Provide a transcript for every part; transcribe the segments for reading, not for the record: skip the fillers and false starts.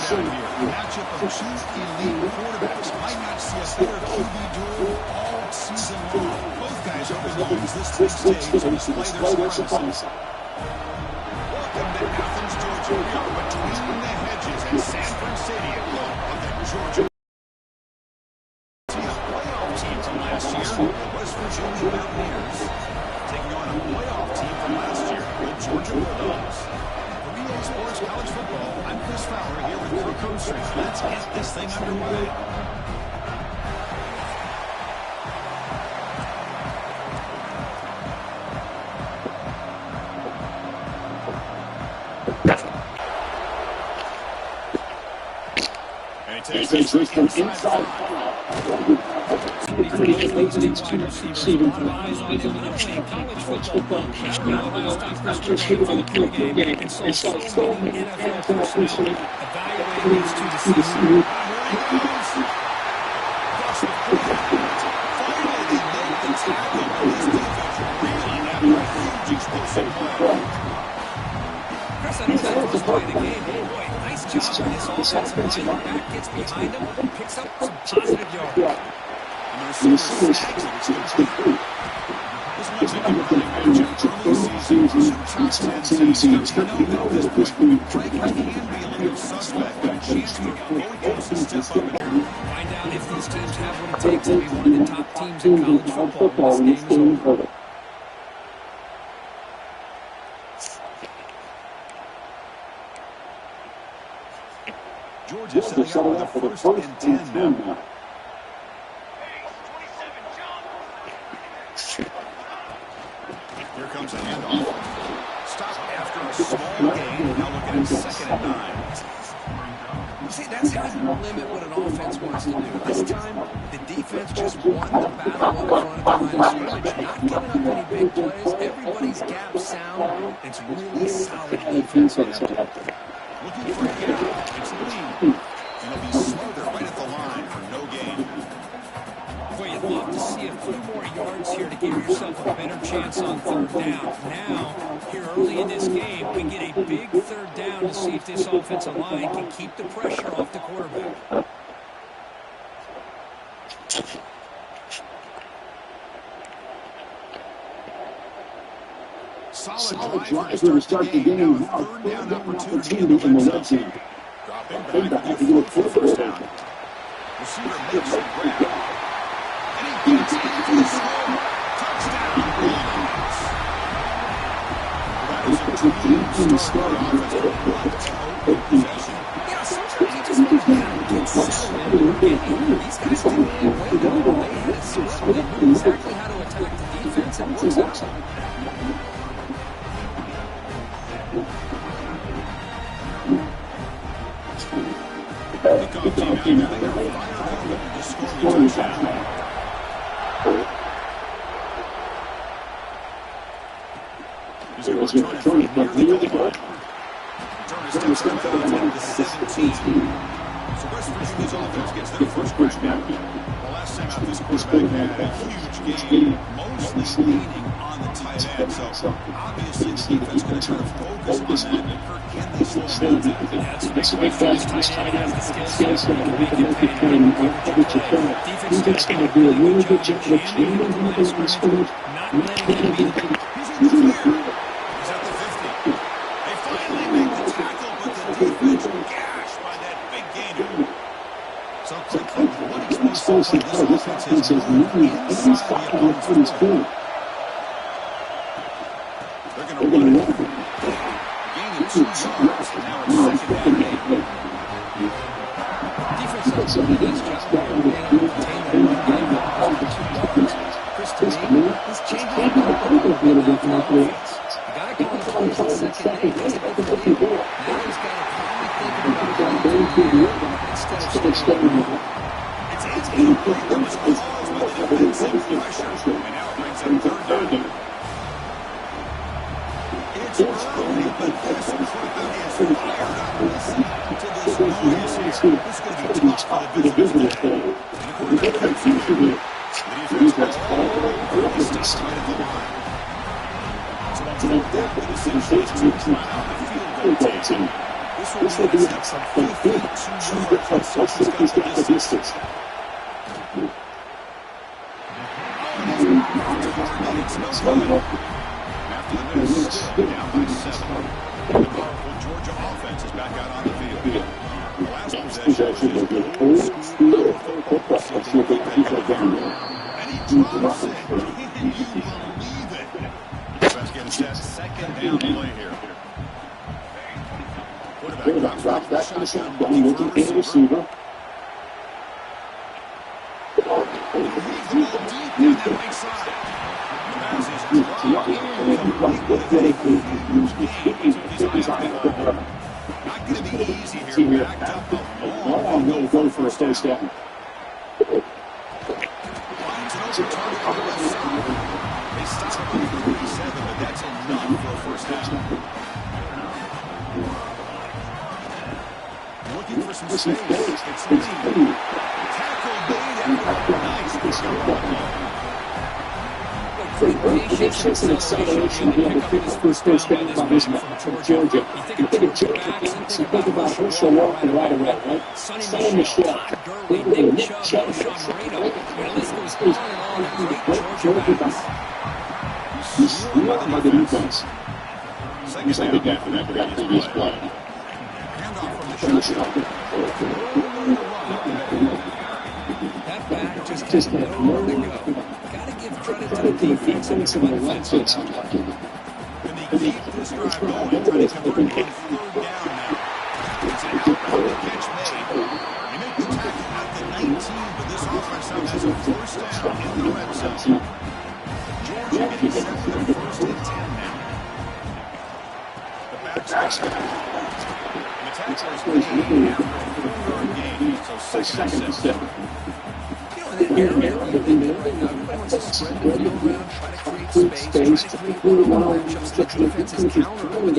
showdown here. A matchup of two elite quarterbacks. Might not see a better QB duel all season long. Both guys open to use this big stage to display their supremacy. Welcome to Athens, Georgia. We are between the hedges at Sanford Stadium. Home of the Georgia playoff team from last year, the West Virginia Mountaineers, taking on a playoff team from last year, the Georgia Bulldogs. For EA Sports College Football, I'm Chris Fowler here with Kirk Coastry. Let's get this thing underway. Takes this from inside. Receiving from college football. Ohio State Christian for the pregame and so NFL personnel evaluating these two to see Finally, they made the tackle, but this defense reeling after a huge explosive play. Chris, I know that was play the game. Boy, nice job by this offensive line. Back gets behind him, picks up some positive yards. And the receiver snags it. It's complete. This looks like a running matchup. Early season, two top 10 teams. At this point, ranking can be a little suspect, but a chance for both teams to step up and find out if these teams have what it takes to be one of the top teams in college football when this game is over. Georgia setting up for the first and 10 now. Here comes a handoff. Stop after a small gain. Now looking at 2nd and 9. You see, that's how you limit what an offense wants to do. This time, the defense just won the battle up front at the line of scrimmage. Not giving up any big plays. Everybody's gap sound. It's really solid defense on that play. Looking for a gap. It's lead. And it'll be smothered right at the line for no gain. Well, you'd love to see a few more yards here to give yourself a better chance on 3rd down. Now, here early in this game, we get a big 3rd down to see if this offensive line can keep the pressure off the quarterback. Solid drive to start the game. Now 3rd down opportunity in the red zone. Dropping back to get it for the 1st down. Receiver makes the grab. And he gets it for the score. Touchdown. That is a team start offense with a lot to hope possession. Yeah, sometimes you just want to get settled in. These guys do it way better. They had a script. They knew exactly how to attack the defense, and it works out. Kickoff team out there. They are fired up to score the touchdown. He's going to return it from near the goal. Return is steps out to the 17. So West Virginia's offense gets their first crack at it. The last time out, this quarterback had a huge game, mostly leaning on the tight end. So obviously the defense going to try to focus on that. And Kirk, can they slow him down? That's a big question. This tight end has the skill set to make him pay in coverage play. Defense got to do a really good job of jamming him in the scrimmage, not letting him be the He's in the clear. He's at the 50. They finally make the tackle, but the defense gashed by that big gainer. So quickly, one explosive play. This offense has moved inside the opponent's field. They're going to run it. Gaining 2 yards. Now it's 2nd and 8. defense does a nice job of contain that run game over 2 yards. Chris, to me, he's changing the offense. You got to call the plays in 2nd and 8. That's a good deal. Now he's got to probably think about going instead of staying. It's incomplete. That was caused by the defensive pressure. And now it brings up 3rd down. It's early, but this crowd is fired up. Listen to this noise here. This is going to be tough for the visitors today. And the quarterback comes in. The defense early stops right at the line. So I'll take that with a 6-8 to come out the field goal team. This will be an attempt from 52 yards. Let's see if he's got the distance. It's no good. After the miss, still down by 7. The powerful Georgia offense is back out on the field. The last possession is good. And he drops it. Can you believe it? Defense getting set. Second down play here. Quarterback drops back to the shotgun, looking for a receiver. Deep down that right side. As he's dropped in completely. Not going to be easy here. Backed up a long way. Go for a first down. Finds an open target on the left side. They stop him at 37, but that's enough for a first down. Looking for some space. It's Lee. Tackle made after a nice Great patience and acceleration to pick up his first down by this man from Georgia. You think of quarterbacks, you think about Herschel Walker right away, right? Sonny Michel, Gurley, Nick Chubb, Sean Moreno. The list goes on and on of great Georgia backs. He's not by the defense. Second down for that previous play. Handoff from the shotgun. That back just has nowhere to go. Gotta give credit to the defense and some of the right fits. Can they keep this drive going? Try to convert on third down now. It's an outbound catch made. They make the tackle at the 19, but this offense now has a first down in the red zone. Georgia getting set for their first and 10 now. The back's and the tackler's made after a 4-yard gain, so second and 7. That area, everyone wants to spread the field around, try to create space, try to create matchups that defenses counter on the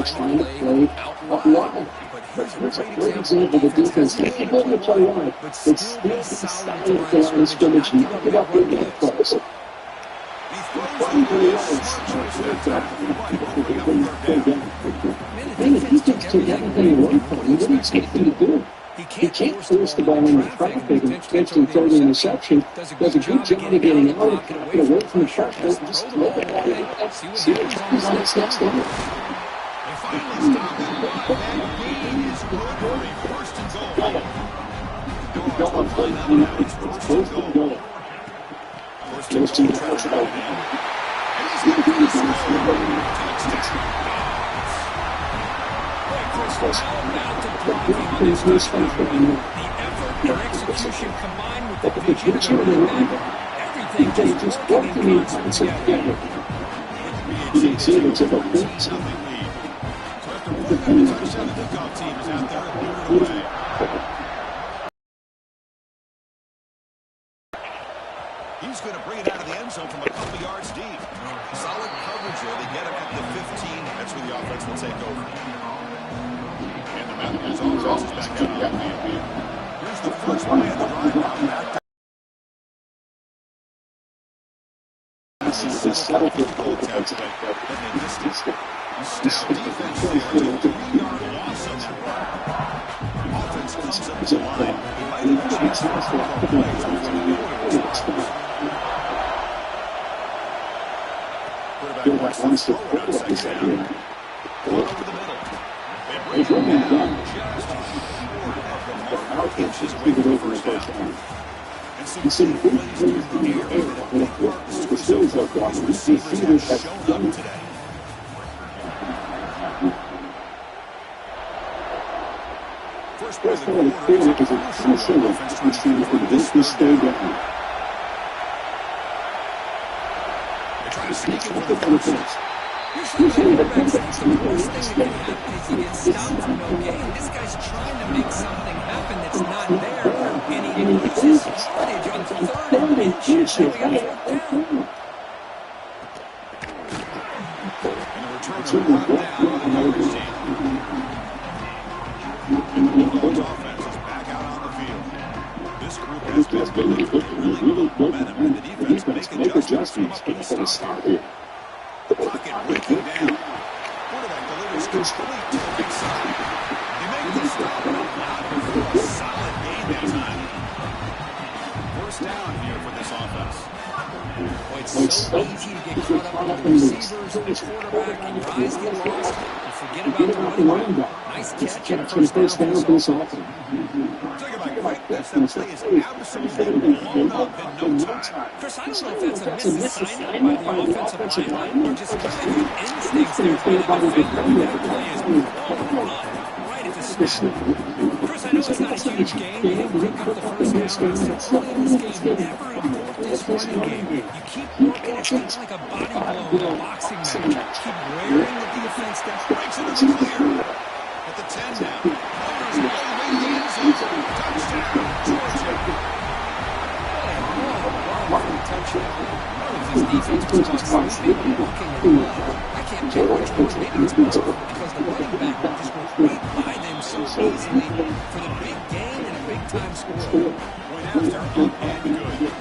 trying to play out wide. But here's a great example of the defense taking the ball wide, but still be solid at the line of scrimmage and not give up big plays. He throws it away. Smart choice that time. But we got third down. Man, the defense took everything away from him. What do you expect him to do? He can't force the ball into traffic and potentially throw the interception. Does a good job of getting out, away from the traffic, just throw the ball in. See what he's on his next down. They finally stop him. That gain is good for a first and goal. It's first and goal. First and goal. And he's going to score. Touchdown. The effort and execution combined with the vision of the back, everything just working in together. You can see it's a 14-0 lead. So after one touchdown, the kickoff team is out there and moving away. He's going to bring it out of the end zone from a couple yards deep. Solid coverage there. They get him up to 15. That's where the offense will take over. And the Madden is back out on the field. Here's the first play of the drive. This is a goal attempt, but they missed it. Stout defense there. It's a 3-yard loss on that run. Offense comes up to the line. He might have a chance for a couple plays, but it's going to go quarterback wants to throw it on second down. Going over the middle. They break it down just short of the mark. Inches away from the first down. And some big plays in the air that have been worked. So far, these receivers have shown up today. First play of the quarter is a crucial offense trying to convert this third down. Trying to sneak it with the first. Usually the quarterback's the worst thing that can happen is he gets stopped for no gain. This guy's trying to make something happen that's not there, and he loses yardage on third and inches. Now he got fourth down. And a return to run down on the Niners team. And the Bulldogs offense is back out on the field. This group has been really momentum, and the defense make adjustments from up in the start. The pocket breaking down. Quarterback delivers complete to the right side. They make the stop, but not before a solid gain that time. First down here for this offense. Well, it's so easy to get caught up in the receivers and the quarterback, and your eyes get lost. You forget about the running back. Nice catch and first down for this offense. Talk about quickness. That play is absolutely blown up in no time. Chris, I don't know if that's a misassignment by the offensive line or just kind of instincts there by the defender. That play is blown up right at the snap. Chris, I know it's not a huge game. They didn't pick up the first half, but so early in this game, never ignore this running game. You keep working, it's kind of like a body blow in a boxing match. Keep wearing the defense down. Breaks into the clear. At the 10 now. Powers all the way to the end zone. Touchdown, Georgia. Touchdown. This defense was just sleeping, walking around. I can't tell which one. Maybe it's because the running back just went right by them so easily for the big gain and a big-time score. Went after up and good.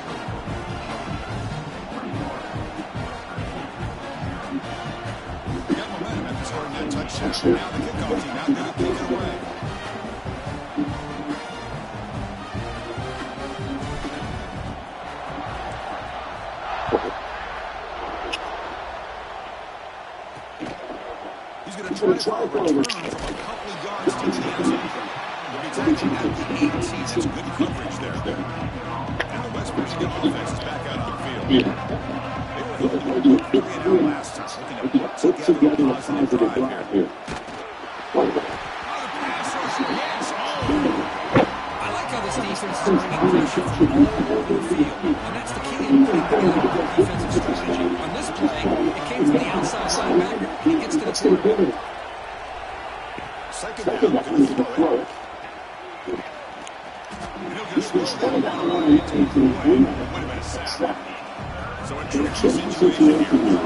We got momentum after scoring that touchdown. Now the kickoff team out there to kick it away. He's going to try for a return from a couple of yards to the end zone. They'll be taking at the 18. That's good coverage there. And the West Virginia offense is back out on the field. They were able to do 3 and out last time. Looking to put together a positive drive here. Oh, the pass rush. Yes. Oh. I like how this defense is bringing pressure from all over the field. And that's the key in putting together a good defensive strategy. On this play, it came from the outside linebacker, and he gets to the quarterback. Second down, going to throw it. And he'll just throw that one away to the way. Would have been a sack. So a tricky situation here.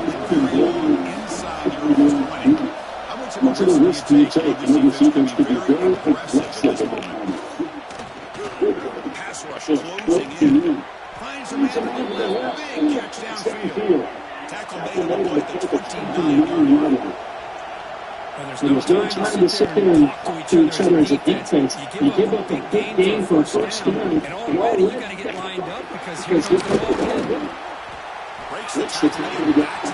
Inside your own 20. How much of a risk do you take? And this defense could be very aggressive at this moment. Pass rush closing in. Finds a man in the middle. Big catch downfield. Tackle made on the 29-yard line. There's no time to sit there and talk to each other as a defense. You give up a big game for a first down, and already you got to get lined up because here comes the ball again. Breaks the tackle back to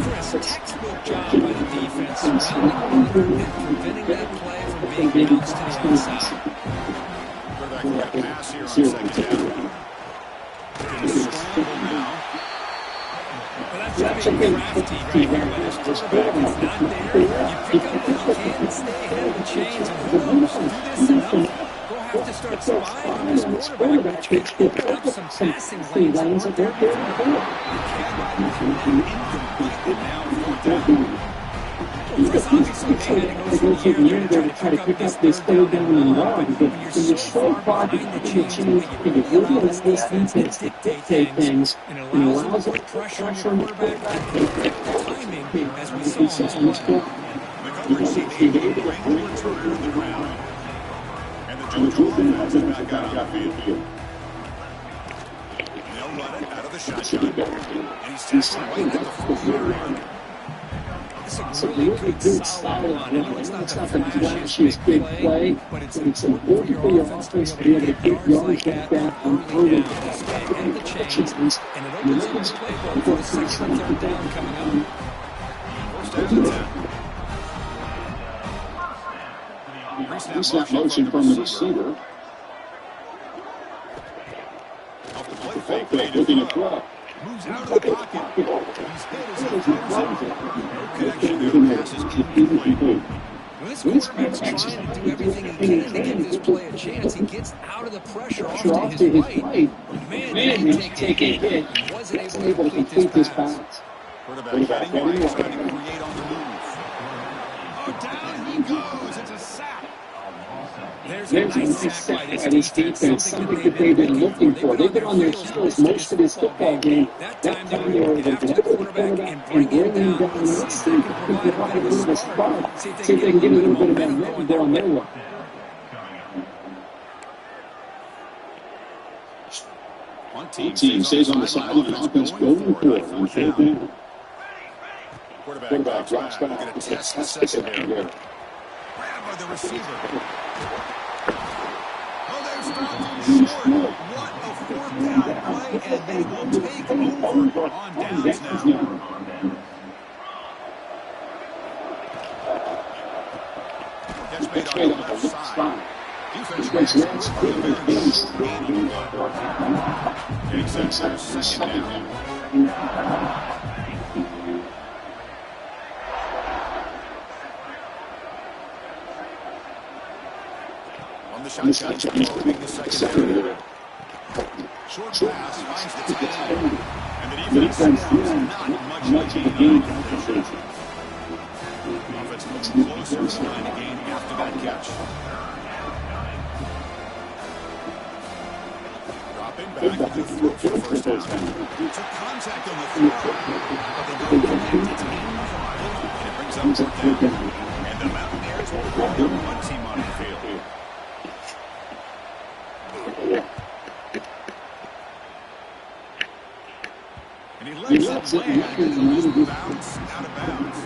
Chris, textbook job by the defense. Surrounding the runner and preventing that play from being bounced to the outside. Quarterback pass here on second down. Going to scramble now. That's a big crafty right here by this quarterback. It's not there. You pick up what you can and stay ahead of the chains. And who knows, do this enough, we'll have to start spying on this quarterback, which could open up some passing lanes up there. Incomplete, and now fourth down. Chris, obviously, they had to go through the air to try to pick up this third down and long. But when you're so far behind the chains, you really let this defense dictate things and allows it to put pressure on your quarterback and timing, as we saw in this play. The coverage team able to bring the returner to the ground. And the Georgia offense is back out on the field. They'll run it out of the shotgun. And he's tackled right at the 4-yard line. It's a really good solid on it. It's not the flashiest big play, but it's important for your offense to be able to get yards like that on early down. Stay ahead of the chains, and it opens up the playbook for the second and third down coming up. First down and 10. Snap motion from the receiver. Off the play fake, looking at throw. Moves out of the pocket. His head is up close. No connection there. Pass is incomplete. Well, this quarterback's trying to do everything he can to give this play a chance. He gets out of the pressure off to his right. Man, did he take a hit. He wasn't able to complete this pass. Quarterback heading right, trying to create on the move. Oh, down he goes. It's a sack. There's a nice sack by this defense, something that they've been looking for. They've been on their heels most of this football game. That time they were able to get after the quarterback and bring him down. Let's see if they can provide a little bit of spark. See if they can get a little bit of momentum there on their way. One team stays on the sideline. Offense going for it on third down. Quarterback drops back. Going to test the secondary. Grabbed by the receiver. Oh, they've stopped him short. What a fourth down play, and they will take over on downs now. Catch made on the left side. Defense makes a very short gain on the play. Takes that second down. On the shotgun, moving the secondary. Short pass finds the tight end. And the defense knows not much of a gain. Offense comes closer to trying to gain after that catch. Dropping back to the throw for the first down. Took contact on the throw, but they don't connect. It's incomplete, and it brings up fourth down. And the Mountaineers will bring their one team on the field. And he lets it land and goes bounce out of bounds.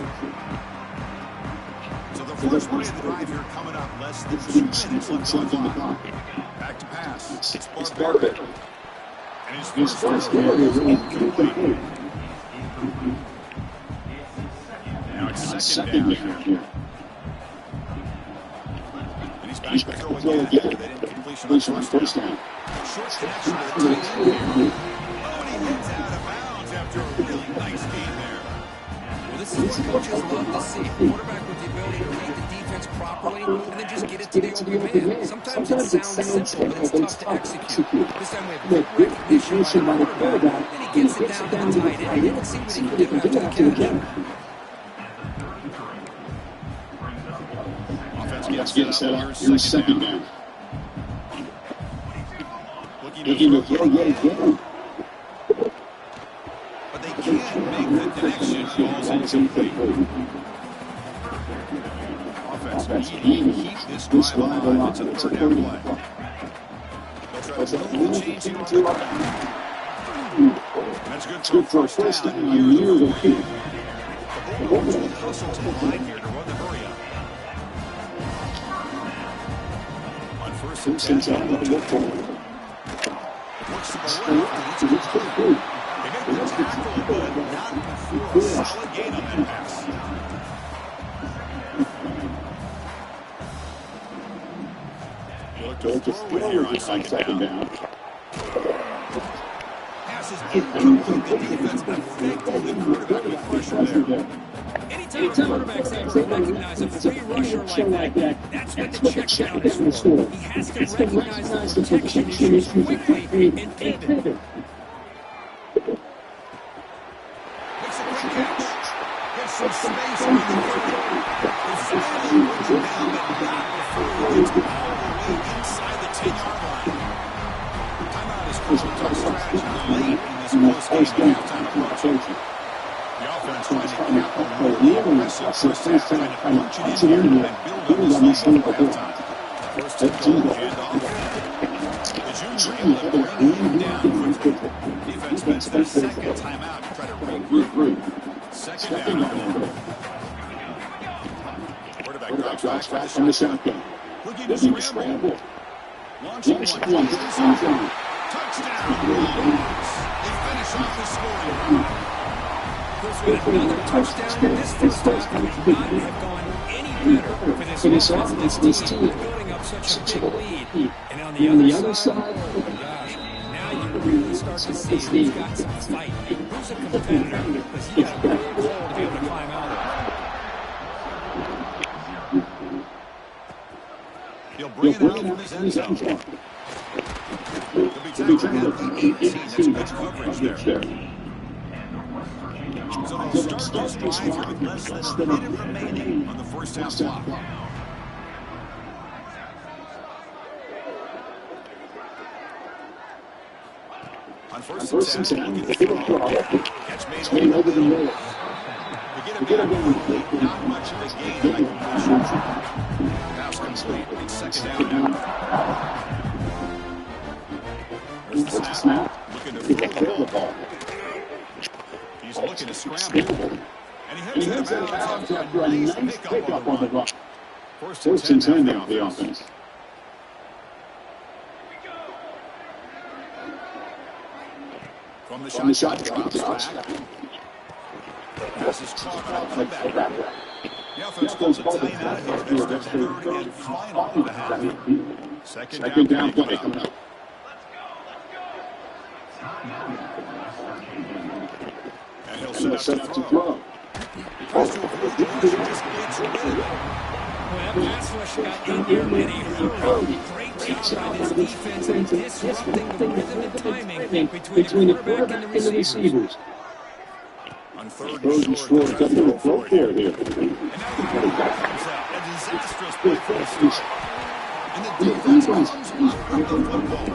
So the first play of the drive here coming up, less than 2 minutes left on the clock. Back to pass. It's Barbaric. And his first throw is incomplete. Now it's second down here. And he's back to throw again. That incompletion on first down. Short connection to the tight end here. Oh, and he heads out of bounds after a really nice game there. Well, this is what coaches love to see. A quarterback with the ability to read the defense properly and then just get it to the open man. Sometimes it sounds simple, but it's tough to execute. This time we have good recognition by the quarterback, and he gets it down to the tight end. Let's see what he can do after the catch. Offense gets set up. Here's second down. Looking to throw yet again. But they can't make the connection. Ball's incomplete. Offense needing to keep this drive alive. It's a third down play. They'll try to move the chains here. That's good for a first down near the 40. The Bulldogs will hustle to the line here to run the hurry up. On first and 10, looks to the left, and it's complete. They make the tackle, but not before a solid gain on that pass. You look to throw it here on second down. Pass is incomplete. The defense affecting the quarterback with pressure there. Anytime quarterbacks actually recognize a free rusher like that, that's what the check down is for. He has to recognize the protection issues quickly and pivot. Makes a quick catch. Gets some space on the 30. They finally brings him down, but not before he gets all the way inside the 10-yard line. Timeout is called to a strategy late in this postgame halftime approach. The offense trying to cap a really aggressive first half, trying to punch it in here and build on this lead for halftime. First and goal, hand off. The junior able to bring him down quickly. Defense spends their second timeout to try to regroup. Second down and goal. Quarterback drops back from the shotgun. Looking to scramble. Launching one. Touchdown, Bulldogs. They finish off the scoring drive. With another touchdown, this first half could not have gone any better for this offense. This team building up such a big lead. And on the other side, oh my gosh, now you really start to see who's got some fight. Who's a competitor? Because he's got a real goal to be able to climb out of. He'll bring it out from his end zone. He'll be tackled at the 18. That's good coverage there. So they'll start this drive here with less than a minute remaining on the first half clock. On first and 10, looking to throw. Catch made over the middle. We get him incomplete. Not much of a gain on that completion. Pass complete. It's second down now. There's the snap. Looking to throw the ball. He's looking to scramble. And And he heads out of bounds after a nice pickup on the run. First and 10 now for the offense. From the shot drops back. Pass is caught on a comeback. The offense calls a timeout here. That's their third and final of the half. Second down play coming up. And he'll set up to throw. Well, that pass rush got in there in a hurry. Great job by this defense in disrupting the rhythm and timing between the quarterback and the receivers. On third and short, got a little throw here. And now the comes out. A disastrous play for the start. And the defense comes up with the football.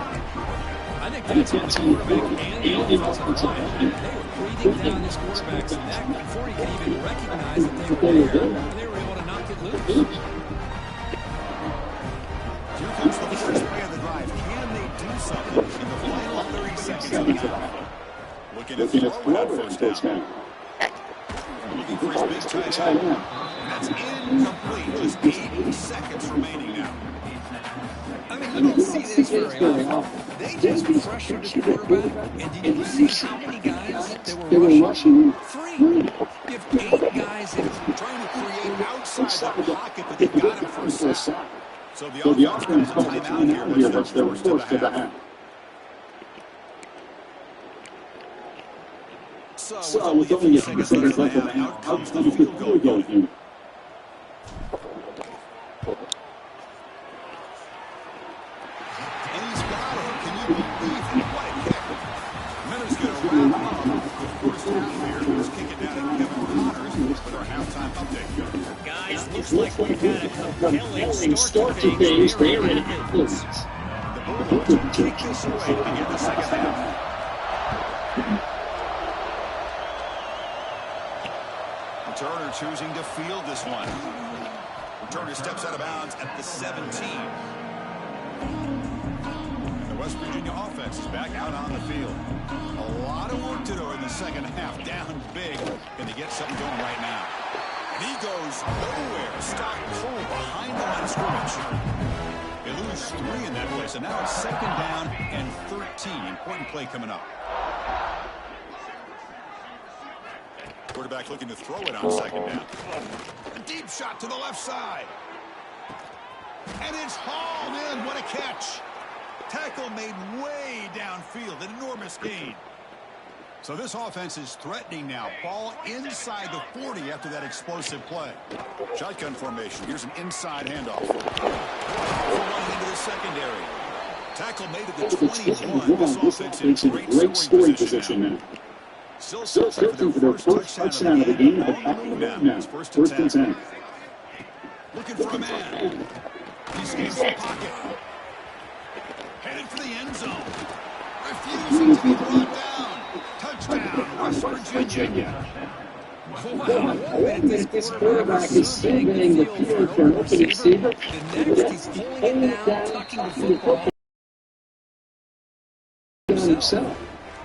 I think that's on the quarterback and the offensive line. They were breathing down this quarterback's neck before he could even recognize that they were there. They were able to knock it loose. Here comes the first play of the drive. Can they do something in the final 30 seconds of the half? Looking at throw it on first down. Looking for his big tight end. And that's incomplete. Just 8 seconds remaining now. I mean, you don't see this very often. They just pressured the quarterback, and did you see how many guys they were rushing? 3. If 8 guys in trying to create outside the pocket, but they got him for a sack. So the offense calls a timeout here. That's their first of the half. So with only a few seconds left in the half, out comes the field goal unit. And he's got it. Can you believe it? What a kick. Miller's going to wrap up the first half here. Let's kick it down to Kevin Connors with our halftime update. Guys, looks like we've had a compelling start to things. They're in it. The Bulldogs will take this away to begin the second half. Turner choosing to field this one. Turner steps out of bounds at the 17. And the West Virginia offense is back out on the field. A lot of work to do in the second half. Down big. Can they get something going right now? And he goes nowhere. Stopped cold behind the line of scrimmage. They lose 3 in that play. So now it's second down and 13. Important play coming up. Quarterback looking to throw it on second down. A deep shot to the left side. And it's hauled in. What a catch. Tackle made way downfield. An enormous gain. So this offense is threatening now. Ball inside the 40 after that explosive play. Shotgun formation. Here's an inside handoff. One into the secondary. Tackle made at the 21. This offense in great scoring position now. Still searching for their first touchdown of the game. Now, first and 10. Looking for a man. He escapes the pocket. Headed for the end zone. Refusing to be brought down. Touchdown, West Virginia. Wow, this quarterback is surveying the field for an open receiver. The next, he's pulling it down, tucking the football himself.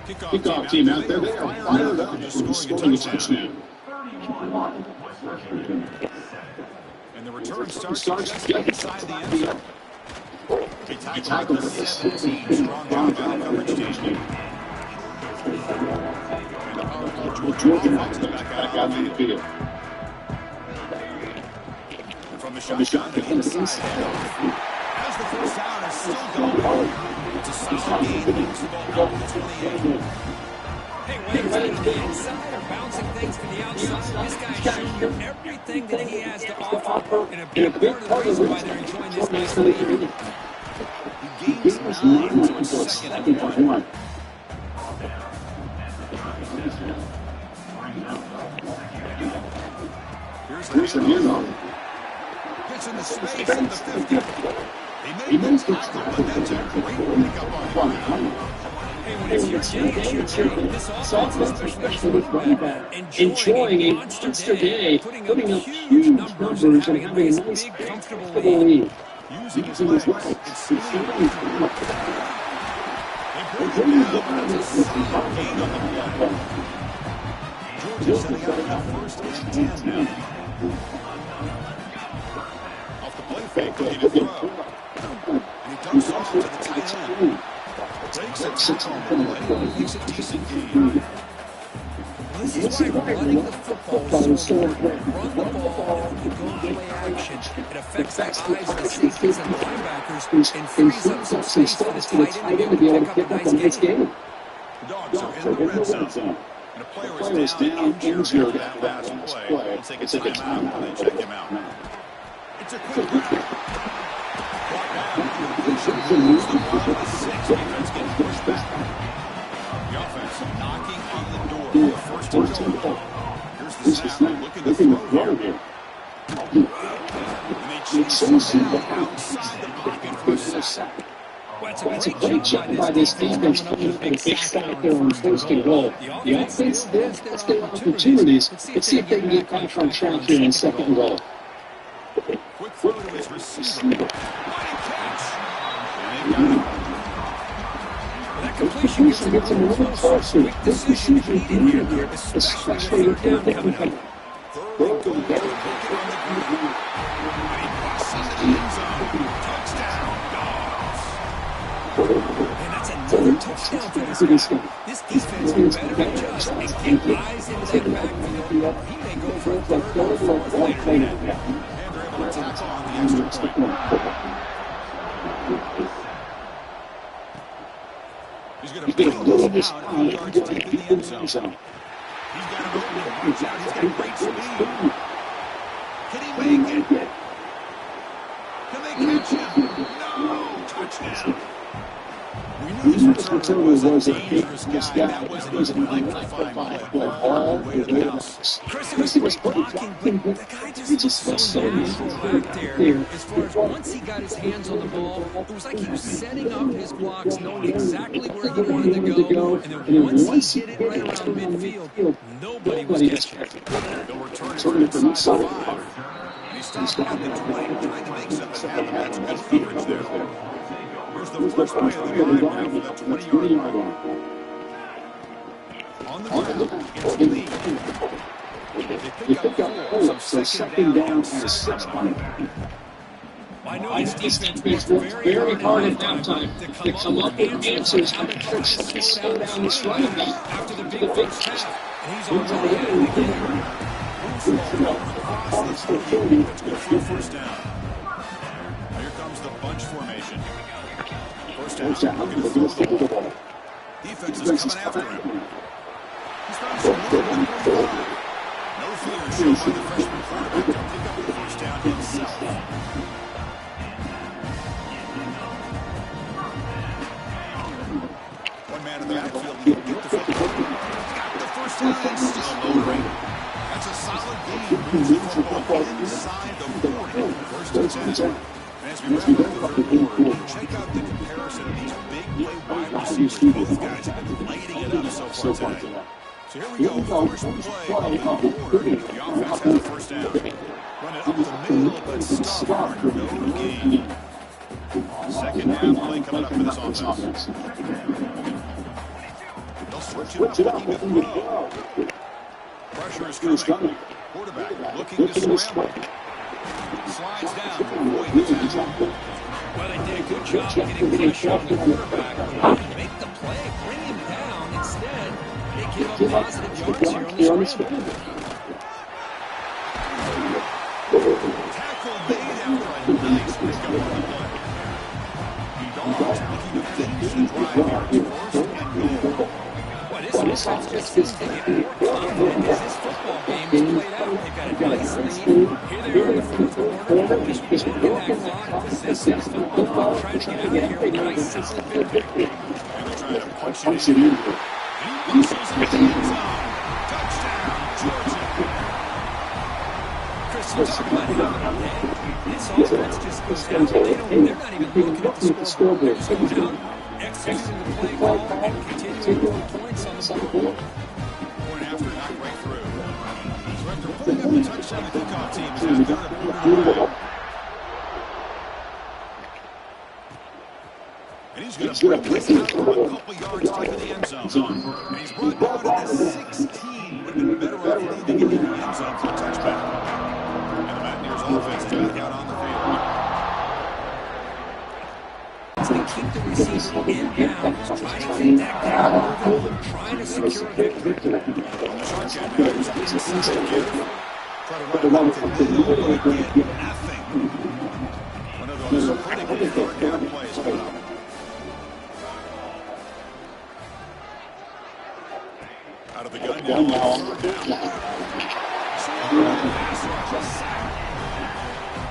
Kickoff team out there. They are fired up for scoring a touchdown. And the return starts just inside the end zone. He tackled the 17. Strong down coverage team. And the powerful Georgia offense back out on the field. And from the shotgun, the inside handoff. As the first down is still going. It's a solid gain. Moves the ball out to the 28. Hey, whether it's on the inside or bouncing things to the outside, this guy's showing you everything that he has to offer. And a big part of the reason why they're enjoying this nice lead. He gains 9 to a second and 1. Here's the handoff. Gets in the space at the 50. He makes the tackle, but that's a great pickup on him. Hey, when it's your day, it's your day. This offense, especially with running back, enjoying a monster day, putting up huge numbers and having a nice, big, comfortable lead. Using his legs, it's speeding. They bring him down, but it's a solid gain on the play. Georgia setting up on first and 10 now. Off the play fake, looking to throw. And he dumps off to the tight end. Takes a tackle on the play. Makes a decent gain. This is why running the football is so important. Run the ball and go play action. It affects the eyes of the safeties and linebackers and frees up some space for the tight end to be able to pick up a nice game. The Dogs are in the red zone. And a player is down injured after that last play. We'll take a timeout while they check him out. It's a quick route. Brought down. Moves the ball to 6. Defense getting pushed back. The offense knocking on the door for the first and goal. Here's the snap. Looking to throw here. And they chase him down outside the pocket for a sack. Well, it's a great job by this defense coming up with a big sack there on first and goal. The offense, that's their opportunities. Let's see if they can get back on track here in second and goal. Quick throw to his receiver. Mighty catch. And they got him. That completion gets him a little closer. Quick decision needed here, especially with third down coming up. Third and goal. Looking on the ground. And he busts into the end zone. Touchdown, Dogs. And that's another touchdown for this guy. This defense better adjust and keep eyes into that backfield. He may go for a third or fourth later. And they're able to tackle on the extra point. He's going to bring this out 8 yards deep in the end zone. He's got an opening. Watch out. He's got great speed. Can he make it? Can they catch him? No! Touchdown. We knew this returner was a dangerous guy. That was an electrifying play all the way to the house. Chrissy was blocking, but the guy just was so natural back there. As far as once he got his hands on the ball, it was like he was setting up his blocks, knowing exactly where he wanted to go. And then once he hit it right around midfield, nobody was catching it. They'll return it from inside 5. And he stopped at the 20, trying to make something happen. That's good coverage there. Here's the first play of the drive now for the 20-yard line. On the ground, it's Lee. They pick up 4, so second down and 6. I know this defense worked very hard at that time to come up with answers how to slow down this running back after the big snap. And he's on the way again. That's good for the first down. Here comes the bunch formation. First down, looking to throw the ball. Defense is coming after him. He's throwing some movement. No fear shown by the freshman quarterback to pick up the first down himself. One man in the backfield, he'll get the football. Got the first down and still low rate. That's a solid gain. Moves the football inside the 40. First and 10. As we wrap up the third quarter, check out the comparison of these big play wide receivers. Both guys have been lighting it up so far today. So here we go, first play on the board. The offense has a first down. Run it up the middle, but stop. No gain. Second half play coming up for this offense. They'll switch it up, looking to throw. Pressure is coming. Quarterback looking to scramble. Slides down. Well, they did a good job getting pressure on the quarterback. They make the play, bring him down. Instead, they give up positive yards here on this field. Tackle made after a nice pickup on the play. The Dogs looking to finish the drive here. First and goal. This offense just is getting more confident as this football game is played out. They've got a nice lead. Here they are in the fourth quarter. Just working that clock, possessing this football, trying to get out of here with a nice solid victory. And they're trying to punch it in. He whistles into the end zone. Touchdown, Georgia. Chris, you talk about having a day. This offense just goes down. They're not even looking at the scoreboard. They're down, executing the play well, and continuing to put points on the board. Point after, not right through. So after pulling up the touchdown, the kickoff team is now down to and he's going to bring this out a couple yards deep in the end zone. And he's brought down at the 16 when have been better off leaving it in the end zone for a touchback. And the Mountaineers offense is back out on the field. They keep the receiver in bounds, trying to get that guy moving, trying to secure a victory. On the short end, here's the inside give. Try to run it up the middle, but get nothing. One of those pretty good third down plays coming up. Out of the gun now.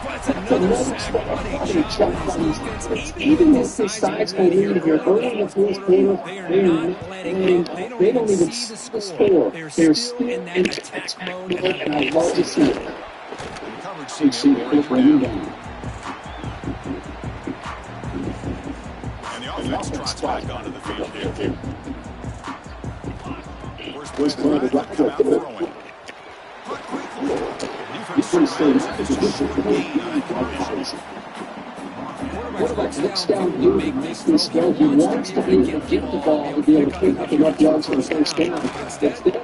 That's another sack. What a job by this defense. Even with the sizable lead here early in the first quarter, they are not letting go. They don't even see the score. They're still in that attack mode, and I love to see it. Coverage seems to bring him down. And the offense trots back onto the field here. First play of the drive, come out throwing. Caught quickly. Defense survives a short gain on it. Quarterback's next down duty makes this go. He wants to be able to get the ball to be able to pick up enough yards for the first down. Instead, it's the drag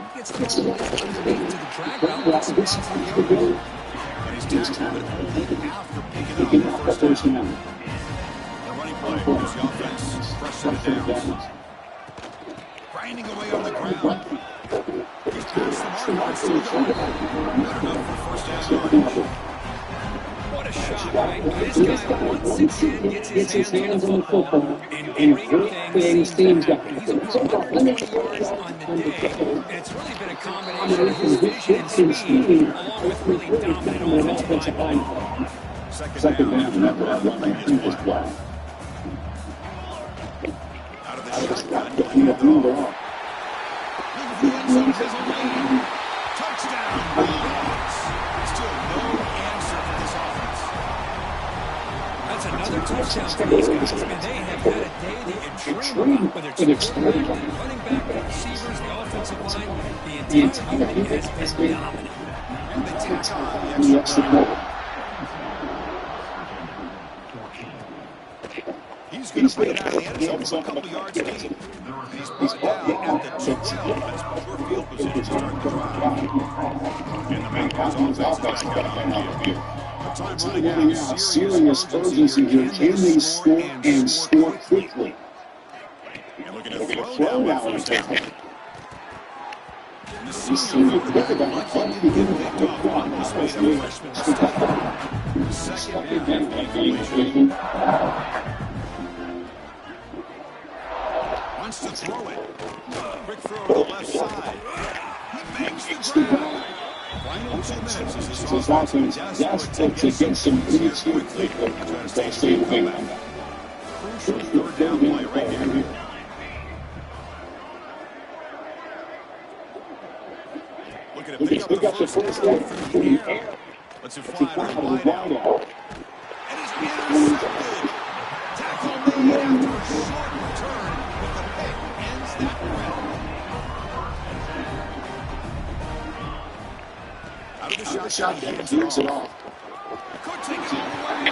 route. This is the goal. And he's tackled after picking up the first down. The running play as the offense pressured it down. Grinding away on the ground. He's past the mark, still going. Good enough for first down yardage. What a shot, right? This guy, once again, gets his hands on the football, and great things seems to happen. He's over 100 yards on the day, and it's really been a combination of his vision and speed, along with really dominant offensive line. Second down, after that run, he was blocked. Out of the shotgun, looking at the ball. The end zone has a lead. Touchdown, Bulldogs. Still no answer for this offense. That's another touchdown for these guys. I mean, they have had a day that intrigued, whether it's quarterback, the running back, the receivers, the offensive line. The entire unit has been dominant. And they tack on the extra point. He's going to put it out of the end zone for a couple of yards deep. He's brought down at the 12 as poor field position starting to drive. And the Bengals offense back out on the field. Time running out. Serious urgency here. Can they score and score quickly? And looking at throw now on first down. And the senior quarterback lucky to get picked off on this freshman step. Second down completion. Wants to throw it. Quick throw to the left side. He makes the grab. Final 2 minutes as this offense desperate to get some leads quickly. Trying to stay safe with that. Crucial third down play right here. Looking to pick up the first down through the air. Let's fly out of the wide out. And he's intercepted. Tackle made after a short return, but the pick ends that run. Out of the shotgun, hands it off. Could take it all the way.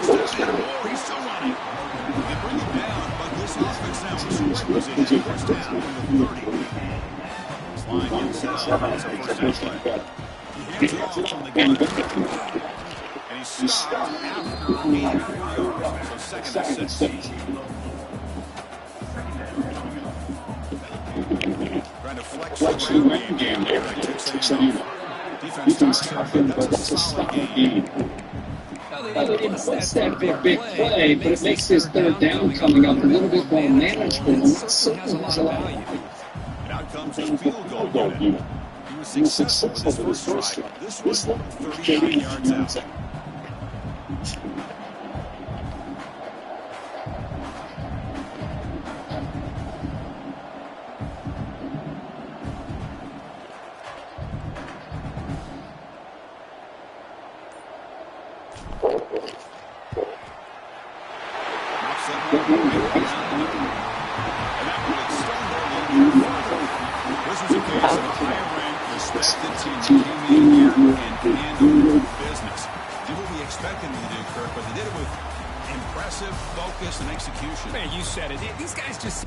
First down, he's still running. They bring him down, but this offense now in scoring position. First down from the 30. Flying inside, it's a first down play. He hands it off on the gun. And he's stopped after 83 yards. So second and 6. Trying to flex the ground game here. Defense stopped him, but it's a stop game. They didn't bust that big play, but it makes this third down coming up a little bit more manageable, and that certainly has a lot of value. And out comes a field goal unit. He was successful with his first strike. This one, 39 yards out. Focus and execution. Man, you said it. These guys just...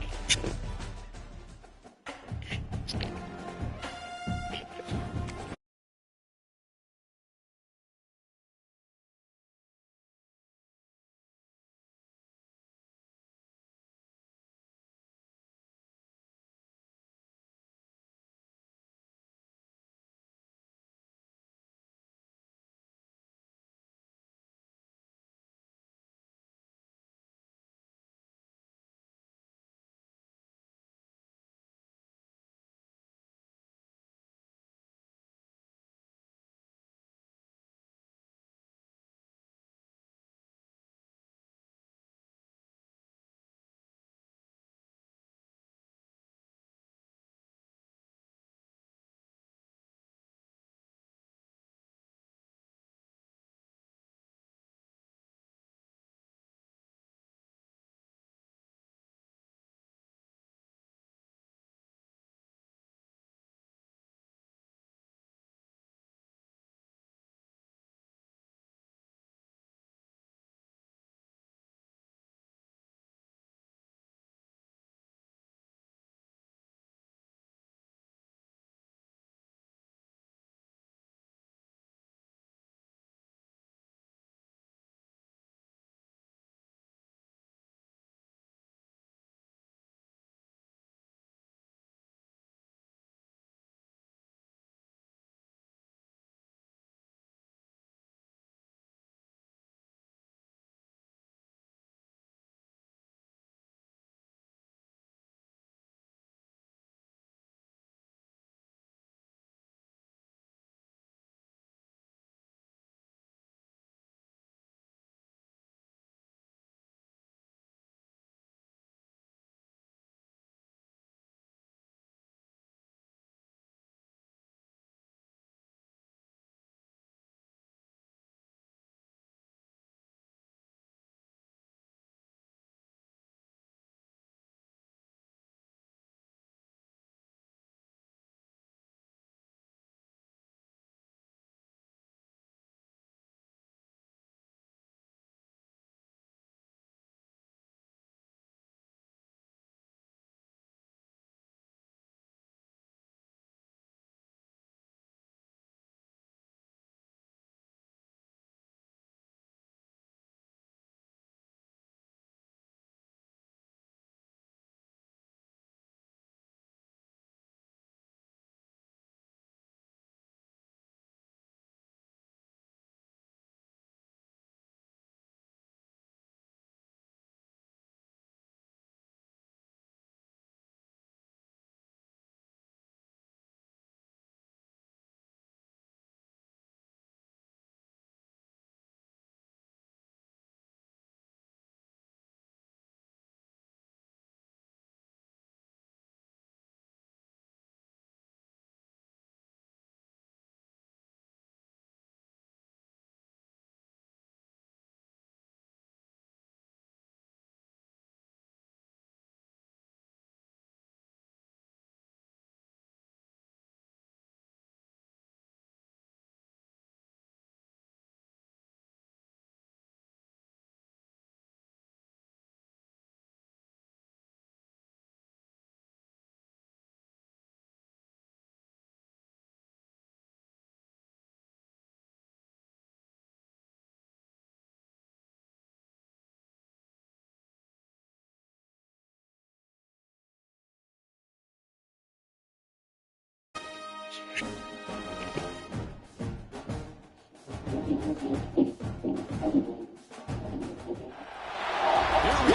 Here we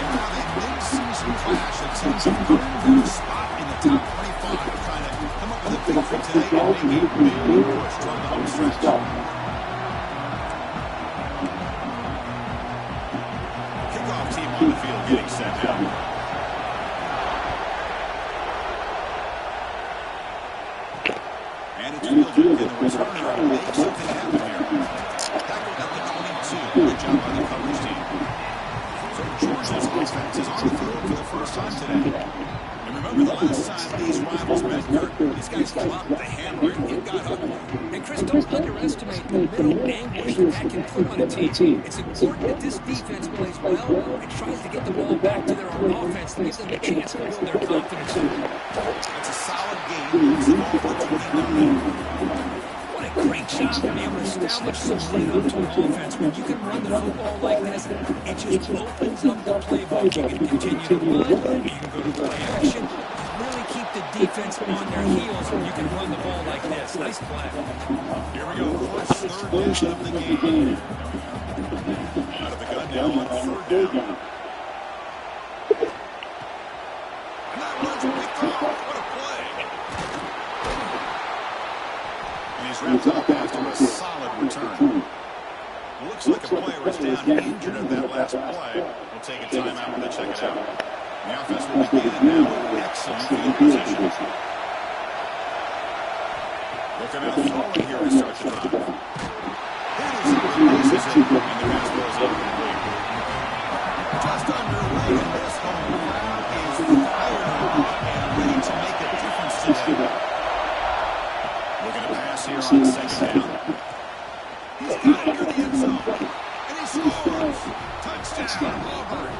have a mid-season clash of teams who earned a spot in the top 25, trying to come up with a victory today and make a big push toward the home stretch. Kickoff team on the field getting set down. And it's fielded, and the returner makes something happen here. Tackled at the 22. Good job by the coverage team. So Georgia's offense is on the field for the first time today. And remember the last time these rivals met, Kurt, these guys dropped the hammer and got ugly. And Chris, don't underestimate the mental anguish that can put on a team. It's important that this defense plays well and tries to get the ball back to their own offense to give them a chance to build their confidence. It's a solid game. It's over 29. What a great job to be able to establish some rhythm to an offense. When you can run the football like this, it just opens up the playbook. You can continue to run, you can go to play action, really keep the defense on their heels when you can run the ball like this. Nice play. Here we go. First third down of the game. Out of the gun now on third down. And that one's picked off. What a play. And he's wrapped up after a solid return. Looks like a player is down injured at that last play. We'll take a timeout and check it out. The offense will begin now with excellent field position. Looking out throwing here to start the drive. That is a releases it, and the pass goes incomplete. Just underway, and this home crowd is fired up and ready to make a difference today. Looking to pass here on second down. He's got it near the end zone, and he scores. Touchdown, Auburn.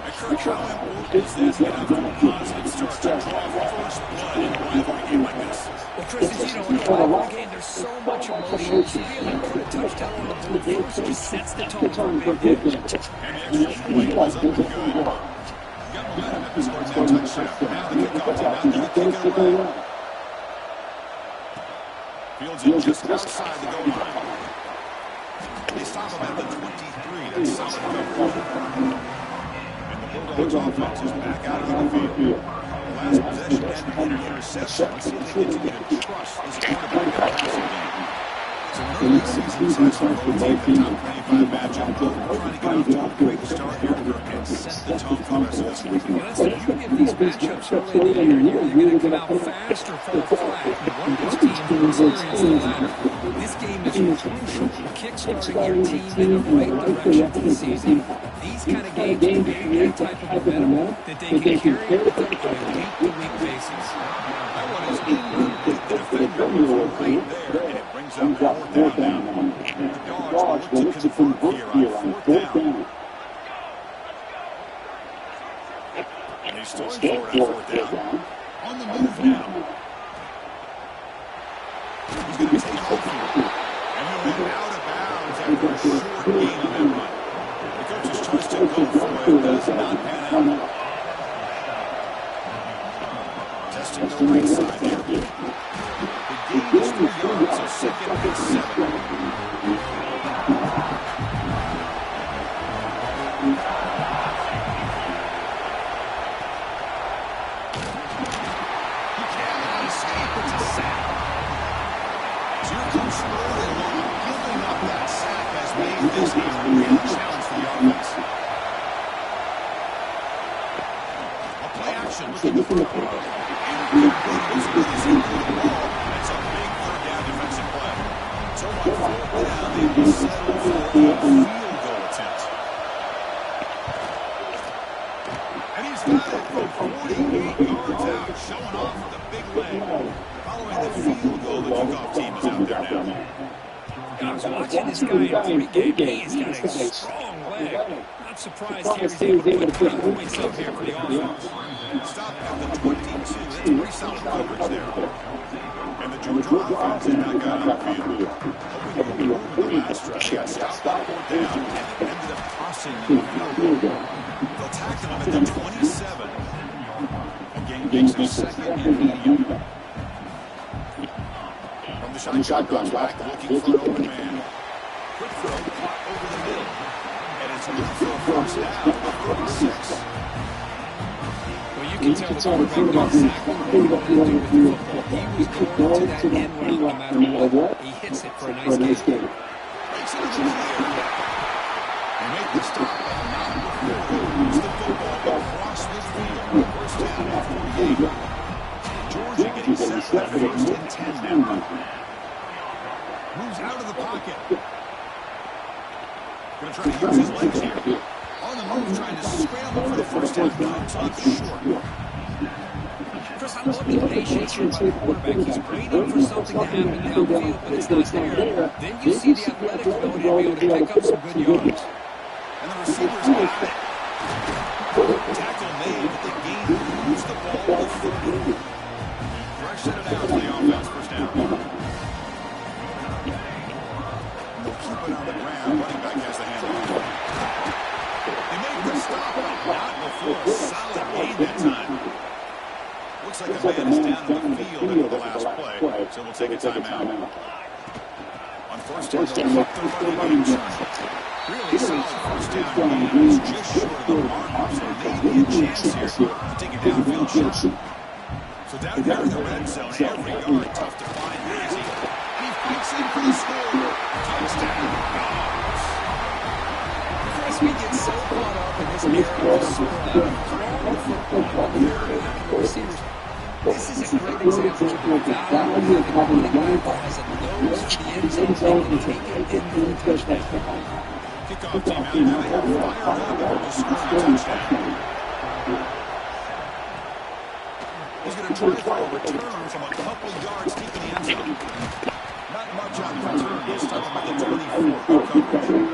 And Kirk, how important is this to have a positive start to draw first blood in a rivalry game like this? Well, Chris, as you know, in a rivalry game, there's so much emotion. To be able to put a touchdown on the board first just sets the tone for a big game. And the extra point was up and good. Got momentum at the score that touchdown. Now the kickoff team out there to kick it away. Fields it just outside the goal line. They stop him at the 23. That's solid coverage. And the Bulldogs offense is back out on the field. The last possession ended in an interception. Let's see if they continue to trust this quarterback in the passing game. It's an early season test for both teams. The top 25 matchup. Both trying to get off to a great start here and set the tone for the rest of this week. You know, so you get these matchups early in the year, you're going to come out fast or fall flat. And one of these teams will experience the latter. This game is crucial for kickstarting your team in the right direction for the season. These kind of games will be that type of momentum that they can carry with them on a week-to-week basis. That one is in the defender was right there, and it brings up fourth down now. The Dogs will look to convert here on fourth down. And he's still forward on fourth down. On the move now. He's going to take off here. And he'll head out of bounds after a short gain on that run. The coach's choice to go for it does not pan out. Testing the right side here. The gain is 3 yards, so second and 7. He cannot escape. It's a sack. So here comes Early Long. Giving up that sack has made this a real challenge for the offense. A play action looking for a it's a big third down defensive play. So on fourth down, they will settle for a field goal attempt. And he's got it from 48 yards out, showing off with a big leg. Following the field goal, the kickoff team is out there now. I was watching this guy in pregame. He's got a strong leg. Not surprised here he's able to put points up here for the offense. Stop at the 22. That's pretty solid coverage there. And the Georgia offense is back out on the field. Hoping to improve the last drive. They got stopped on fourth down and ended up tossing the field goal. They'll tackle him at the 27. Again, makes a second and medium. From the shotgun back, looking for an open man. throw caught over the middle. And it's good for a first down at 36. Well, you can tell the quarterback knew exactly what he wanted to do with the football. He was going to that end route no matter what. He hits it for a nice gain. Breaks into the middle of the area. They make the stop, but not before they lose the football across midfield. First down at 48. Georgia getting set for the first and 10 now. Moves out of the pocket. Going to try to use his legs here. On the move, trying to scramble for the first down. Comes up short. Chris, I love the patience here by the quarterback. He's waiting for something to happen downfield, but it's not there. Then you see the athletic ability to be able to pick up some good yards. And the receivers got it. Tackle made, but the gain moves the ball to 30. Fresh set it out for the offense. First down. They'll keep it on the ground. Running back has the handoff. They make the stop, but not before a solid gain that time. Looks like a man is down in the field after the last play, so we'll take a timeout. On first down, they'll keep the running game. Really solid first down game. It's just short of the marker, so maybe a chance here to take a downfield shot. So down here in the red zone, every yard tough to find. Where is he? He fights in for the score. Touchdown. Chris, we get so caught up in this area of sort of throwing the football, receivers. This is a great example of the value of having a guy that has a nose for the end zone and can take it in for the touchdown. Kickoff team out there. They have fired up to score a touchdown. He's going to try for a return from a couple yards deep in the end zone. Not much on the return. He's stuck by the 24 coverage.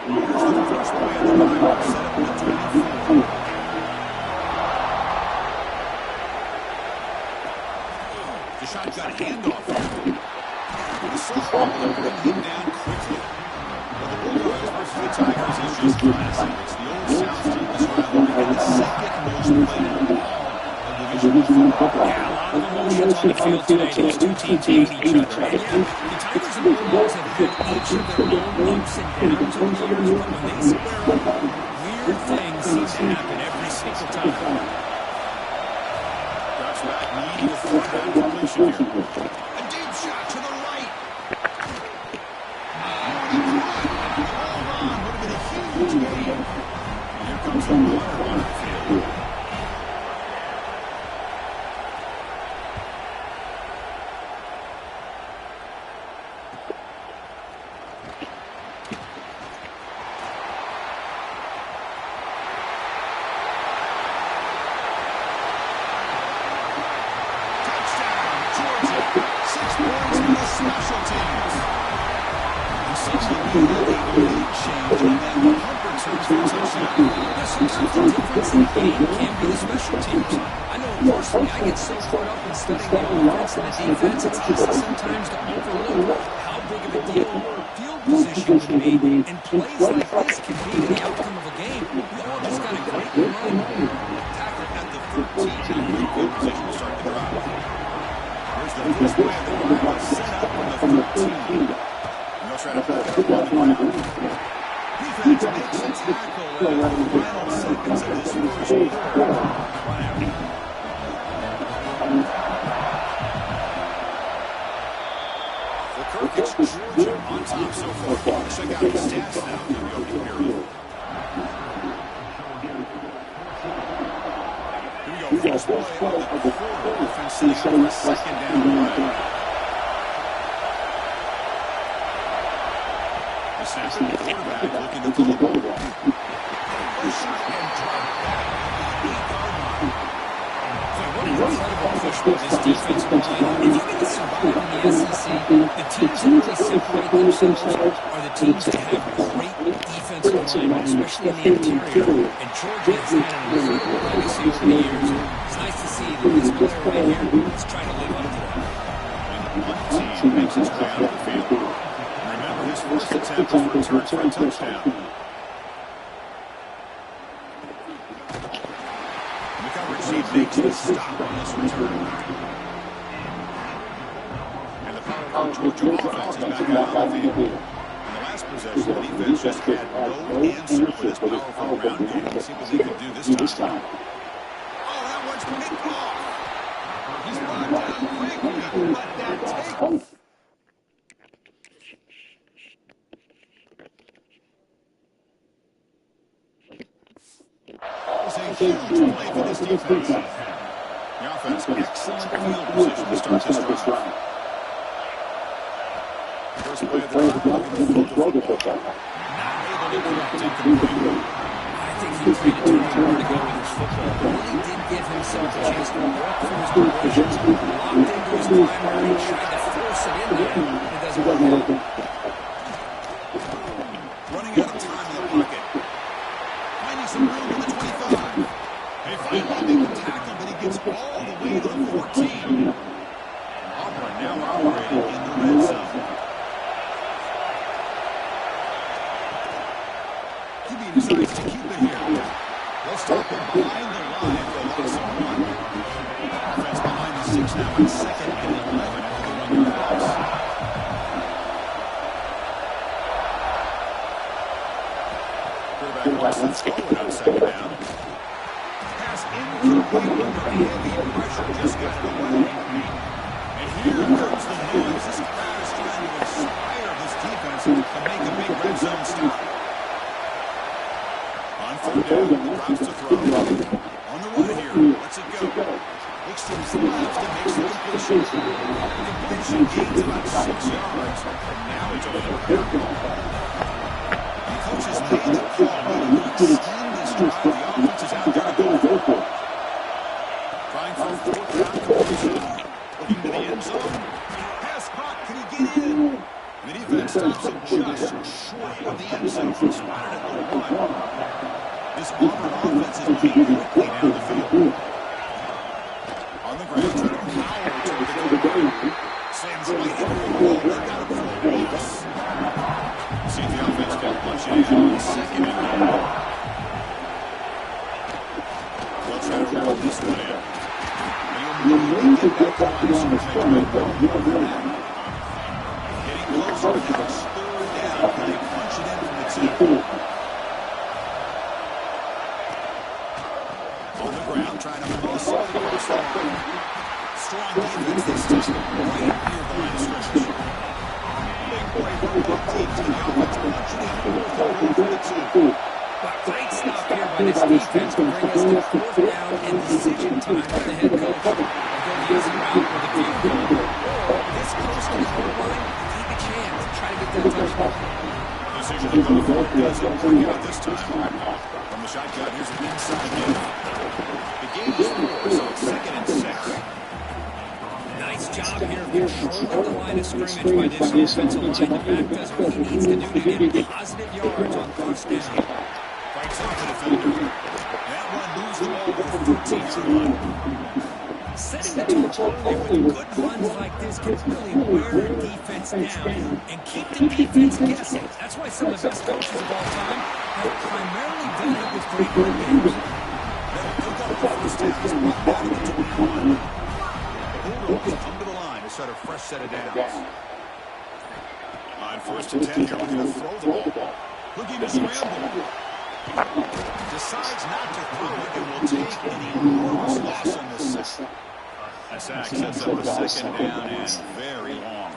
Here's the first play of the drive. Set up at the 24. Deshaun got a handoff here. The softball will bring him down quickly. Well, the Bulldogs versus the Tigers is just classic. It's the old South team this rivalry and the second most played in all of Division I football. Yeah, a lot of emotions on the field today. These two teams hate each other. And yeah, the Tigers and Bulldogs have had each of their own ups and downs over the years, but when they square up, weird things seem to happen every single time. Needing a fourth down completion here. A deep shot to the right. Hold on, would have been a huge gain. Here comes the runner on the field. Special teams. And suddenly we have a lead change on that punt return for a touchdown. Yeah, sometimes the difference in the game can be the special teams. I know personally I get so caught up in studying the offense and the defense, it's easy sometimes to overlook how big of a deal field position would be, and plays like this can be the outcome of a game. We all just got a great run. Tackle at the 13 in field position to start the drive. Here's the first play of the drive, set up on the 13. And they'll try to pick it up on the ground. Defense makes a tackle in the final seconds of this first quarter. For Kirk, it's Georgia on top so far. Check out the stats now in the opening period. Here we go. First play of the quarter. Offense setting up for a second down play. The snap to the quarterback looking to throw the ball. Pressure and drop back at the 8-yard line. What an incredible push by this defensive line. If you're going to survive in the SEC, the teams that really separate themselves are the teams that have great defensive linemen, especially in the interior. And Georgia has had an incredible legacy over the years. It's nice to see that this player right here is trying to live up to that. And one team makes its way out of the field. Remember, his first attempt was returned for a touchdown. The coverage team makes the stop on this return. And the power of Georgia offense is back out on the field. And the last possession. The defense just had no answer for this powerful ground game. Let's see what they can do this time. Oh, that one's picked off. He's brought down quickly, but that take. It's a huge play for this defense. The offense, excellent field position to start this drive. First play of the drive, looking to throw the football. Not able to connect and complete. I think he was going to turn where to go with his football. Really did give himself a chance to walk through his progression, locked into his primary, tried to force it in there, and it doesn't work. Running out of time in the pocket. Finding some room in the 25. They finally make the tackle, but he gets all the way to the 14. Auburn now operating in the red zone. QB decides to keep it here. They'll start behind the line for a loss of 1. Offense behind the 6 now on 2nd and 11 after the 1-yard loss. Quarterback wants to throw it on 2nd down. Pass incomplete under heavy pressure, just got away. And here comes the noise. This crowd is trying to inspire this defense to make a big red zone stop. On 3rd down, drops to throw. On the run here, lets it go. Looks to his left and makes the completion. The completion gains about 6 yards, and now it's over the pound. The coach has made the call to extend this drive. The offense is out there to go for it. Trying for a 4th down completion. Looking to the end zone. Pass caught. Can he get in? The defense stops it just short of the end zone. Spotted at the 1. This Auburn offense is moving quickly down the field. On the ground, trying to power toward the goal. Sam's waiting for the ball. They got him for a loss. See if the offense can punch it in on 2nd and 9. They'll try to roll this one in. They'll get back to line of scrimmage. Getting closer to this 3rd down. Can they punch it in from the 10? On the ground, trying to muscle across the line. Strong defense. They stick right near the line of scrimmage. Big play for both teams. To the offense, punch it in. 4th and 42. But great stop here by this defense to bring us to 4th down and decision time for the head coach. They'll go the easy route with a field goal. Or this close to the goal line, take a chance and try to get that touchdown. Decision to go for it doesn't work out this time. From the shotgun, here's an inside hit. The gain is 4, so it's 2nd and 6. Nice job here of controlling the line of scrimmage by this offensive line. The back does what he needs to do to get positive yards on 1st down. Fights off the defender. That one moves the ball to the 14-yard line. Setting the tone early with good runs like this can really wear the defense down and keep the defense guessing. That's why some of the best coaches of all time have primarily done it with great run games. They'll pick up the first down. He's brought down to the 21. The Bulldogs come to the line to set a fresh set of downs. On 1st and 10 here, looking to throw the ball. Looking to scramble. Decides not to throw it and will take an enormous loss on this set. A sack sets up a 2nd down and very long.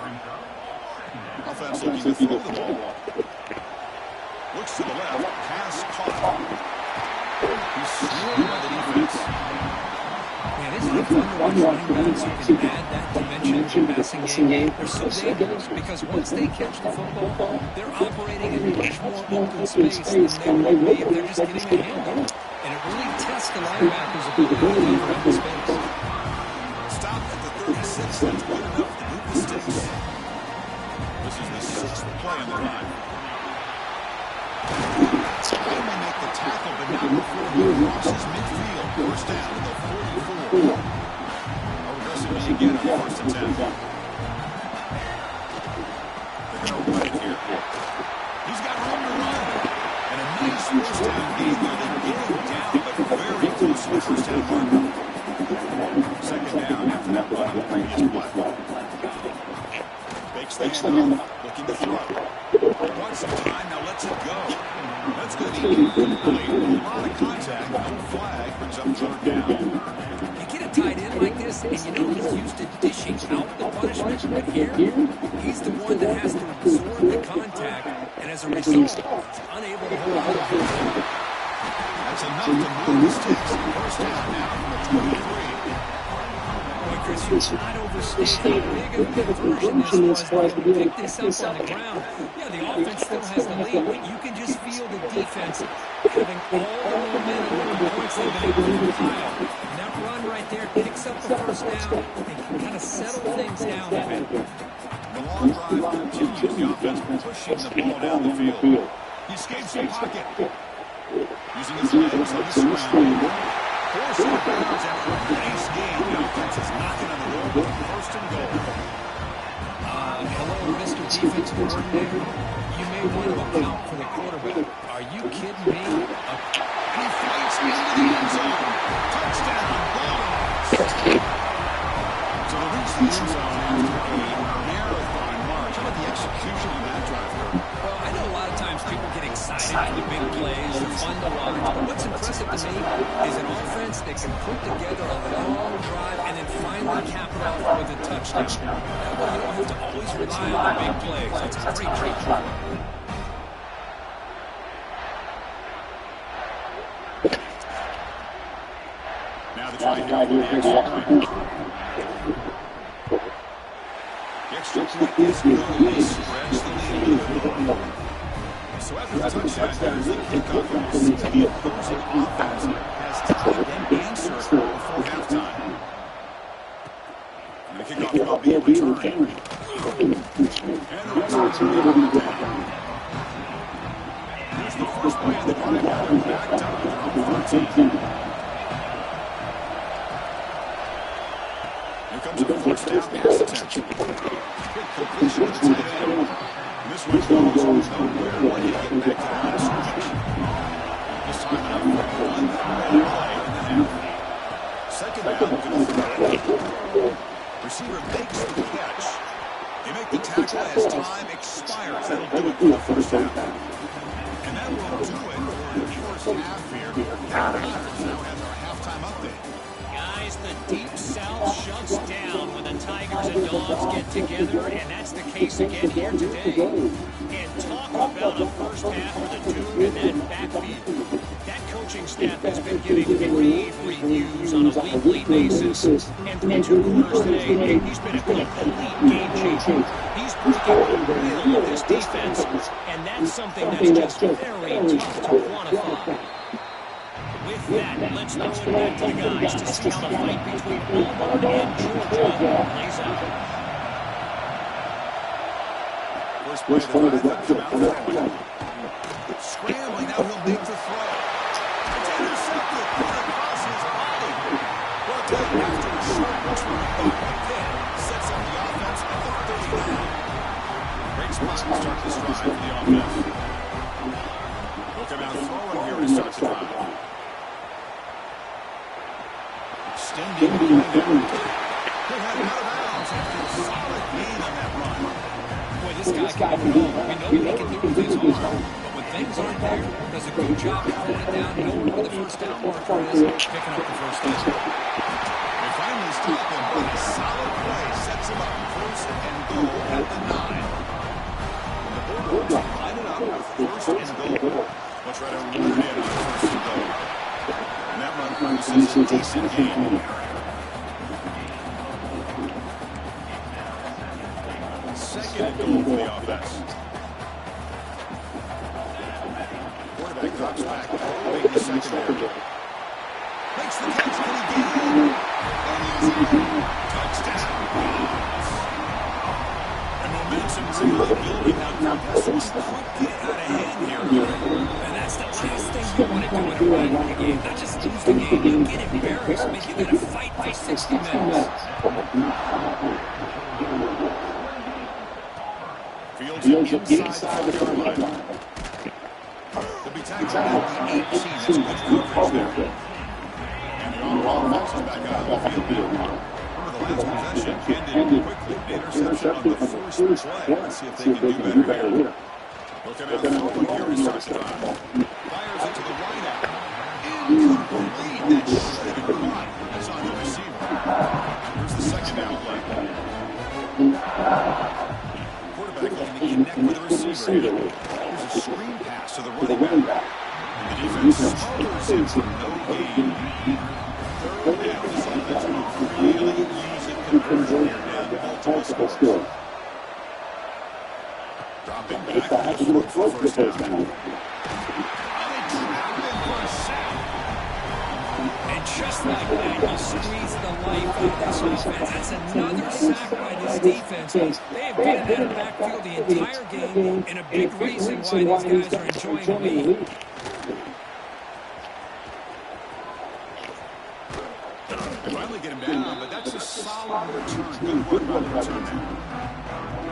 Offense looking to throw the ball. Looks to the left. Pass caught. He's swarmed by the defense. Man, isn't it fun to watch running backs who can add that dimension to the passing game? They're so dangerous because once they catch the football, they're operating in much more open space than they would be if they're just getting a hand on it. And it really tests the linebacker's ability to cover up the space. Stop at the 36. That's good enough to move the sticks. This is the 6th play in the drive. Finally make the tackle, but not before he crosses midfield. 1st down to the 44. Aggressively again on 1st and 10. They're going to run it here. He's got room to run. And a nice 1st down gain there. They get him down, but very close to the 1st down mark. 2nd down after that run on the previous play. Fakes the handoff, looking to throw. Brought some time, now lets it go. That's going to be incomplete. A lot of contact, no flag, brings up third down. You get a tight end like this, and you know he's used to dishing out the punishment, but here, he's the one that has to absorb the contact, and as a result, he's unable to hold on to it. That's enough to move the sticks. First down now from the 23. Boy, Chris, you're not overstating how big of a conversion this was to pick this up on the ground. Yeah, the offense still has the lead, but you can just feel the defense having all the momentum with the points they've been able to pile. And that run right there picks up the first down and can kind of settle things down a bit. The long drive continues. The offense pushing the ball down the field. He escapes the pocket. Using his legs on the scramble. Forced out of bounds after a nice game. The offense is knocking on the door with first and goal. Hello, Mr. Defensive Coordinator. You may want to account for the quarterback. Are you kidding me? He fights into the end zone. Touchdown, Bulldogs. So to reach the end zone after a marathon march. How about the execution of that drive? Well, I know a lot of times people get excited for the big plays. They're fun to watch. But what's impressive to me is an offense that can put together a long drive and then finally cap it off with a touchdown. That way you don't have to always rely on the big plays. It's a great treat. Now the try here for the extra point. The extra point is good. Spreads the lead. So after the touchdown, the kickoff is the opposing offense has time and answer before halftime. And the kickoff will be returning. And the rest of the down. Here's the first play of the drive. Back down to 13. Here comes a first down pass attempt. Good completion to the tight end. This one goes nowhere when you get back to the line of scrimmage. This time out for one play in the half. Second down to the 30. Receiver makes the catch. They make the tackle as time expires. That'll do it for the first half. And that will do it for the first half here. Packers now has our halftime update. Guys, the Deep South shuts down when the Tigers and Dogs get together, and that's the case again here today. And talk about a first half for the dude in that backfield. That coaching staff has been getting rave reviews on a weekly basis. And through 2 quarters today, he's been a complete game changer. He's breaking the will of this defense, and that's something that's just very tough to quantify. With that, let's throw it back to the guys to see how the fight between Auburn and Georgia plays out. First play of the drive. Scrambling, now he'll make the throw. It's intercepted. Across his body. Well done after a short return. Again, sets up the offense at the 39. Great spot to start this drive for the offense. They'll come out throwing here to start the drive. Extending the line. He'll have it out of bounds after a solid gain on that run. Boy, this guy can move the ball. We know he can do it with his arm. But when things aren't there, does a good job of throwing it down, knowing where the first down marker is, picking up the first down. They finally stop him, but a solid play sets him up first and goal at the 9. And the Bulldogs line it up with first and goal. Let's try to run in on first and goal. And that run produces a decent gain. Second and goal for the offense. Quarterback drops back, holding the secondary. Makes the catch, can he get it? And he's in. Touchdown. And momentum really building now. This one could get out of hand here. And that's the last thing you want to do in a rivalry game. Not just lose the game, you get embarrassed. I mean, you got to fight by 60 minutes. Fields inside the 30 line. They'll be tackled at the 18. That's good coverage there. And the offense is back out of the field. Remember the last possession ended quickly. Interception on the first play. Let's see if they can do better here. Looking at throwing here in starts drive. Fires it to the right out. Incomplete. That should have been caught. That's on the receiver. Here's the second down play. Quarterback looking to connect with the receiver here. Here's a screen pass to the running back. And the defense smothers him for no gain. Third down. This offense will really use it conversion here down multiple scores. Dropping back, he'll look for first down. And they trap him for a sack. And just like that, you squeeze the life out of this offense. That's another sack by this defense. They have been in that backfield the entire game, and a big reason why these guys are enjoying the lead. They finally get him down, but that's a solid return. Good work on the return there.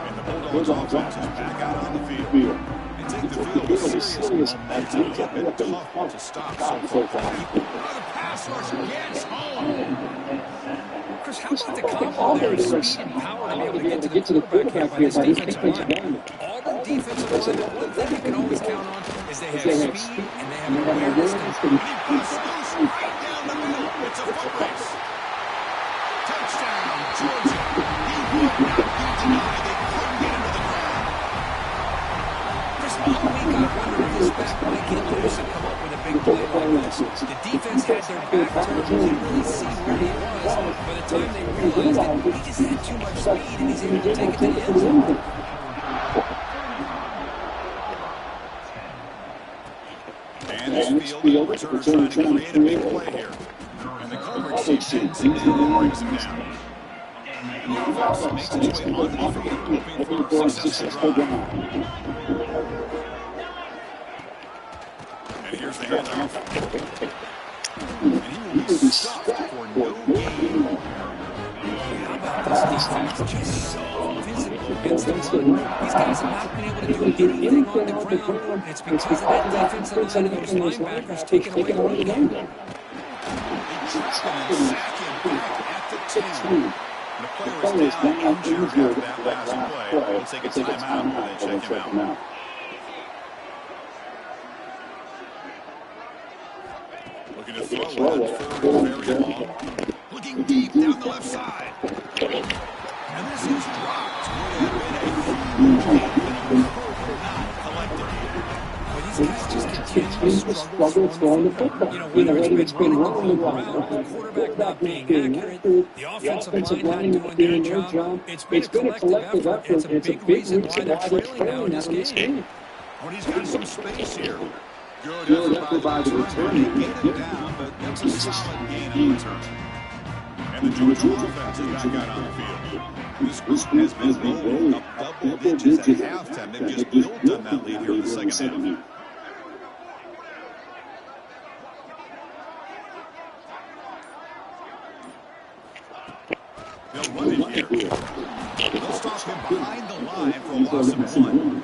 And the Bulldogs offense is back out on the field. And take the field with serious momentum. It's been tough to stop so far. The pass rush gets home. Chris, how about the combo there of speed and power to be able to get to the quarterback here by this defensive line? Auburn defensive line, one thing you can always count on is they have speed and they have awareness. He busts loose right down the middle. It's a foot race. Touchdown, Georgia. He would not be denied. They couldn't get him to the ground. Chris, all week I wondered if this back might get loose and come up with a big play like this. The defense had their back turned, didn't really see where he was. By the time they realized it, he just had too much speed and he's able to take it to the end zone. And this field returns trying to create a big play here. And the coverage seems in and brings him down. And the offense makes its way on the field, hoping for a successful drive. And here's the handoff. And he will be stopped for no gain. How about this defense? Just so physical against the run. These guys have not been able to do anything on the ground. It's because of that defensive line and those linebackers taking away the game. They trap him and sack him back at the 10. And the player is down injured after that last play. We'll take a timeout and then check him out. Looking to throw it. Very long. Looking deep down the left side. And this is dropped. Would have been a huge gain. Not collected here. Well, these guys just continue to struggle throwing the football. Whether it's been running the ground, the quarterback not being accurate, the offensive line not doing their job. It's been a collective effort. It's a big reason why they're trailing now in this game. Well, he's got some space here. Good effort by the return. Get it down, but that's a solid gain on the return. And the Georgia offense is back out on the field. This group has been rolling up double digits at halftime. They've just built on that lead here in the second half. They'll run it here. They'll stop him behind the line for a loss of 1.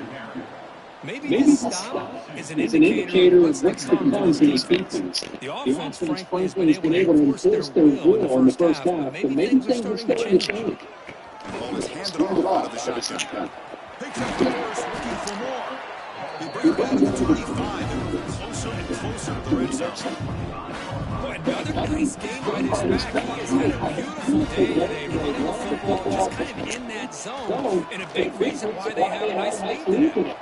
Maybe this stop is an indicator of what's to come in this defense. The offense, frankly, has been able to enforce their will in the first half, but maybe things are starting to change. The ball is handed off out of the shotgun. Picks up Doris, looking for more. He brings back to 25 and moving closer and closer to the red zone. Boy, another nice game by this back. He has had a beautiful day today, running the football just kind of in that zone, and a big reason why they have a nice lead today.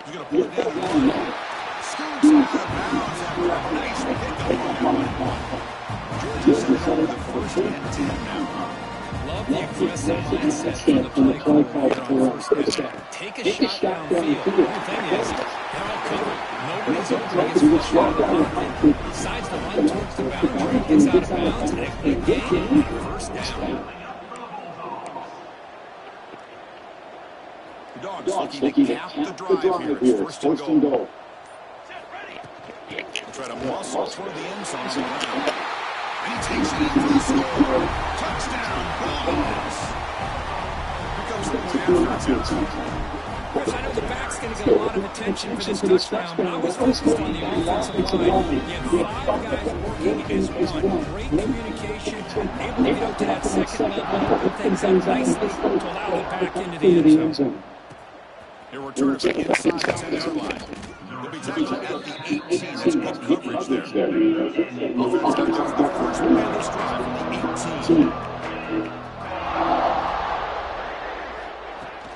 He's going to put it down the line. Scoots out of bounds after a nice pickup on that one. Georgia's set up the first and 10 now. Love the aggressive mindset from the play call on first down. Take a shot downfield. The thing is, they're all covered. Nobody's open against first down. Decides to run towards the boundary, gets out of bounds, and a quick gain. First down. The Dogs looking to cap the drive here. It's first and goal. They'll try to muscle toward the end zone as around. And he takes it in for the score. Touchdown, Bulldogs. Here comes the after. Chris, I know the back's going to get a lot of attention for this touchdown, but I was focused on the offensive line. You had 5 guys working as one. Great communication, able to get up to that second level, put things out nicely to allow it back into the end zone. He'll return it back inside the 10-yard line. He'll be tackled at the 18. That's good coverage there. Offense got there for the first play of this drive from the 18.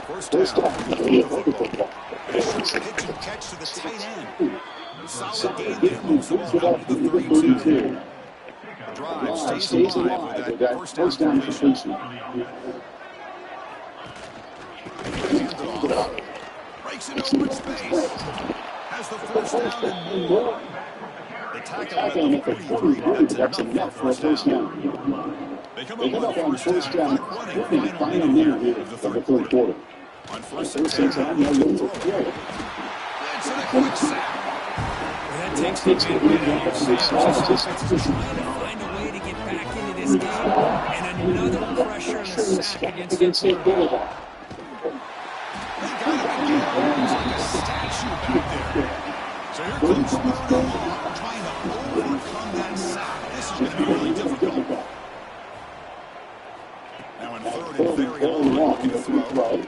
First down, the football. And a short pitch and catch to the tight end. Solid gain there, moves the ball out to the 32. Drive stays alive with that first down completion. Hands it off. Breaks it over in space. Has the first down and more. The tackle at the 43. That's enough for a first down. They come up on first down, running final minute of the third quarter. On first and 10, it's a quick sack. That takes the advantage of just trying to find a way to get back into this game, and another pressure and a sack against the quarterback. He got it again. He's like a statue back there. So here comes Smith trying to overcome that sack. This is going to be really difficult. Now in third and very long, looking to throw.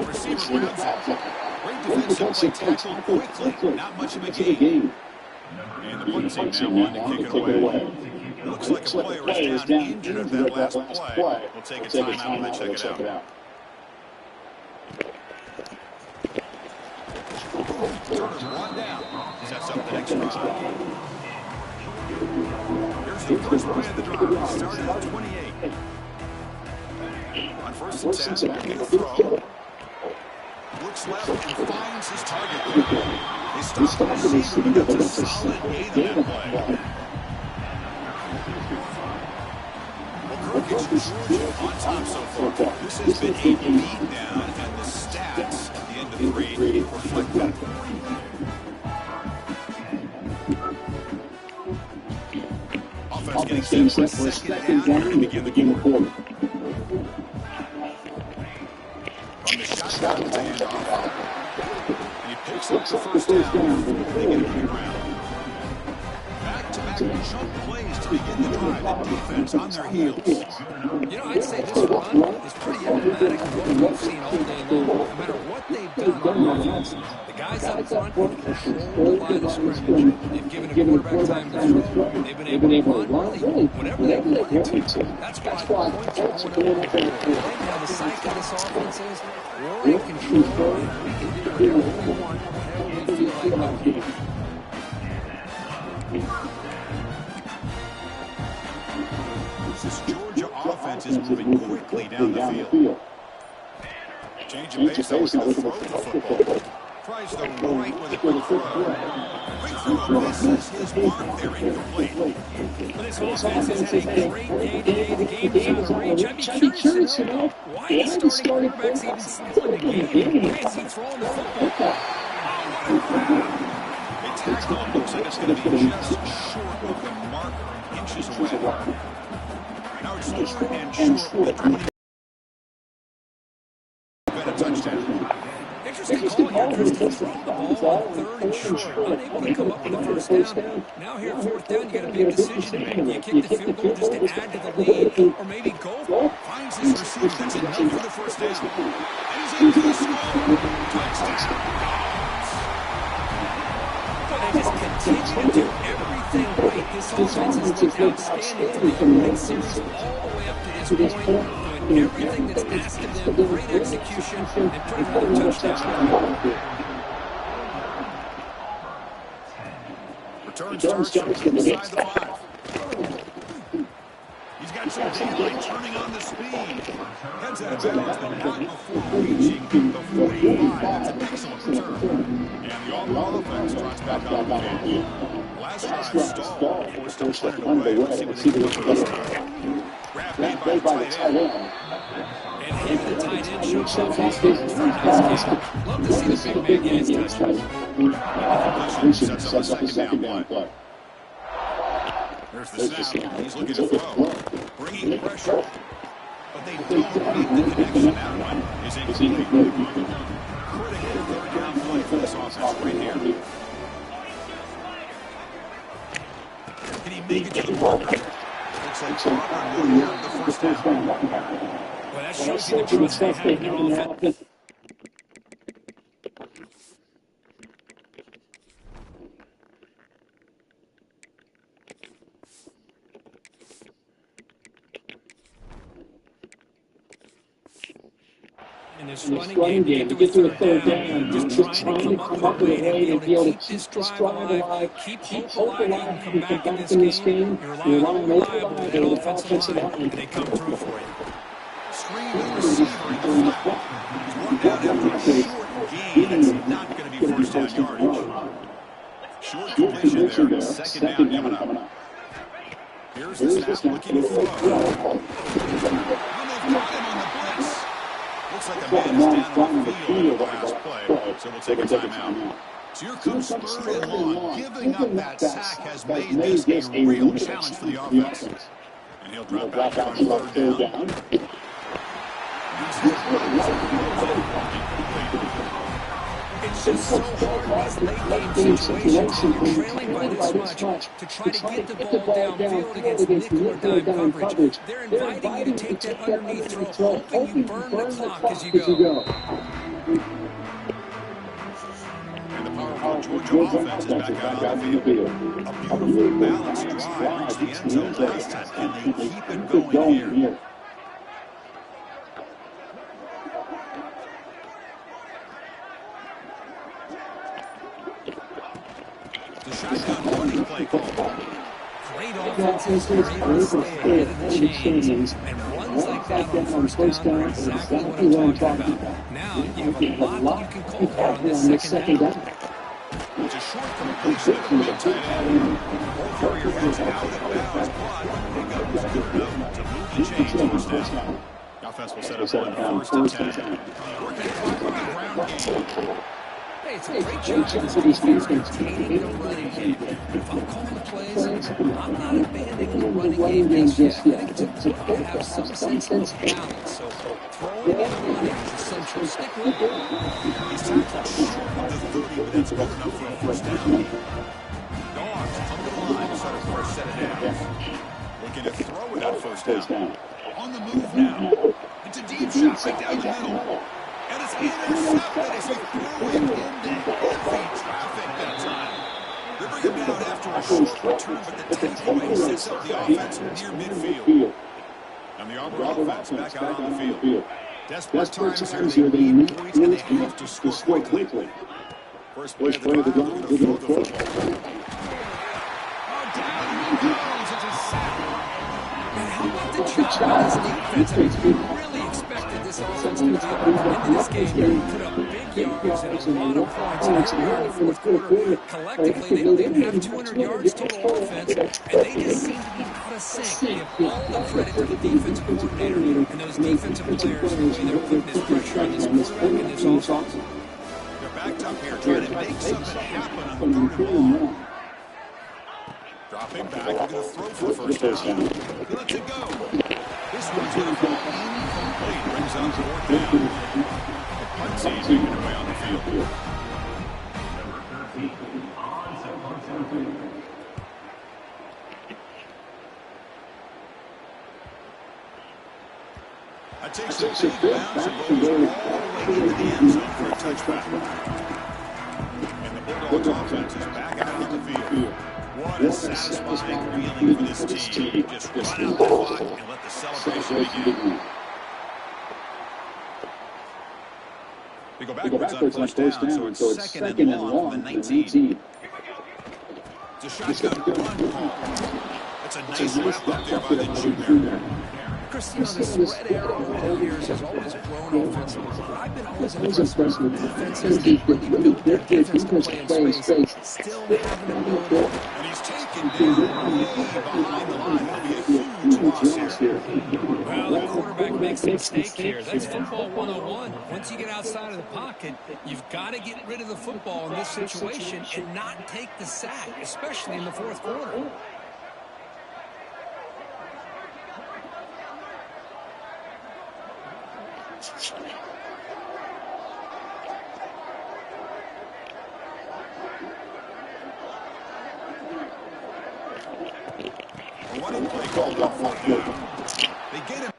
Receiver grabs it. Great defensive play, tackled quickly. Not much of a gain. And the punt team now wanting to kick it away. Looks like a player is down injured at that last play. We'll take a timeout and check it out. Turner's one down. Sets up the next drive. Here's the first play of the drive. Started at 28. On first and 10, making the throw. Looks left and finds his target. He stops the receiver and gets a solid gain on that play. Well, Kirk is Georgia on top so far. This has been a beatdown, and the stats at the end of 3 reflect that. Offense getting set for a second down to begin the quarter. On the shotgun, it's a handoff. And he picks up the first down before they get him around. Back-to-back chunk plays to begin the drive, and defense on their heels. You know, I'd say this run is pretty emblematic of what we've seen all day long. No matter what they've done on offense, the guys up front have controlled the line of scrimmage. They've given a quarterback time to throw. They've been able to run really whenever they wanted to. That's why points are going up. Right now, the psyche of this offense is we're in control. We can do whatever we want, whenever we feel like doing. This Georgia offense is moving quickly down the field. Change of pace, though, looking to throw the football. Tries the right with a quick throw. Quick throw misses his mark there, incomplete. But this offense has had a great day today. The game is out of reach. I'd be curious to know why the starting quarterback's even still in the game. Why is he throwing the football? Oh, what a grab. A tackle looks like it's going to be just short of the marker, inches away. Now it's third and short with 20. Been a touchdown. Interesting call here, Chris, to throw the ball on third and short, unable to come up with the first down. Now here at fourth down, you got a big decision to make. Do you kick the field goal just to add to the lead, or maybe go? Finds his receiver, that's enough for the first down. And he's able to score. Touchdown. They just continue to do everything right. This offense has looked outstanding through the opening series all the way up to this point, doing everything that's asked of them, great execution, and putting another touchdown. Return starts from inside the 5. He's got some daylight turning on the speed. Heads out of bounds, but not before reaching the 45. That's an excellent return. And the all offense trots back on the field. Last drive stalled, forced to punt it away. Let's see what they can do this time. Grab made by the tight end. And him, the tight end, shows off his feet for a nice game. Love to see the big man get his touchdown. Sets up a second down play. There's the snap. He's looking to throw. Bringing pressure. But they don't make the connection. That one is incomplete. Critical third down play for this offense right here. Can he make it to the marker? Looks like Crawford will have the first down. Well, that shows you the trust they have in the offense. this running game to get to a third down. Just trying to come up with a way to be able to keep this drive alive, keep hope alive that you can come back in this game. You rely on old reliable that offensive line, and they come through for you. Screen to the receiver in the flat. He's brought down after a short gain. That's not going to be first down yardage. Short completion there. Second down coming up. Here's the snap, looking to throw. And they've got him on the blitz. Looks like a man is down on the field on the last play, so we'll take a timeout. So here comes third and long. Giving up that sack has made this a real challenge for the offense. And he'll drop back here on third down. It's just so hard in these late game situations when you're trailing by this much to try to get the ball downfield against nickel or dime coverage. They're inviting you to take that underneath throw, hoping you burn the clock as you go. And the powerful Georgia offense is back out on the field. A beautiful balanced drive reached the end zone last time, and they keep it going here. The shotgun running play call. Great offenses are able to stay ahead of the chains, and runs like that on first down are exactly what I'm talking about. Now you have a lot you can call for on this second down. It's a short completion to the mid tight end. Ball carrier gets out of bounds, but pickup was good enough to move the chains first down. Offense will set up on first and 10. Working clock on the ground game. Hey, it's a great job for this defense containing the running game. If I'm calling the plays, I'm not abandoning the running game just yet. I think it's important to have some sense of balance. So throwing and running is essential. Stick with it. He's tackled short of the 30, but that's good enough for a first down. Dogs up the line, settle for a set of downs. Looking to throw without first down. On the move now. It's a deep shot right down the middle. And it's intercepted as he threw it into heavy traffic that time. They bring him down after a short return, but the takeaway sets up the offense near midfield. And the Auburn offense back out on the field. Desperate times here, they need points and they have to score quickly. First play of the drive, looking to throw the football. Oh, down he goes. It's a sack. And how about the job of this defense? I mean, we really expected this offense to be able to this game, put up big yards and a lot of points. And here in the fourth quarter, collectively, they don't even have 200 yards total offense, and they just seem to be out of sync. Give all the credit to the defensive coordinator and those defensive players the way they're putting this pressure on this quarterback and this offense. They're backed up here, trying to make something happen on the third and long. Dropping back, looking to throw for the first down. He lets it go. This one's going to fall incomplete. Brings up fourth down. Muncie making their way on the field. That takes a big bounce and goes all the way into the end zone for a touchback. And the Bulldogs offense is back out on the field. What a satisfying feeling for this team. Just run out the clock and let the celebration begin. They go backwards on first down, so it's second and long from the 19. It's a shotgun run call. That's a nice wrap up there by the junior. Chris, you know, the spread era over the years has always grown offensively, but I've been always impressed with defenses that really built their defense to play in space, still having the ability. And he's taken down way behind the line. That'll be a huge loss here. Well, the quarterback makes a mistake here. That's football 101. Once you get outside of the pocket, you've got to get rid of the football in this situation and not take the sack, especially in the fourth quarter. A running play called off for you. They get him.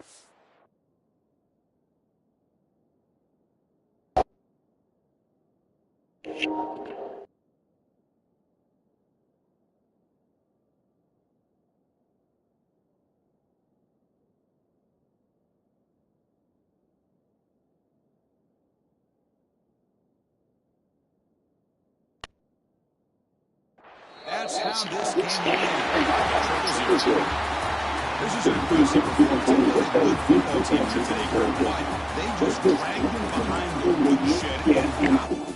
how this game will end. 0-0. This is an impressive performance. It was a good football team here today, Kurt, but they just dragged them behind the woodshed and got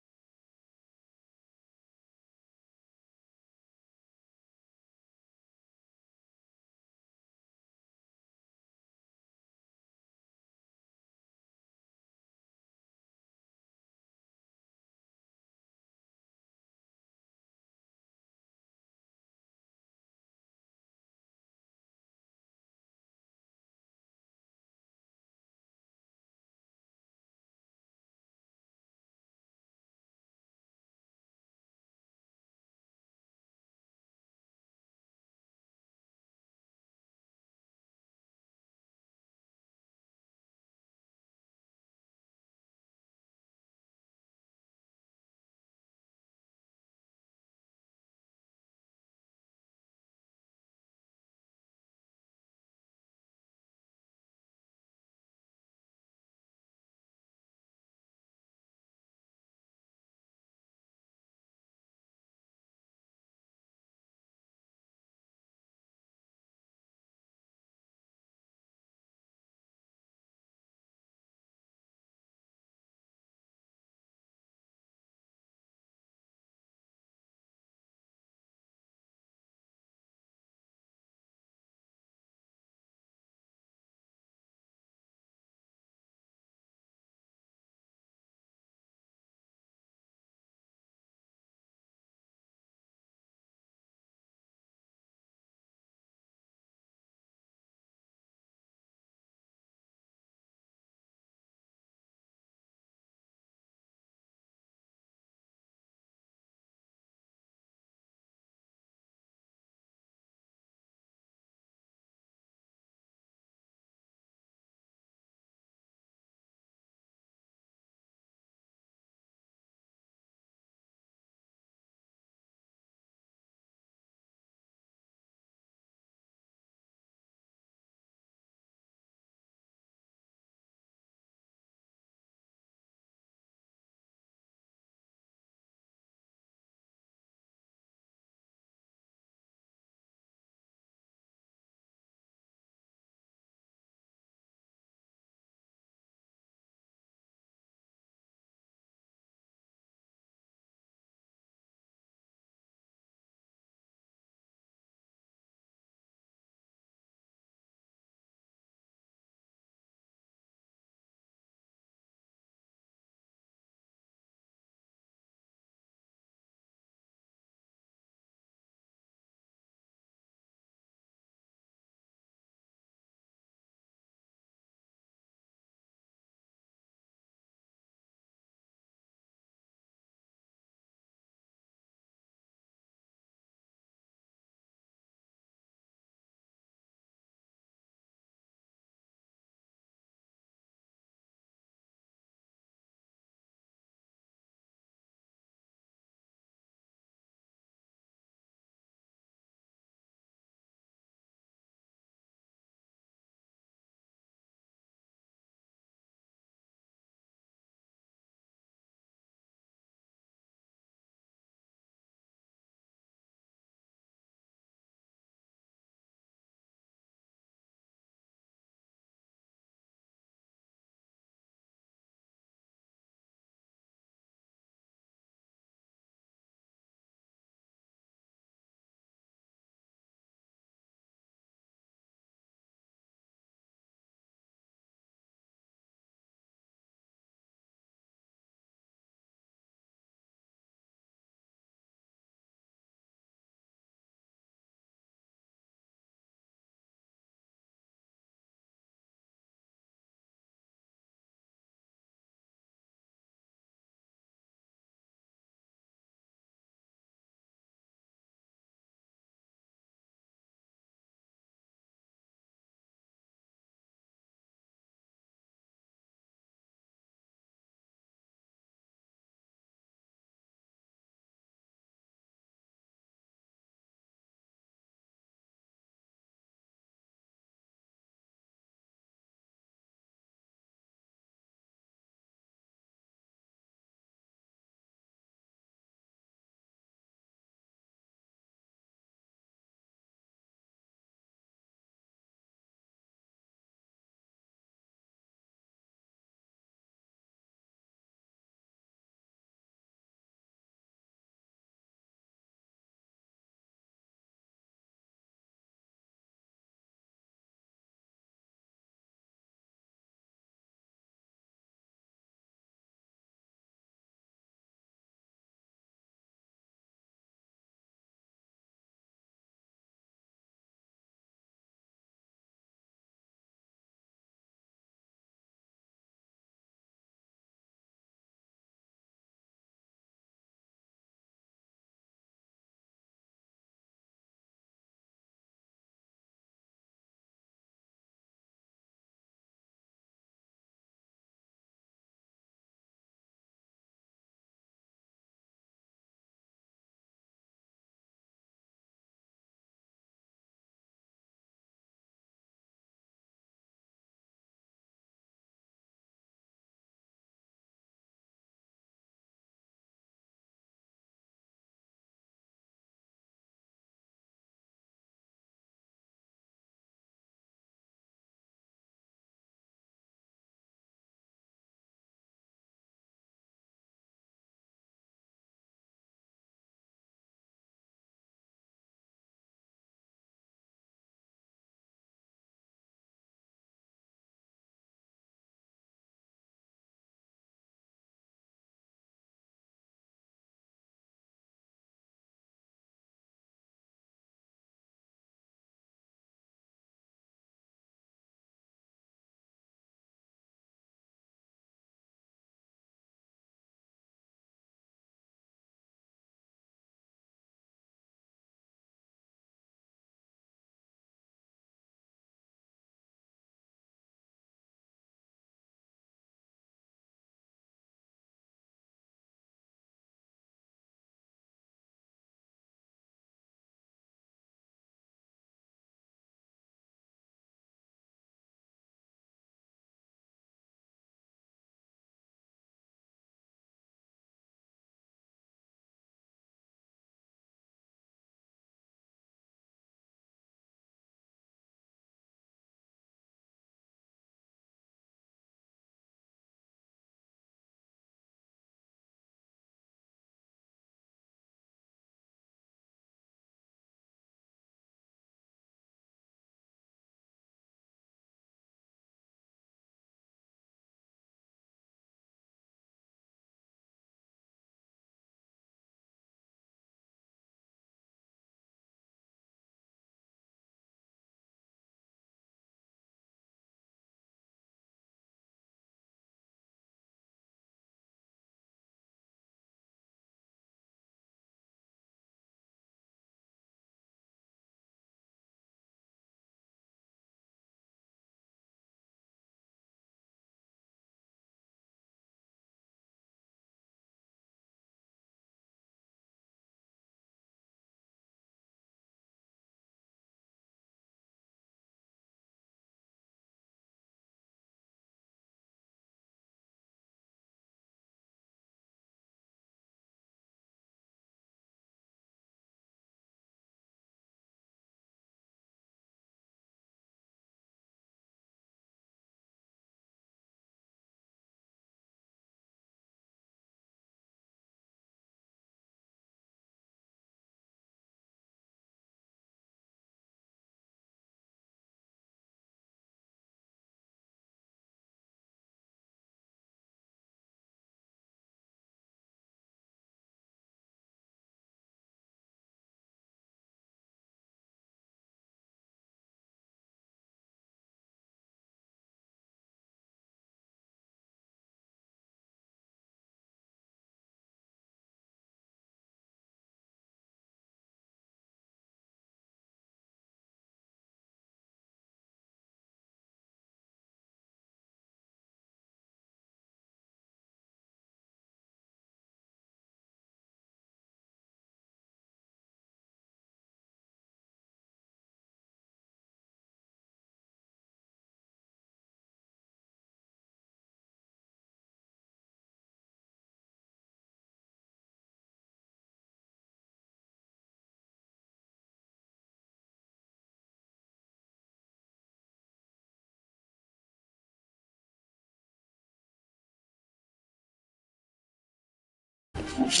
When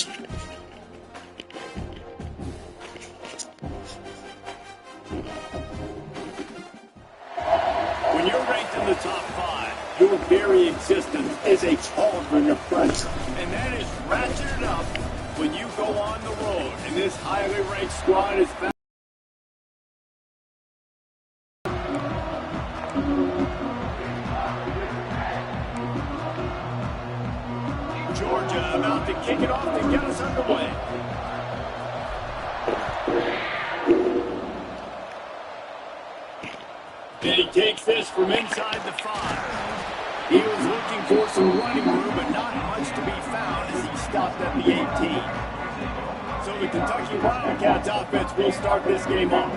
you're ranked in the top 5, your very existence is a cauldron of pressure. And that is ratcheted up when you go on the road. And this highly ranked squad is found. Georgia about to kick it off to get us underway. And he takes this from inside the 5. He was looking for some running room, but not much to be found as he stopped at the 18. So the Kentucky Wildcats offense will start this game off.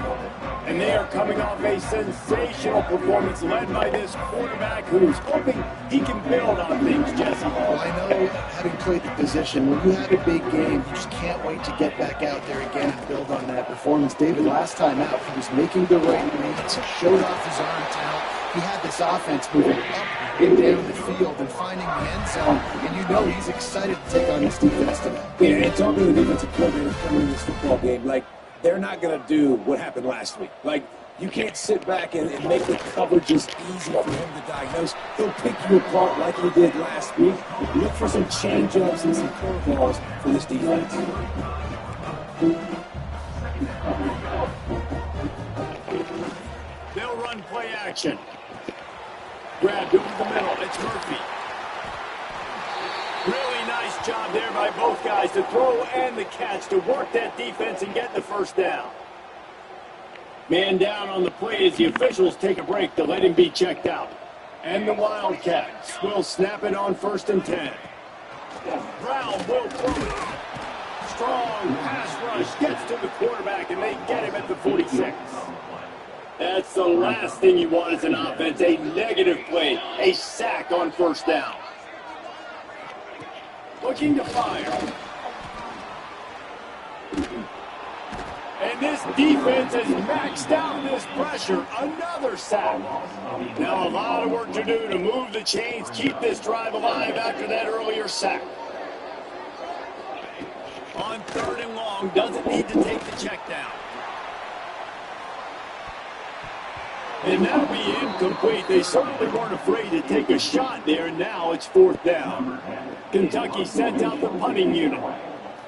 And they are coming off a sensational performance led by this quarterback who's hoping he can build on things, Jesse. Well, I know, having played the position, when you have a big game, you just can't wait to get back out there again and build on that performance. David, last time out, he was making the right reads. He showed off his arm talent. He had this offense moving up and down the field and finding the end zone. And you know he's excited to take on this defense today. Yeah, and talking to the defensive coordinator coming in this football game, like, they're not going to do what happened last week. Like, you can't sit back and make the coverages easy for him to diagnose. He'll pick you apart like he did last week. Look for some change-ups and some curveballs for this defense. They'll run play action. Grabbed over the middle. It's Murphy. Really nice job there by both guys to throw and the catch to work that defense and get the first down. Man down on the play as the officials take a break to let him be checked out. And the Wildcats will snap it on 1st and 10. Brown will throw it. Strong pass rush gets to the quarterback and they get him at the 46. That's the last thing you want as an offense, a negative play, a sack on 1st down. Looking to fire. And this defense has maxed out this pressure. Another sack. Now a lot of work to do to move the chains, keep this drive alive after that earlier sack. On 3rd and long, doesn't need to take the check down. And that'll be incomplete. They certainly weren't afraid to take a shot there, and now it's 4th down. Kentucky sent out the punting unit.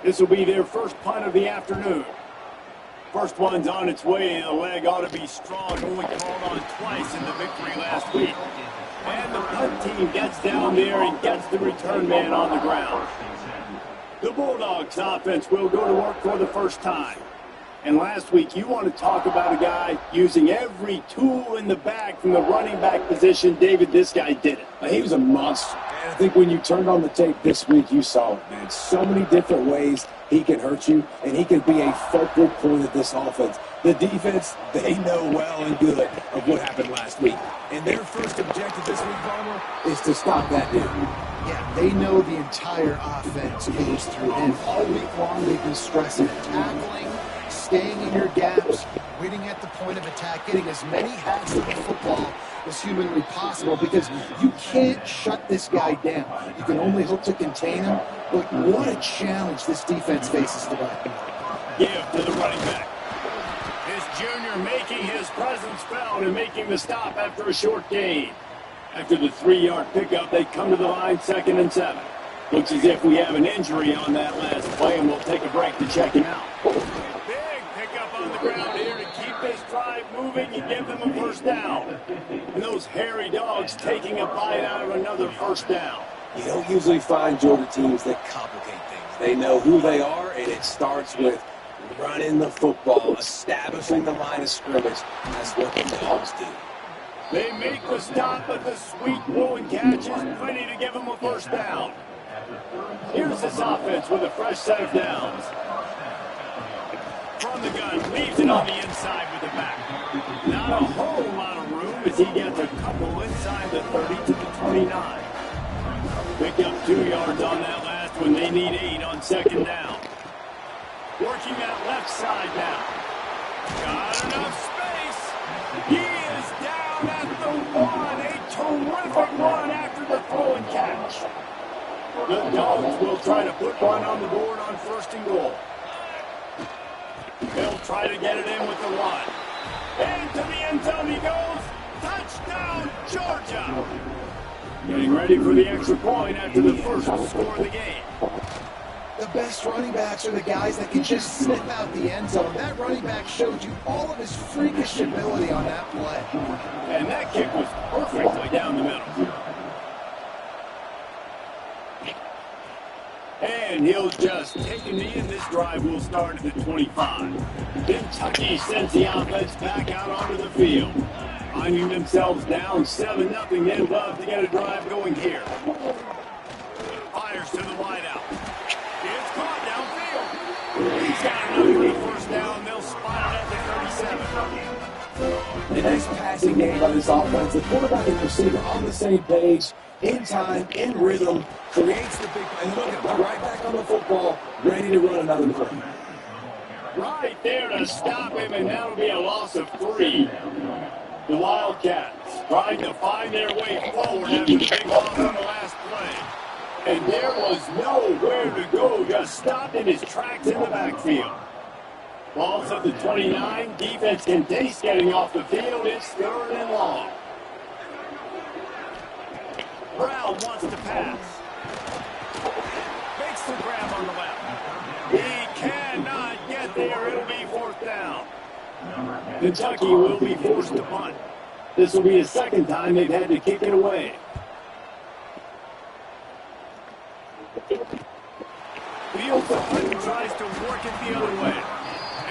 This will be their first punt of the afternoon. First one's on its way. The leg ought to be strong. Only called on twice in the victory last week. And the punt team gets down there and gets the return man on the ground. The Bulldogs offense will go to work for the first time. And last week, you want to talk about a guy using every tool in the bag from the running back position. David, this guy did it. He was a monster. And I think when you turned on the tape this week, you saw it, man. So many different ways he can hurt you, and he can be a focal point of this offense. The defense, they know well and good of what happened last week. And their first objective this week, Palmer, is to stop that dude. Yeah, they know the entire offense goes through him. All week long, they've been stressing it. Tackling, staying in your gaps, waiting at the point of attack, getting as many hacks of the football as humanly possible because you can't shut this guy down. You can only hope to contain him, but what a challenge this defense faces today. Give to the running back. This junior making his presence felt and making the stop after a short gain. After the 3-yard pickup, they come to the line 2nd and 7. Looks as if we have an injury on that last play, and we'll take a break to check him out. Big pickup on the ground here to keep this drive moving and give them a first down. And those hairy dogs taking a bite out of another first down. You don't usually find Georgia teams that complicate things. They know who they are, and it starts with running the football, establishing the line of scrimmage. That's what the dogs do. They make the stop, but the sweet blowing catch is plenty to give them a first down. Here's this offense with a fresh set of downs. From the gun, leaves it on the inside with the back. Not a whole lot of room as he gets a couple inside the 30 to the 29. Pick up 2 yards on that last one. They need 8 on 2nd down. Working that left side now. Got enough space. He is down at the 1. A terrific run after the throw and catch. The Dogs will try to put one on the board on 1st and goal. They'll try to get it in with the run. Into the end zone he goes. Touchdown, Georgia. Getting ready for the extra point after the first score of the game. The best running backs are the guys that can just sniff out the end zone. That running back showed you all of his freakish ability on that play. And that kick was perfectly down the middle. And he'll just take a knee, and this drive will start at the 25. Kentucky sends the offense back out onto the field. Finding themselves down 7-0, they'd love to get a drive going here. Fires to the wideout. It's caught downfield. He's got enough for the first down. They'll spot it at the 37. The nice passing game by this offense. The quarterback and receiver on the same page, in time, in rhythm, creates the big play. Look at him, right back on the football, ready to run another play. Right there to stop him, and that'll be a loss of 3. The Wildcats trying to find their way forward after the big loss on the last play. And there was nowhere to go, just stopped in his tracks in the backfield. Ball's at the 29. Defense continues getting off the field. It's 3rd and long. Brown wants to pass. Makes the grab on the left. He cannot get there. It'll be 4th down. Kentucky will be forced to punt. This will be the second time they've had to kick it away. Fields up and tries to work it the other way.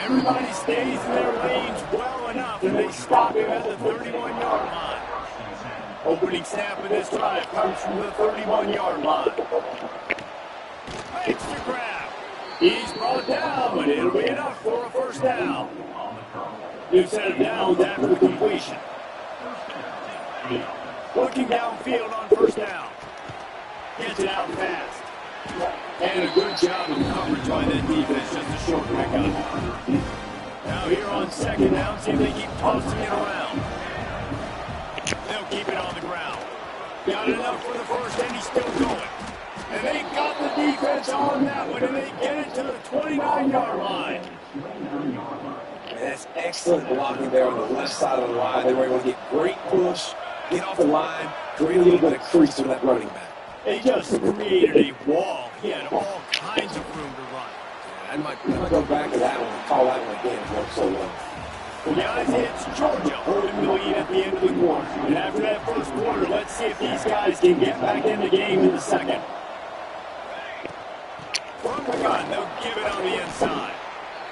Everybody stays in their lanes well enough, and they stop him at the 31-yard line. Opening snap of this drive comes from the 31-yard line. Makes the grab. He's brought down, but it'll be enough for a first down. New set of downs after the completion. Looking downfield on first down. Gets it out fast. And a good job of coverage by that defense, just a short pickup. Now here on second down, see if they keep tossing it around. They'll keep it on the ground. Got enough for the first, and he's still going. And they got the defense on that one, and they get it to the 29-yard line. And that's excellent blocking there on the left side of the line. They were able to get great push, get off the line, create a little bit of crease for that running back. They just created a wall. He had all kinds of room to run. I might go back to that one and call that one again. It worked so well. Well, guys, it's Georgia holding the lead at the end of the quarter. And after that first quarter, let's see if these guys can get back in the game in the second. From the gun, they'll give it on the inside.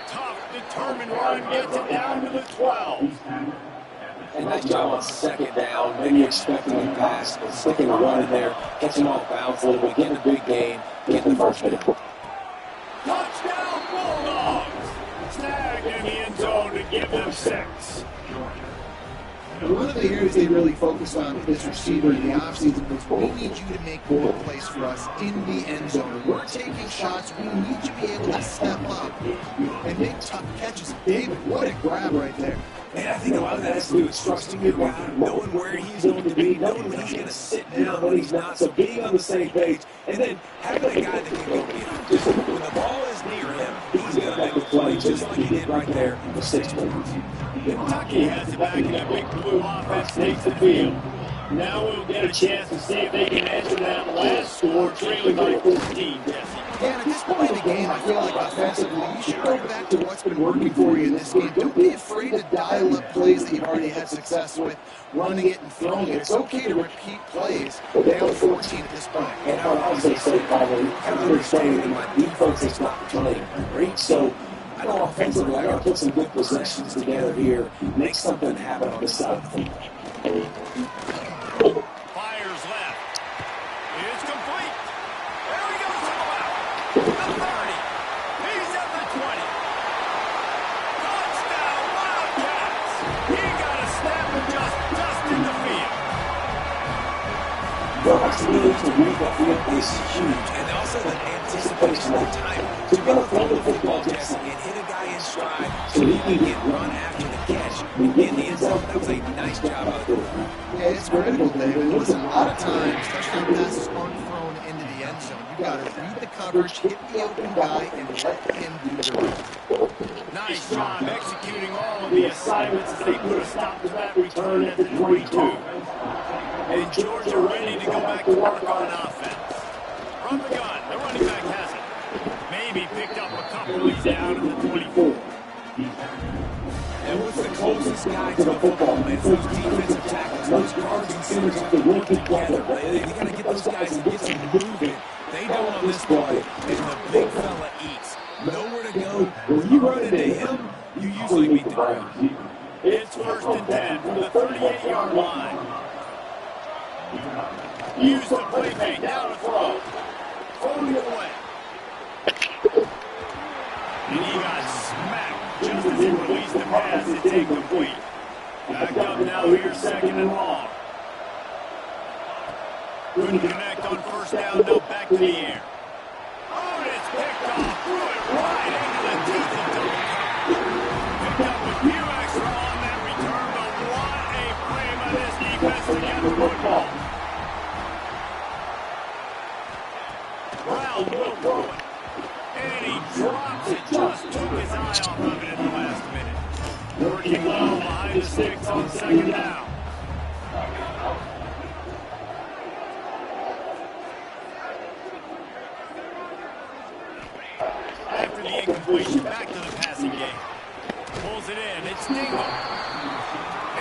Tough, determined run gets it down to the 12. And nice job on second down. Maybe expecting a pass, but sticking a run in there, catching off bounds a little bit, getting a big gain, getting the first down. Touchdown, Bulldogs! Snagged in the end zone to give them 6. One of the areas they really focus on with this receiver in the offseason was we need you to make more plays for us in the end zone. When we're taking shots, we need you to be able to step up and make tough catches. David, what a grab right there. And I think a lot of that has to do with trusting your guy, knowing where he's going to be, knowing when he's going to sit down, when he's not. So being on the same page, and then having a guy that can go get him. Just when the ball is near him, he's going to make a play, just like he did right there with 6 points. Kentucky has it back, and that big blue offense takes the field. Now we'll get a chance to see if they can answer that last score, trailing by 14, Jesse. Dan, at this point in the game, I feel like offensively, you should go back to what's been working for you in this game. Don't be afraid to dial up plays that you've already had success with, running it and throwing it. It's okay to repeat plays down 14 at this point. And I would also say, probably, kind of understanding that my defense is not playing great, so I know offensively I got to put some good possessions together here, make something happen on this side of the field. Fires left. It's complete. There he goes to the left. The 30. He's at the 20. Touchdown, Wildcats. He got a snap and just dusted the field. The opportunity to read the field is huge, and also the anticipation of time to be able to throw the football, Jesse, and hit a guy in stride so he can get run after the catch and get in the end zone. That was a nice job out of the quarterback. Yeah, it's critical, David. Listen, a lot of times touchdown passes aren't thrown into the end end zone. You got to read the coverage, hit the open guy, and let him do the rest. Nice job executing all of the assignments as they put a stop to that return at the 22. And Georgia ready to go back to work on offense. From the gun, the running back has it. Maybe picked up a couple. He's down at the 24. And what's the closest guy to the football, man? It's those defensive tackles. Those guards and centers have to work together. They got to get those guys and get some movement. They don't on this play, and the big fella eats. Nowhere to go. When you run into him, you usually beat the ground. It's 1st and 10 from the 38-yard line. Use the play fake, down to throw. Throwing it away. And he got smacked just as he released the pass. It's incomplete. Back up now here, 2nd and long. Couldn't connect on 1st down, now back to the air. Oh, and it's picked off. Threw it right into the teeth of double coverage. Picked up a few extra on that return, but what a play by this defense to get the football. Brown will throw it. And he drops it, just took his eye off of it at the last minute. Working well behind the sticks on 2nd down. After the incompletion, back to the passing game. Pulls it in, it's Dingle.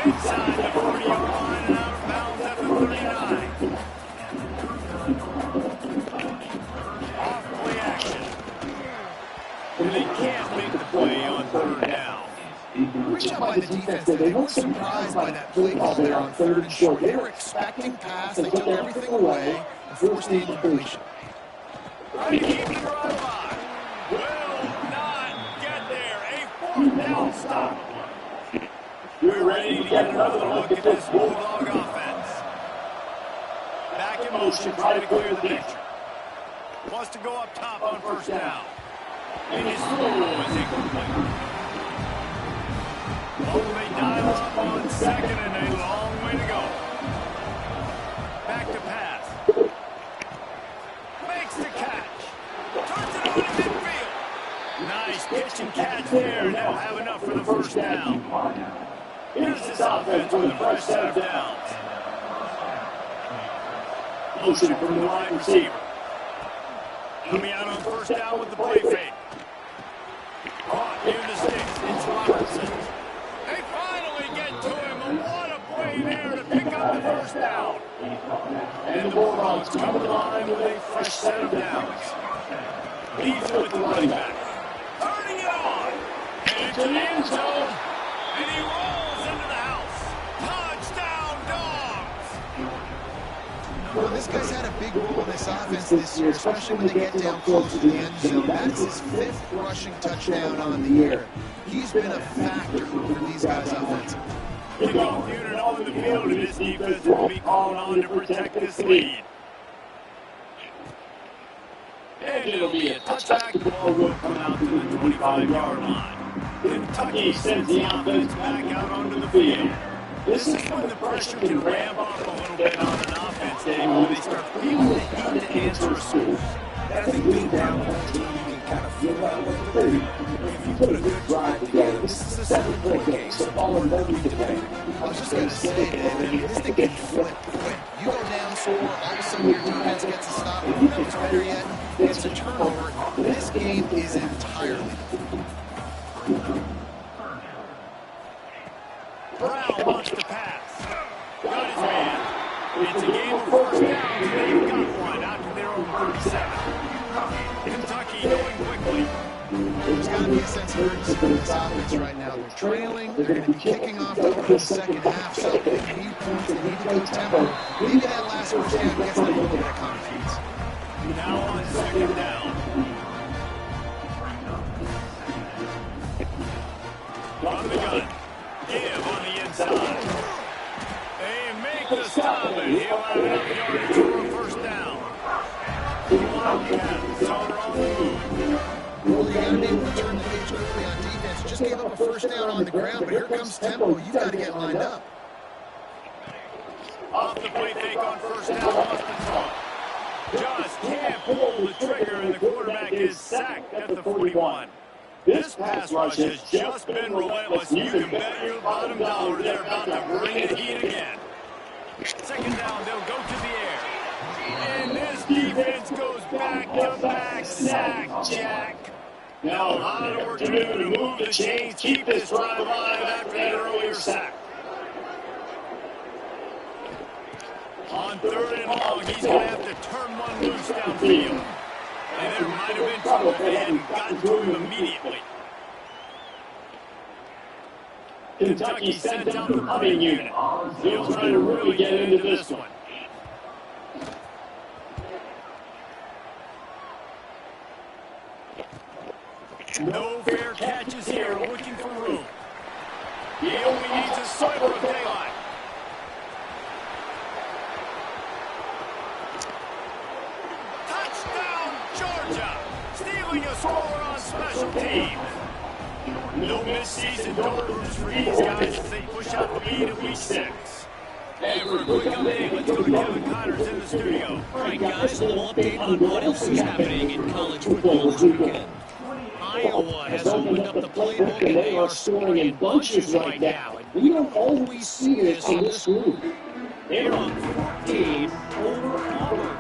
Inside the 40-yard line and out of bounds at the 39. Off-play action. And they can't make the play on 3rd down. Great job by the defense there. They weren't surprised by that play call there on 3rd and short. They were expecting pass. They took everything away and forced the incompletion. Trying to keep the run alive. Will not get there. A 4th down stop. We're ready to get another look at this Bulldog offense. Back in motion, trying to clear the picture. Wants to go up top on 1st down. And his throw is incomplete. Oh, they dial up on 2nd and a long way to go. Back to pass. Makes the catch. Turns it over to midfield. Nice pitch and catch there. They'll have enough for the 1st down. Here's this offense with a fresh set of downs. Motion from the wide receiver. Coming out on 1st down with the play fake. Caught near the sticks. It's Robertson. They finally get to him. And what a play there to pick up the 1st down. And the Bulldogs come to the line with a fresh set of downs. Leaves it with the running back. Turning it on. And into the end zone. And he rolls into the house. Touchdown, Dogs. Well, this guy's had a big role in this offense this year, especially when they get down close to the end zone. That is his 5th rushing touchdown on the year. He's been a factor for these guys offensively. Kickoff unit on the field, and this defense will be called on to protect this lead. And it'll be a touchback. The ball will come out to the 25-yard line. Kentucky sends the offense back out onto the field. This is when the pressure can ramp up a little bit on an offense, Dave, when they start feeling the heat to answer a score. I think being down on the team, you can kind of feel that way. If you put a good drive together, this is a 7-point game, so all or nothing today. I was just going to say, David, this thing can flip quick. You go down, score, all of a sudden your defense gets a stop. And you know what's better yet? It's a turnover. This game is entirely different. Brown wants to pass. Got his man. It's a game of 1st downs, and they've got one after their own 37. Kentucky going quickly. There's got to be a sense of urgency for this offense right now. They're trailing. They're going to be kicking off over the 2nd half, so they need points. They need to go tempo. Maybe that last 1st down gets them a little bit of confidence. Now on 2nd down. On the gun. Give on the inside. They make the stop, and he'll have enough yardage for a 1st down. Wildcats are on the move. Well, you got to be able to turn the page quickly on defense. Just gave up a 1st down on the ground, but here comes tempo. You've got to get lined up. Off the play fake on 1st down, wants to throw. Just can't pull the trigger, and the quarterback is sacked at the 41. This pass rush has just been relentless. You can bet your bottom dollar they're about to bring the heat again. Second down, they'll go to the air. And this defense goes back-to-back sack, Jack. Now, a lot of work to do to move the chains, keep this drive alive after that earlier sack. On third and long, he's going to have to turn one loose downfield. And there might have been trouble if they hadn't gotten to him immediately. Kentucky sends out the punting unit. He'll try to really get into this one. No fair catches here, looking for room. He only needs a sliver of daylight. Touchdown, Georgia! Stealing a score on special teams. No mid-season doldrums for these guys as they push out the lead in week 6. And for a quick update, let's go to Kevin Connors in the studio. All right, guys, a little update on what else is happening in college football this weekend. Iowa has opened up the playbook, and they are scoring in bunches right now. And we don't always see this on this group. They're on 14 over Auburn.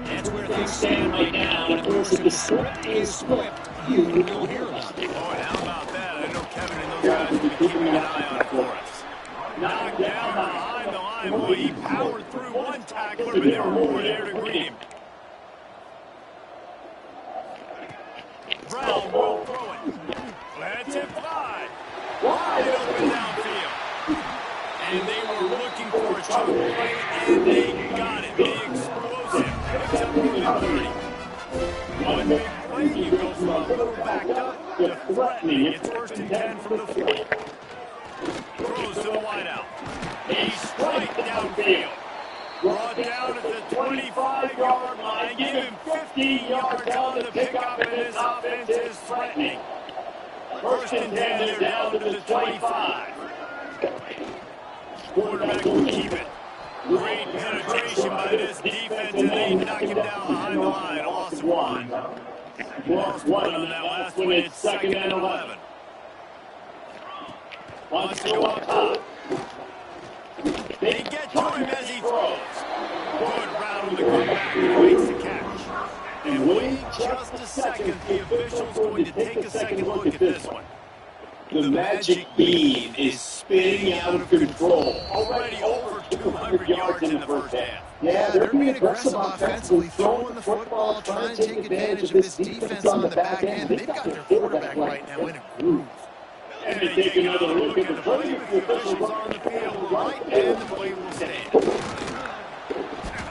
That's where things stand right now. And, of course, if the script is flipped, you will hear about it. Boy, how about that? I know Kevin and those guys will be keeping an eye on it for us. Knocked down behind the line. Boy, he powered through one tackler, but there were more there to greet him. Brown will throw it. Lets it fly. Wide open downfield. And they were looking for a chunk play, and they got it. The explosive picks up more than 30. One big play, you go from a little backed up to threatening. It's first and 10 from the 40. Throws to the wideout. He's straight downfield. Brought down at the 25-yard line. Give him 15 yards on the pickup, and his offense is threatening. First and 10, they're down to the 25. Quarterback will keep it. Great penetration by this defense, and they knock him down behind the line. A loss of 1. Lost 1 on that last one. It's second and 11. Wants to go up top. They get to him as he throws. Good route on the quarterback who waits to catch. And wait just a second. The official's going to take a second look at this one. The magic bean is spinning out of control. Already over 200 yards in the first half. Yeah, they're being aggressive offensively, throwing the football, trying to take advantage of this defense on the back end. They've got their quarterback right now in a groove. And they take another look at the play with the officials on the field right, and the play will stand.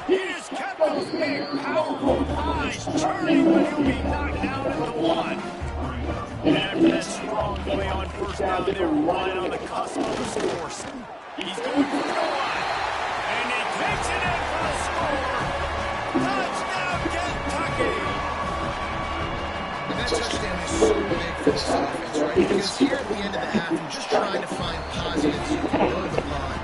He just kept those big, powerful thighs churning, but he'll be knocked down at the 1. And after that strong play on first down, they're right on the cusp of the score. He's going for the line, and he takes it in for the score. Touchdown, Kentucky! And that touchdown is so big for this offense, right? Because here at the end of the half, you're just trying to find positives you can build upon.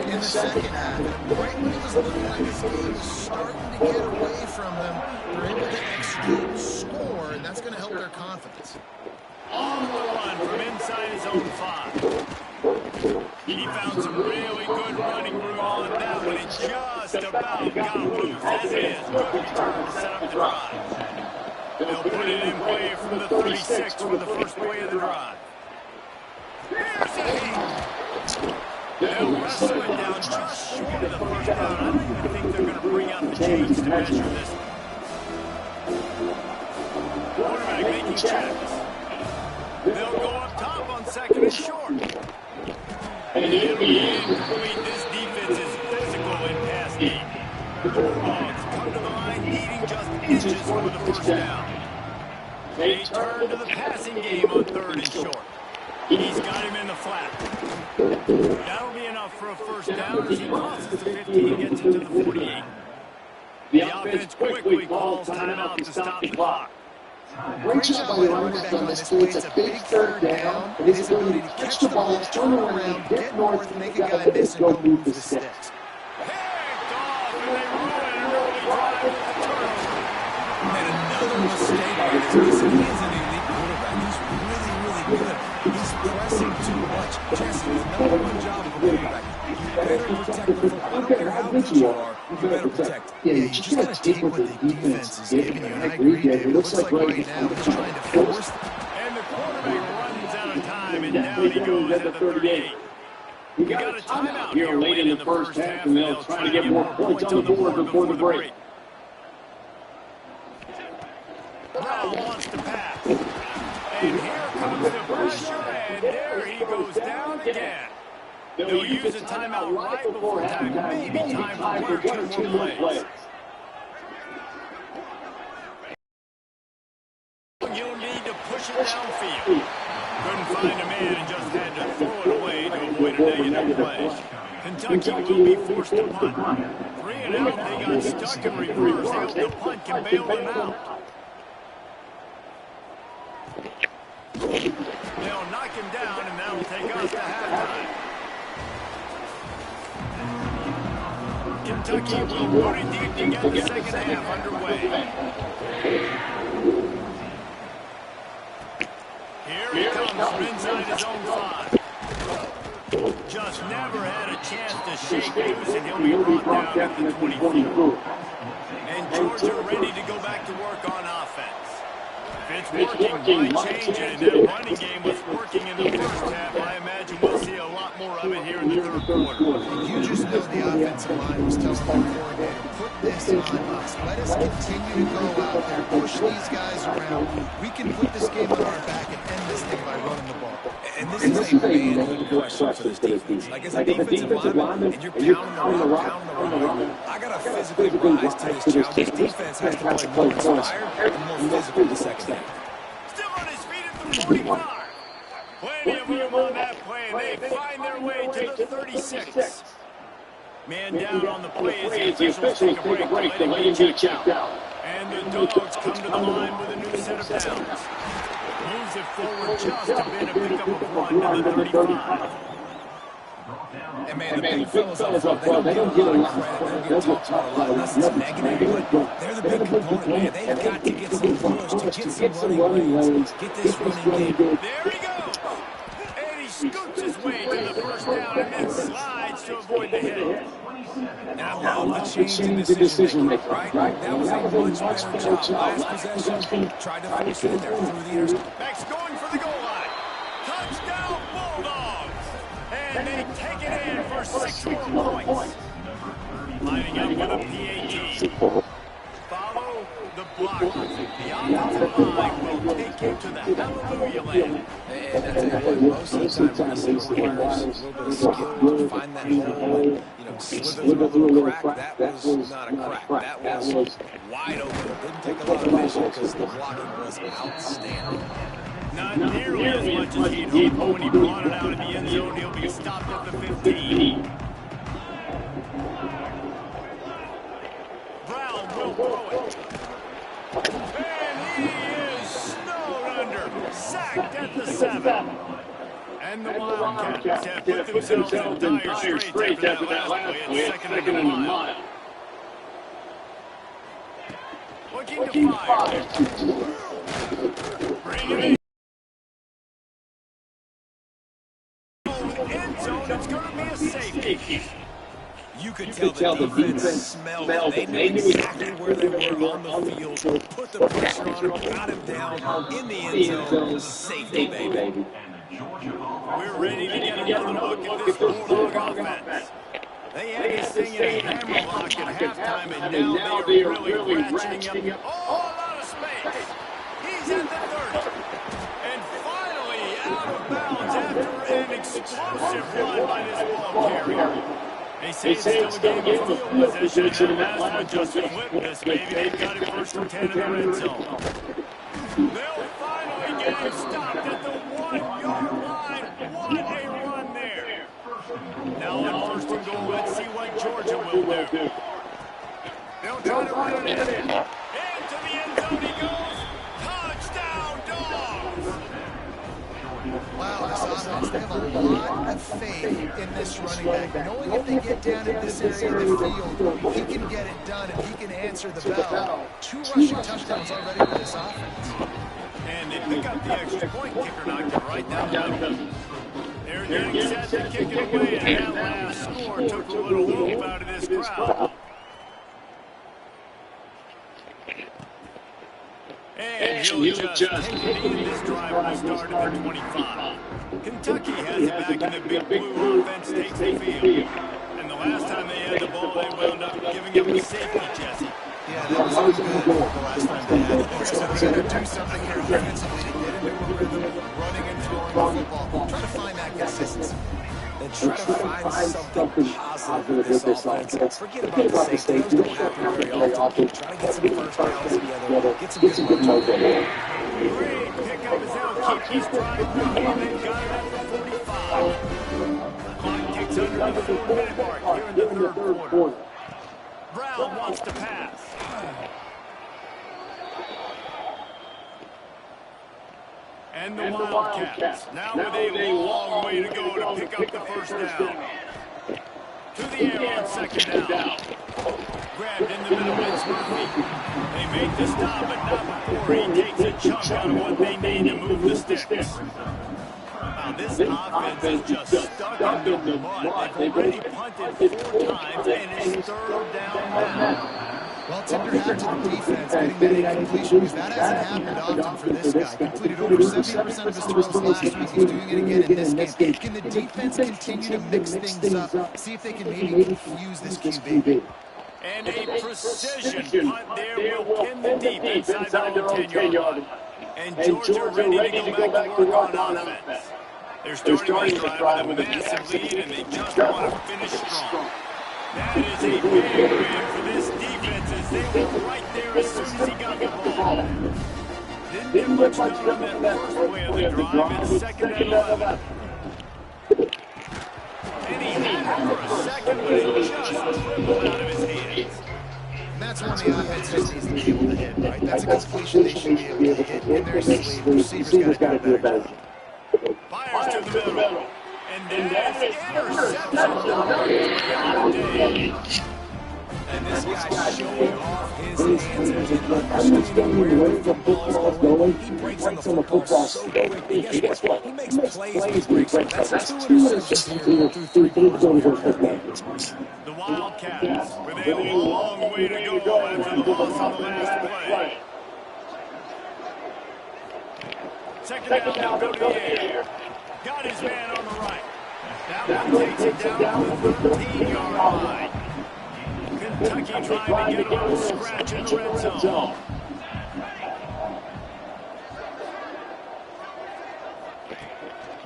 In the second half, right when it was looking like this game was starting to get away from them, they're able to execute, score, and that's going to help their confidence. On the run from inside his own 5. He found some really good running room on that one. It just about got loose, as it is. Good return to set up the drive. They'll put it in play from the 36 for the first play of the drive. Here's a hit. They'll wrestle it down just short of the first down. I don't even think they're going to bring out the chains to measure this one. Quarterback making checks. They'll go up top on second and short. And it'll be incomplete. This defense is physical in pass game. The Bulldogs come to the line needing just inches for the first down. They turn to the passing game on third and short. He's got him in the flat. That'll be enough for a first down as he crosses the 15 and gets into the 48. The offense quickly calls timeout to stop the clock. Great job by the running back on this play. It's a big third down. And his ability to catch the ball, turn around, get north, make a guy miss, and go move the sticks. Picked off, and they ruin an early drive with a Listen, he is an elite quarterback. He's really, really good. He's pressing too much. Jesse, the number one job of a quarterback, you better protect the football. I don't care how good you are, you better protect it. Yeah, you just got to take what the defense is giving you. And I agree, David. It looks like right now he's trying to force them. And the quarterback runs out of time, and down he goes at the 38. We got a timeout here late in the first half, and they'll try to get more points on the board before the break. Brown wants to pass. And here comes the pressure, and there he goes down again. They'll use a timeout right before halftime. Maybe time for one or two more plays. You'll need to push it downfield. Couldn't find a man and just had to throw it away to avoid a negative play. Kentucky will be forced to punt. 3 and out, they got stuck in reverse. They hope the punt can bail them out. They'll knock him down, and that'll take us to halftime. Kentucky will put it deep to get the second half underway. Here he comes from inside his own 5. Just never had a chance to shake loose, and he'll be brought down at the 24. And Georgia ready to go back to work on offense. If it's working, why change it? And that running game was working in the first half. I imagine we'll see a lot more of it here in the third quarter. You just know the offensive line was telling the coordinator, put this on us. Let us continue to go out there, push these guys around. We can put this game on our back and end this thing by running the ball. And this is a man question for this defense. Like, as a defensive lineman, and you're pounding the rock, I got to physically rise to this challenge. This defense has to play more inspired and more physical the second half. Still on his feet at the 45. Plenty of room on that play, and they find their way to the 36. Man down on the play as the officials take a break to let him get checked out. And the Dogs come to the line with a new set of downs. Moves it forward just a bit, a pickup of 1 to the 35. And man, the big fellas up front, they don't get a lot of credit. They don't get taught a lot unless it's negative, but they're the big component, man. They've got to get some push, to get some running lanes, get this running game. There he goes. And he scoots his way to the first down and then slides to avoid the hit. And I love the change in decision making, right? That was a much better job. Last possession, tried to force it in there through the interception. Max going for the goal line. Touchdown, Bulldogs. And they take it in for 6 more points. Lining up with a PAT. Follow the block. The offensive line will take you to the hallelujah land. And I tell you what, most of the time when this requires a little bit of skill to find that hole and, slither through a little crack, that was not a crack. That was wide open. Didn't take a lot of vision because the blocking was outstanding. Not nearly as much as he'd hoped, but when he brought it out in the end zone, he'll be stopped at the 15. Brown will throw it. And he is snowed under, sacked at the 7. And the Wildcats have put themselves in dire straits after that last play. It's second and a mile. Looking to fire. Bring it in. End zone, it's going to be a safety. You could tell the defense smelled it. They knew exactly where they were on the field, put the pressure on him, got him down in the end zone. Safety, baby. We're ready to get another look at this Bulldog offense. They had this thing in a hammer lock at halftime, and now they are really ratcheting up. Oh, a lot of space. He's at the 30. And finally out of bounds after an explosive run by this ball carrier. They say it's still a game of field possession, and that last one just flipped this, baby. They've got it first and 10 in the red zone. They'll finally get him stopped at the 1-yard line. What a run there. Now on first and goal, let's see what Georgia will do. They'll try to run it in. Into the end zone he goes. Touchdown, Dogs. Wow, this offense, they have a lot of faith in this running back. Knowing if they get down in this area of the field, he can get it done and he can answer the bell. 2 rushing touchdowns already for this offense. And they pick up the extra point. Kicker knocked it right down the middle. They're getting set to kick it away, and that last score took a little whoop out of this crowd. And he'll just take it in. This drive will start at the 25. Kentucky has it back, and the big blue offense takes the field. And the last time they had the ball, they wound up giving up a safety, Jesse. Yeah, that was good the last time they had it. So they're going to do something here offensively to get into a rhythm, running and throwing the football. Try to find that consistency. And try to find something positive with this offense. Forget about the safety. Those don't happen very often. Try to get some first downs together. Get some good momentum. Great pickup as they'll keep this drive going. They've got it at the 45. Clock ticks under the 4-minute mark here in the third quarter. Brown wants to pass. And the Wildcats, now with a long way to go to pick up the first down. To the air on second down. Grabbed in the middle, it's Murphy. They make the stop, but not before he takes a chunk out of what they need to move the sticks. Now, this offense is just stuck in the mud. They've already punted 4 times, and it's third down now. Well, tip your hat to the defense getting that incompletion, because that hasn't happened often for this guy. Completed over 70% of his throws last week. He's doing it again in this game. Can the defense continue to mix things up? See if they can maybe confuse this QB. And a precision punt there will pin the defense inside their own 10-yard line. And Georgia ready to go back to work on offense. They're starting this drive with a massive lead, and they just want to finish strong. That is a big win for this defense, as they were right there as soon as he got the ball. Didn't get much going on that first play of the drive. It's second and 11. And he had it for a second, but it just dribbled out of his hands. And that's one the offense just needs to be able to hit, right? That's a completion they should be able to hit in their sleep. Receivers got to do a better job. Fires to the middle. And that's interception. And this guy's showing off his hands as he understands where the football's going. He breaks on the football so quick. And guess what? He makes plays when he breaks it. That's 2 interceptions here through 3 quarters. The Wildcats with a long way to go after the loss on the last play. Second down, go to the air. Got his man on the right. That one takes it down to the 13-yard line. Kentucky trying to get on a scratch in the red zone.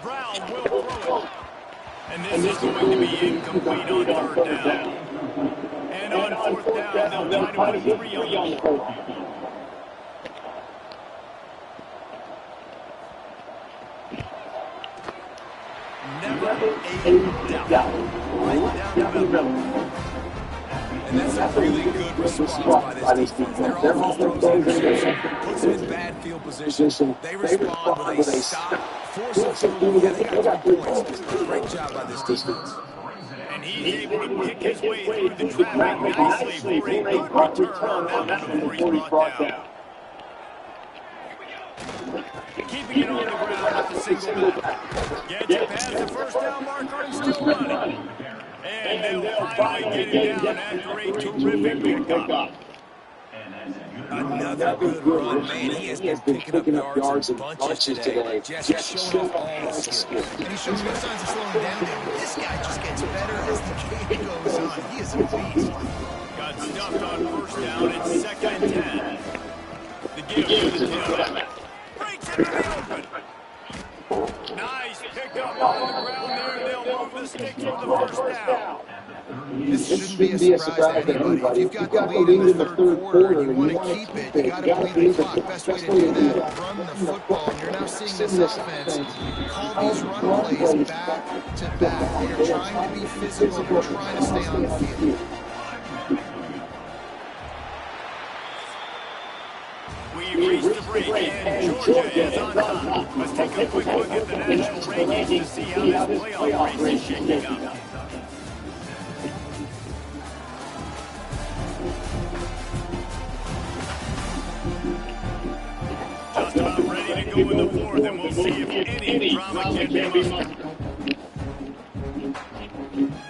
Brown will throw it. And this is going to be incomplete on third down. And on fourth down, they'll try to put 3 on the board. Never a doubt. Right down the middle. And that's a really good response by this defense. Their offense throws an interception, puts them in bad field position. They respond with a stop, force a field goal. They got 3 points. Great job by this defense. And he's able to pick his way through the traffic nicely for a good return on that one before he's brought down. Keeping it on the ground with the single back. Gets it past the first down marker and still running. And they'll finally get it down after a terrific pickup. Another good run, man. He has been picking up yards in bunches today. Just showing off all his skills. And he shows no signs of slowing down. This guy just gets better as the game goes on. He is a beast. Got stuffed on first down. It's second and 10. The give to the tailback. Breaks it in the open. Nice pickup on the ground there. They'll move the sticks for the first down. This shouldn't be a surprise to anybody. If you've got the lead in the third quarter and you want to keep it, you got to bleed the clock. Best way to do that, run the football. And you're now seeing this offense call these run plays back to back. They're trying to be physical. They're trying to stay on the field. We reached the break, and Georgia is on top. Let's take a quick look at the national rankings to see how this playoff race is shaking up. Just about ready to go in the fourth, and we'll see if any drama can be mustered.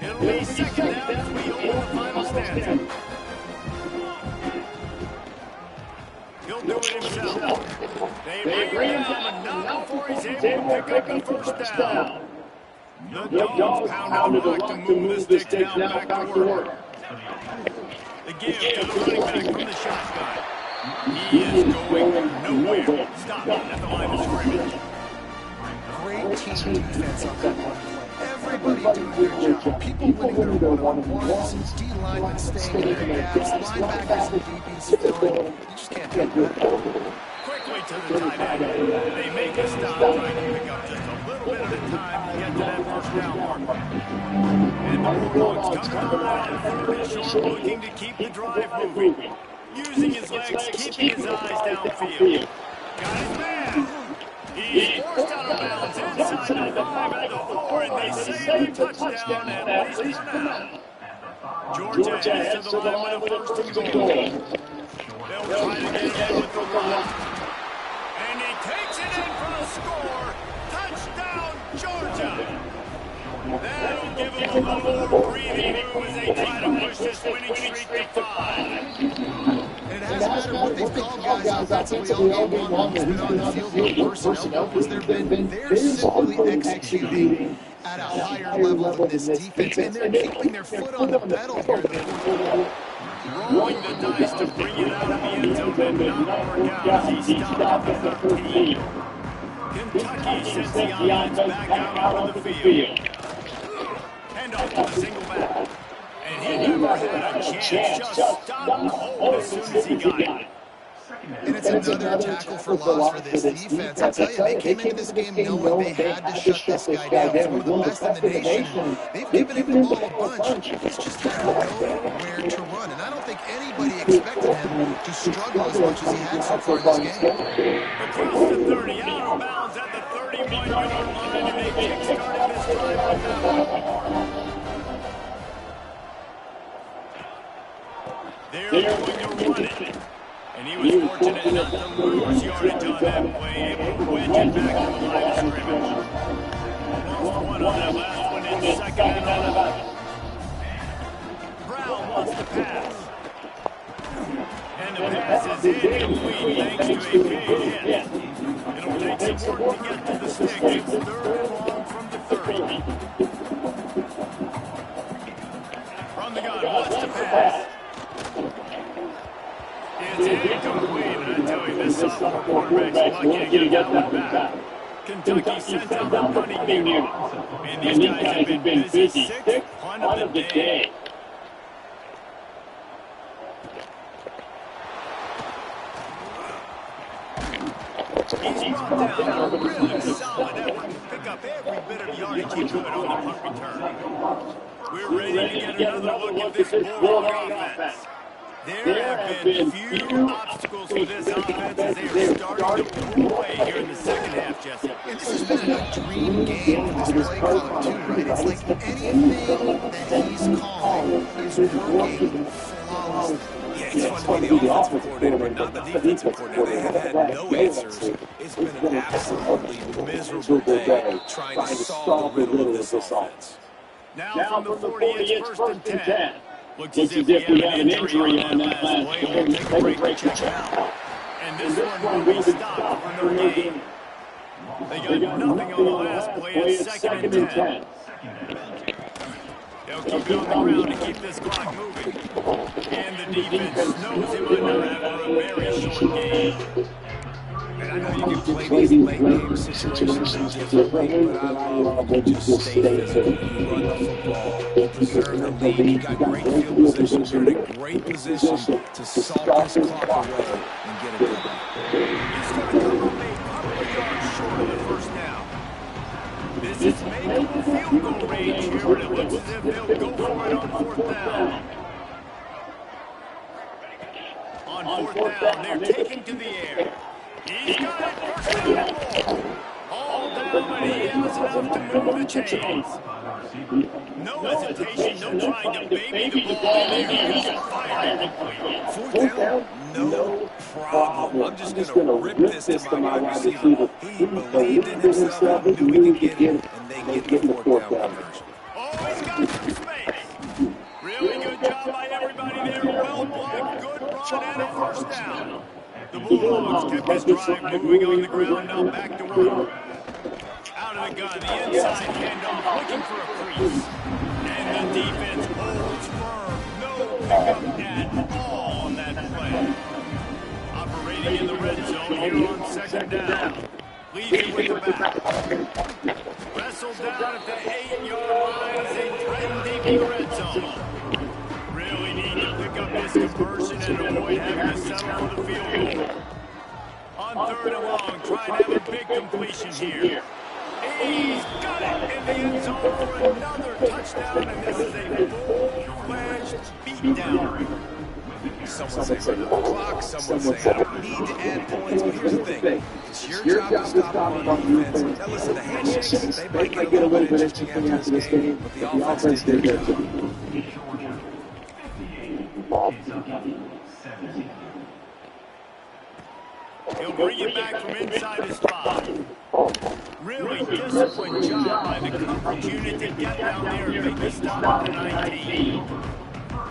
It'll be second down as we open the final stanza. He'll do it himself. They bring him down, but not before he's able to pick up the first down. The Dogs pounded the rock to move the sticks now back to work. The give to the running back from the shotgun. He is going nowhere. Stop at the line of scrimmage. Great team defense on that one play. Everybody doing their job. People winning their one-on-ones, D-linemen staying in their gaps, linebackers and DBs filling. You just can't do that. Quickly to the tight end. They make a stop, trying to pick up just a little bit at a time to get to that first down marker. And the Bulldogs come to the line on third and short, looking to keep the drive moving. Using his legs, keeping his eyes downfield. Got his man. He's forced out of bounds inside the 5 and the 4, and they say a touchdown, at least for now. Georgia heads to the line of first and goal. They'll try to get ahead with the run. And he takes it in for the score. Touchdown, Georgia. That'll give them a little more breathing room as they try to push this winning streak to 5. And it hasn't mattered what they've called guys offensively all game long. He's been on the field with personnel because they're simply executing at a higher level than this defense. And they're keeping their foot on the pedal here. Rolling the dice to bring it out of the end zone and not work out as he stopped at the 13. Kentucky sends the offense back out on the field. Hand off to the single back. And he never had a chance, just stopped cold as soon as he got it. And it's another tackle for loss for this defense. I tell you, they came into this game knowing they had to shut this guy down. He's one of the best in the nation. They've given him the ball a bunch. He's just got nowhere to run. And I don't think anybody expected him to struggle as much as he had so far in this game. Across the 30, out of bounds at the 31-yard line, and they kick-started this drive with that one. They're going to run it. And he was fortunate not to lose yardage on that play, able to wedge it back to the line of scrimmage. Almost one on that last one in second and 11. Brown wants to pass. And the pass is incomplete thanks to a big hit. It'll take some work to get to the sticks. It's third and long from the 30. From the gun, wants to pass. It's incomplete, and I tell you, this sophomore quarterback's lucky to get that one back. Kentucky sends out the punting unit. And these guys have been busy. Sixth punt of the day. He's brought down a really solid effort to pick up every bit of yardage he could on the punt return. We're ready to get another look at this Bulldog offense. There have been few obstacles for this offense as they are starting to pull away here in the second half, Jesse. And this has been a dream game for this play caller, too, right? It's like anything that he's calling is working flawlessly. Yeah, it's fun to be the offensive coordinator, but not the defensive coordinator. They have had no answers. It's been an absolutely miserable day trying to solve the riddle of this offense. Now from the 40, it's first and 10. Looks as if we have an injury on that last play. We'll take a break and check it out. And this one will be stopped for no gain. They got nothing on the last play. It's second and 10. They'll keep it on the ground to keep this clock moving. And the defense knows they might not have a very short game. And I know you can play these late game situations differently, but I love when you just stay fit, you run the football, you preserve the lead, you got great field position, you're in a great position to salt this clock away and get it done. He's going to come up a couple of yards short of the first down. This is making field goal range here, and it looks as if they'll go for it on fourth down. On fourth down, they're taking to the air. He's got it, first down and more. All down, but he has enough to move the chains. No hesitation, no trying to baby the ball in there. He's fired. Fourth down, no problem. I'm just going to rip this to my wide receiver. He believed in himself and knew he could get it, and they get the fourth down conversion. Oh, he's got some space. Really good job by everybody there. Well blocked, good run, and a first down. The Bulldogs kept this drive moving on the ground. Now back to work. Out of the gun, the inside handoff, looking for a crease. And the defense holds firm. No pickup at all on that play. Operating in the red zone here on second down. Leads it with the back. Wrestled down at the 8-yard line as they threaten deep in the red zone. Really need to pick up this conversion and avoid having to settle for the field goal. On third and long, trying to have a big completion here. He's got it in the end zone for another touchdown, and this is a full-fledged beatdown. Someone say run up the clock. Someone say I don't need to add points. But here's the thing. It's your job to stop them on defense. Now listen, the handshakes, they might get a little bit interesting after this game, but the offense did their job. He'll bring it back from inside his 5. Really disciplined job by the coverage unit to get down there and make the stop at the 19.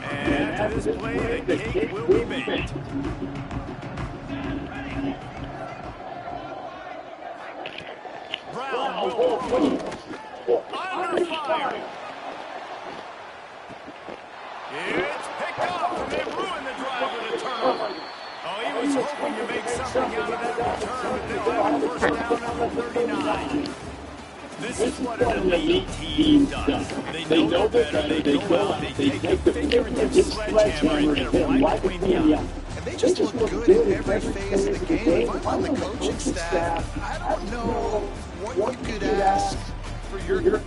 And after this play, the cake will be baked. Brown will throw. Under fire. It's picked up, and they ruin the drive with a turnover. Oh, he was hoping to make something out of that return, but they'll have a first down on the 39. This is what an elite team does. They know better. They go out. They take a figurative sledgehammer and hit him right between the eyes. And they just look good in every phase of the game. If I'm on the coaching staff, I don't know what you could ask for your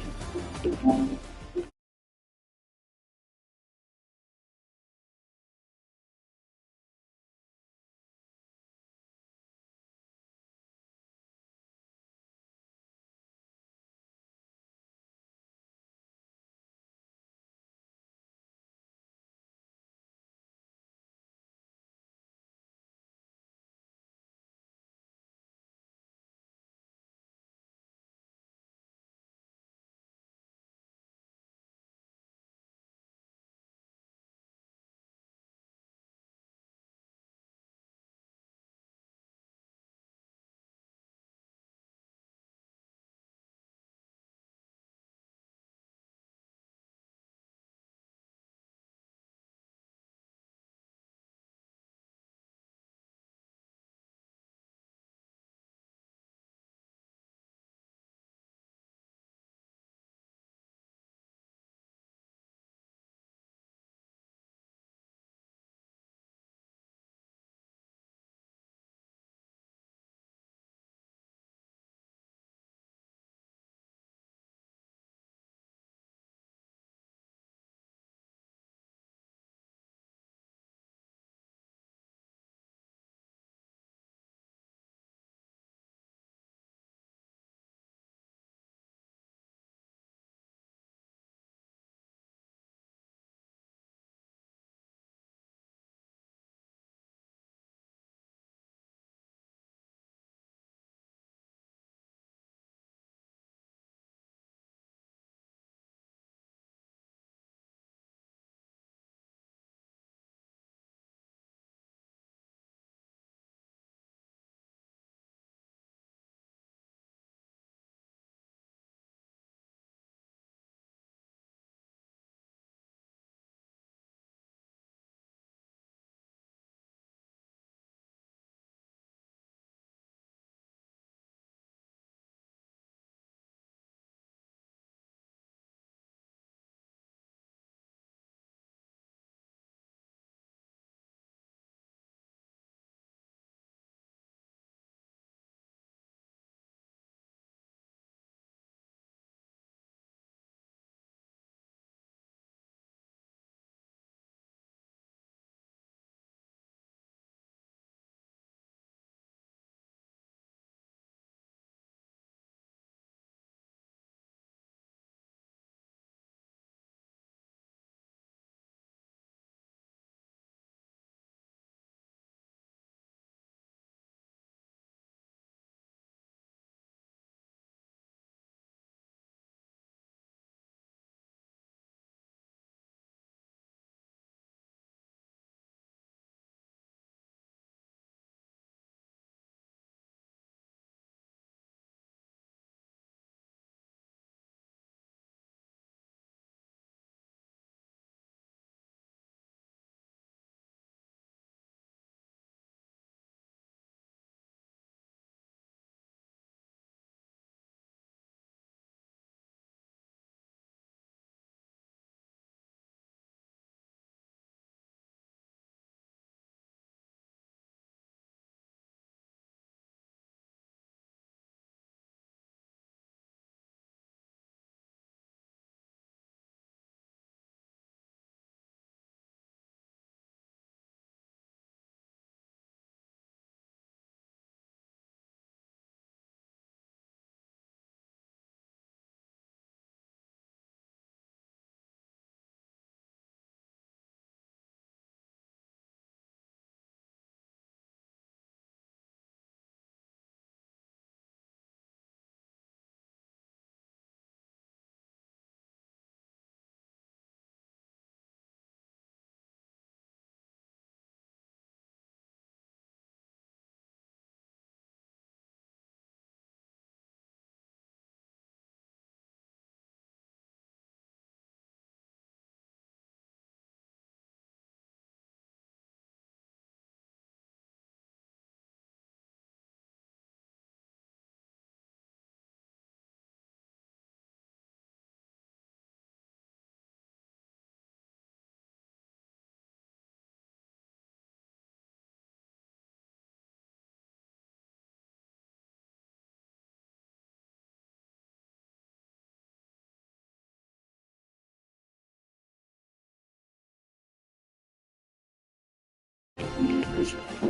Here we go,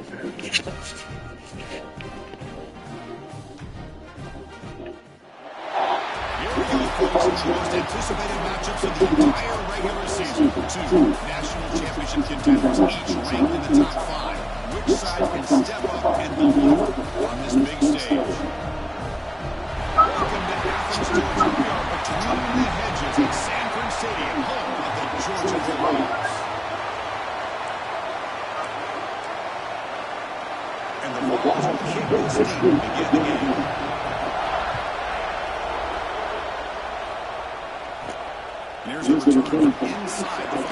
folks. The most anticipated matchups of the entire regular season. Two national championship contenders, each ranked in the top 5. Which side can step up and deliver on this big stage? Welcome to Athens, Georgia. We are between the hedges at Sanford Stadium, home of the Georgia Bulldogs. And the Vols will kick this deep to begin the game. Here's the return from inside the 5.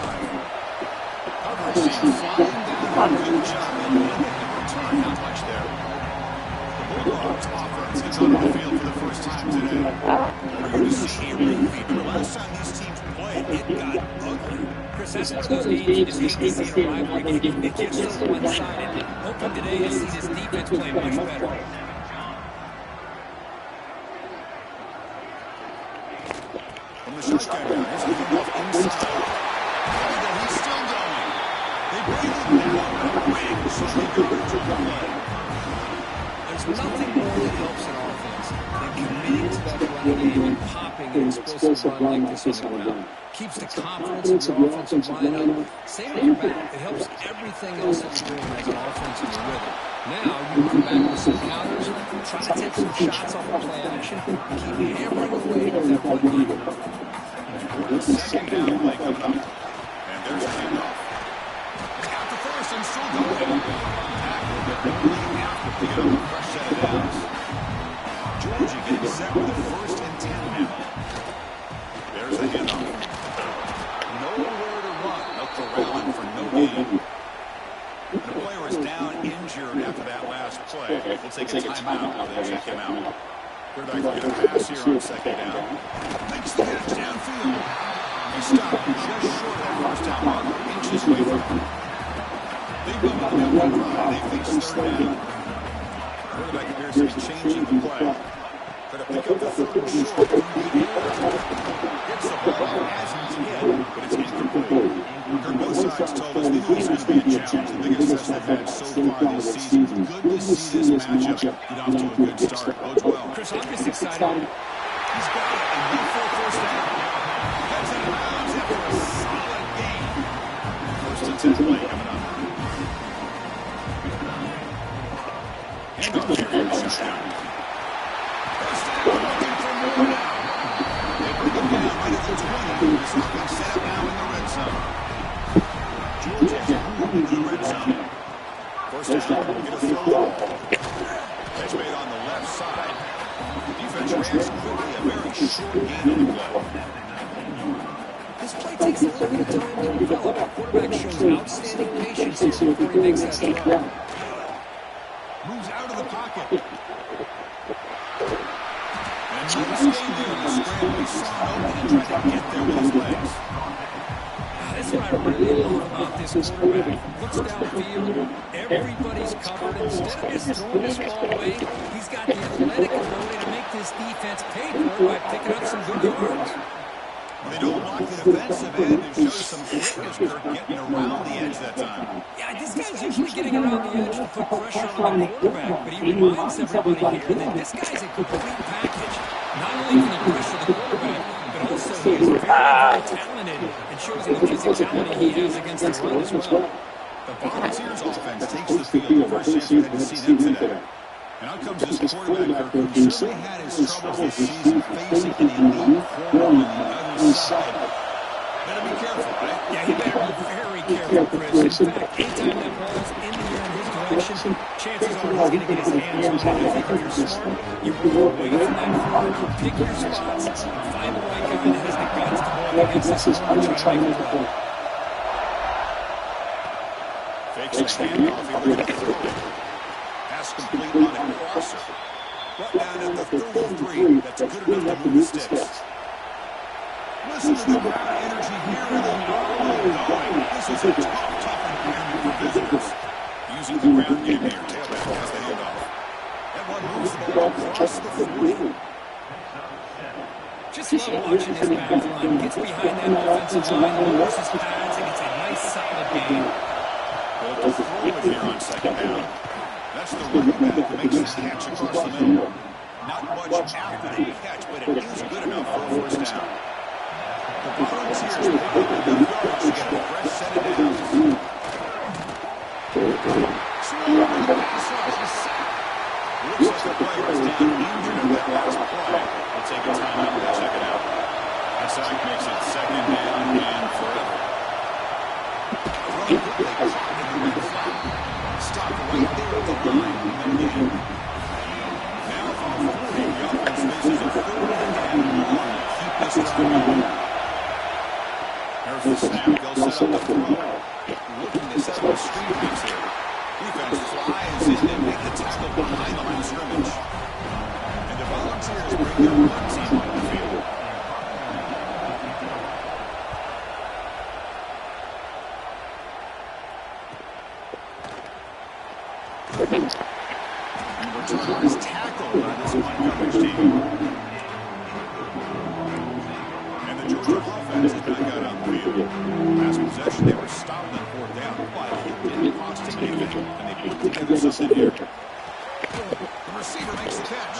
Coverage seems flying down. Good job in limiting the return. Not much there. The Bulldogs offense is on the field for the first time today. We're going to see a repeat. The last time these teams played, it got ugly. Chris, that's one of those games you just hate to see in a rivalry game. It gets so one-sided. Hoping today to see this defense play much better. From the shotgun now, here's a kickoff inside. He's still going. They bring him down with a wing, so they go to the play. There's nothing more that helps an offense than committing to that running game and popping an explosive run like this on the ground. Keeps the confidence of your offensive line up. Same with your back. It helps everything else that you're doing as an offense in your rhythm. Now you come back with some counters, try to take some shots off of play action, keep hammering away at that one lead. Second down play coming up. And there's a handoff. Got the first and still going. Tackle but leading after picking up a fresh set of downs. Georgia getting set with the first and 10 now. There's the handoff. Nowhere to run. Up the railing for no gain. And the player is down injured after that last play. We'll take a timeout while they check him out. Quarterback will get a pass here on second down. Makes the catch downfield. He stopped just short of that first down marker, inches away from him. They go on that one drive. They face third down. Quarterback appears to be changing the play. Going to pick up the third and short through the air. Gets the ball as he's hit, but it's incomplete. Both sides told us they knew it was going to be a challenge. The biggest test they've had so far this season. Good to see this matchup get off to a good start. Bodes well. Chris, I'm just excited. He's got it, and one full first down. Heads out of bounds after a solid game. First and 10 play coming up. Handoff here for a touchdown. First down, looking for more now. They bring him down right at the 20. This is being set up now in the red zone. Georgia has moved to the red zone. First down, get a throw ball. Catch made on the left side. Defense reacts quickly, a very short gain on the play. This play takes a little bit of time to develop. The quarterback shows outstanding patience here before he makes that throw. Moves out of the pocket. And no mistake there in the scramble. He saw an opening and tried to get there with his legs. That's what I really love about this quarterback. Looks downfield, everybody's covered. Instead of just throwing this ball away, he's got the athletic ability to make this defense pay for it by picking up some good yards. They don't block the defensive end and show some quickness, Kirk, getting around the edge that time. Yeah, this guy's usually getting around the edge to put pressure on the quarterback, but he reminds everybody here that this guy's a complete package. Not only can he pressure the quarterback, but also he is very, very talented and shows the physicality he has against the run as well. The Volunteers offense takes the field. First chance we had to see them today. And out comes this quarterback who certainly had his troubles this season facing an elite corner on the other side. Better be careful, right? Yeah, he better be very careful, Chris. In fact, anytime that ball's in the air in his direction, chances are he's going to get his hands on it. I think if you're smart, you move away from that corner, pick your spots, and find the right guy that has the guts to ball against this corner and try to make a play. Fakes the handoff here to throw. Pass complete on a crosser. Brought down at the 33. That's good enough to move the sticks. Listen to the crowd energy here in the early going. This is a tough environment for visitors. Using the ground game here. Tailback has the handoff. And one moves the ball across the 40. Just love watching this back run. Gets behind that offensive line, lowers his pads, and it's a nice solid game. They'll look to throw it here on second down. That's the running back who makes the catch across the middle. Not much after the catch, but it is good enough for a first down. The Volunteers pick up enough yards to get a fresh set of downs. Looks like the player is down injured in that last play. They'll take a timeout and check it out. That sack makes it second down and forever. Stop right there at the line. No gain. Now from the 40, the offense faces a third and long. Keep this drive going. There's the snap. They'll set up the throw. Looking to set up a screen pass here. Defense flies in and make the tackle behind the line of scrimmage. And the Volunteers bring their one team on the field. And the returner is tackled by this one coverage team. And the Georgia offense is back out on the field. Last possession, they were stopped on fourth down, but it didn't cost them anything, and they put together something here. The receiver makes the catch,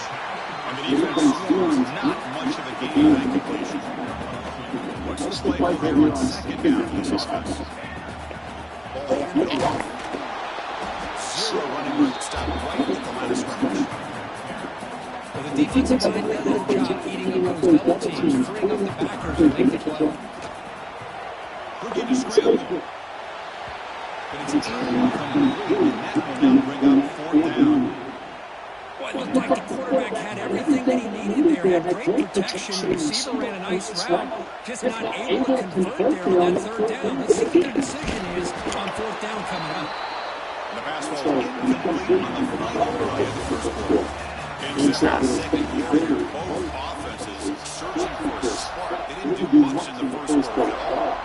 and the defense scores not much of a gain on that completion. What's the play call here on second down for this offense? Ball handed off. Zero running route, stopped right at the line of scrimmage. Well, the defensive line did a good job eating up those double teams, freeing up the backers to make the play. Looking to scramble. But it's incomplete, and that will now bring up fourth down. Well, it looked like the quarterback had everything that he needed there, had great protection. The receiver ran a nice route, just not able to convert there on that third down. Let's see what their decision is on fourth down coming up. The pass falls incomplete on the final play of the first quarter. Inside the second quarter, both offenses searching for a spark. They didn't do much in the first quarter at all.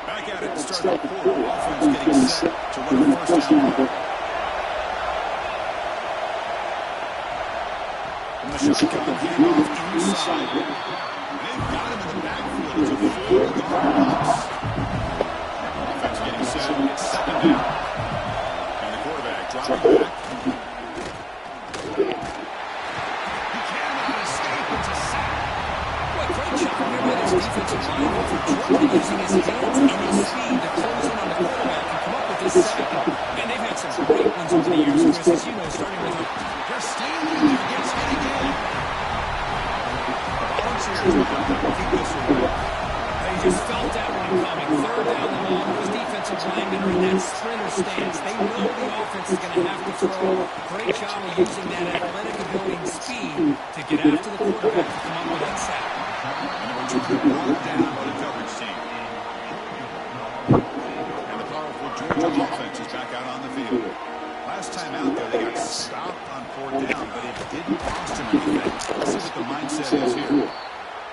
Back at it to start the quarter. Offense getting set to run the first down. From the shotgun, handoff inside. They've got him in the backfield. It's a 4-yard loss. Offense getting set. It's second down. And the quarterback dropping back. He cannot escape. It's a sack. What a great job here by this defensive line for Jordan using his hands and his speed to close in on the quarterback and come up with this sack. And they've had some great ones over the years, Chris, as you know, starting with Prestige gets hit again. Volunteers will keep this one. They just felt that one coming. Third down the ball. Those defensive linemen are in that sprinter stance. They know the offense is going to have to throw. Great job of using that athletic ability and speed to get after the quarterback to come up with that sack. And the return brought down by the coverage team. And the powerful Georgia offense is back out on the field. Last time out there, they got stopped on fourth down, but it didn't cost them anything. Let's see what the mindset is here.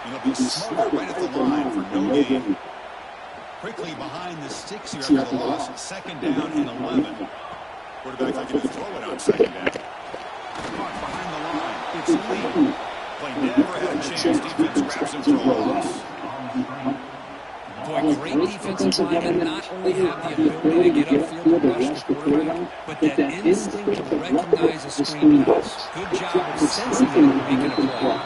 It'll be smothered right at the line for no gain. Quickly behind the sticks here after the loss. Second down and 11. Quarterback looking to throw it on second down. Caught behind the line. It's Lee. Play never had a chance. Defense grabs him for a loss. Boy, great defensive linemen not only have the ability to get upfield and rush the quarterback, but that instinct to recognize a screen pass. Good job of sensing it and making a play.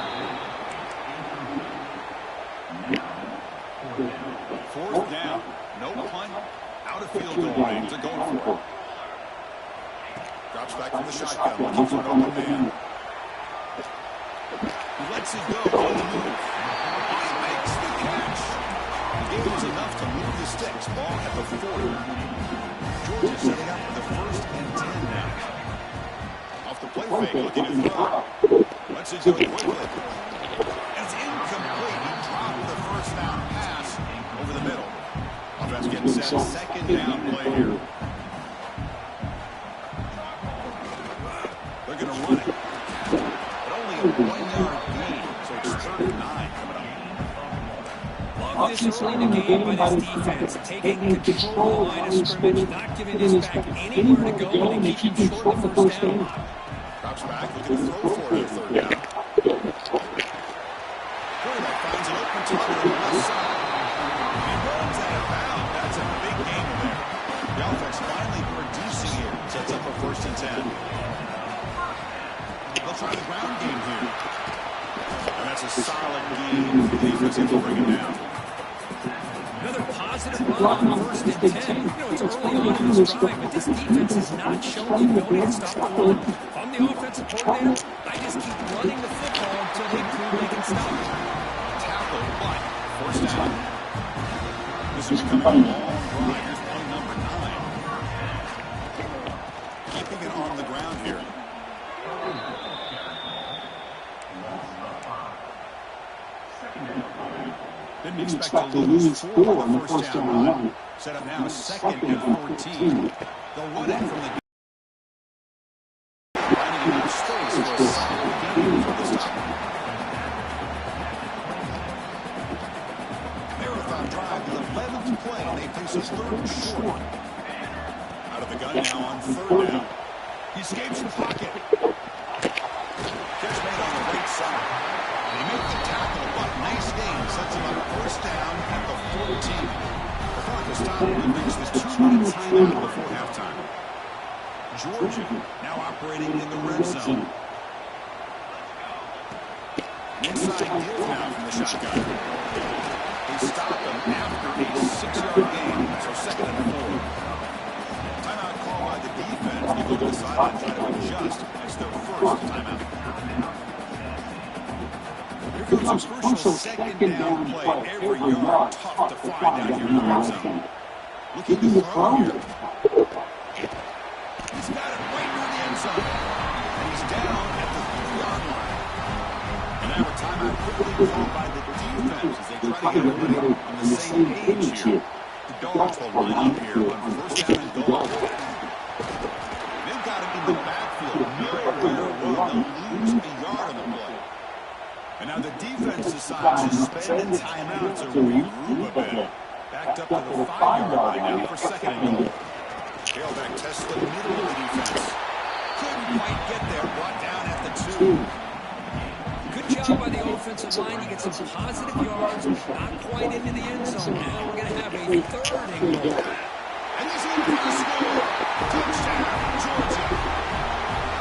Fourth down. No punt. Out of field goal range. They're going for it. Drops back from the shotgun. Looking for an open man. He lets it go on the move. He makes the catch. The game was enough to move the sticks. Ball at the 40. Georgia setting up for the 1st and 10 now. Off the play fake, looking to throw. Lets it go quickly. It's incomplete. He dropped the first down pass over the middle. Offense getting set. Second down play here. They're going to run it. But only a 1-yard gain. So it's 3rd and 9 coming up. This early in the game by this defense, taking control of the line of scrimmage, not giving this back anywhere to go, and they keep him short of the first down. Drops back, looking to throw for it, 3rd down. Quarterback finds an open target on the left side. He runs out of bounds. That's a big gain there. The offense finally reversing here. Sets up a 1st and 10. They'll try the ground game here. And that's a solid game for the defense able to bring it down. Another positive run on 1st and 10. You know, it's early on in this drive, but this defense has not shown the ability to stop the run. If I'm the offensive coordinator, I just keep running the football until they prove they can stop it. Tackle, but 1st down. This is becoming a long drive. Here's play number 9. Keeping it on the ground here. Didn't expect to lose 4 on the 1st down run. Set up now 2nd and 14. They'll run it from the finding enough space for a solid gain for this time. Marathon drive, the 11th play. They face a 3rd and short. Out of the gun now on 3rd down. He escapes the pocket. Catch made on the right side. They make the tackle, but nice gain. Sets him up 1st down at the 14. The clock is stopped and reach the 2-minute timeout before halftime. Georgia now operating in the red zone. Inside give now from the shotgun. They stop him after a 6-yard gain, so 2nd and 4. Timeout call by the defense. They go to the sideline and try to adjust. It's their 1st timeout. Here comes a crucial 2nd down play. Every yard tough to find down here in the red zone. Looking to throw here. He's got it right near the end zone. And he's down at the 3-yard line. And now a timeout quickly called by the defense as they try to get everybody on the same page here. The Dogs will line up here on 1st down and goal. They've got him in the backfield. Nowhere will they lose a yard on the play. And now the defense decides to spend the timeout to regroup a bit. Backed up to the 5-yard line now for 2nd and goal. Tailback tests the middle of the defense. Couldn't quite get there. Brought down at the 2. Good job by the offensive line. You get some positive yards, not quite into the end zone. Now we're going to have a 3rd and goal. And he's in for the score. Touchdown, Georgia.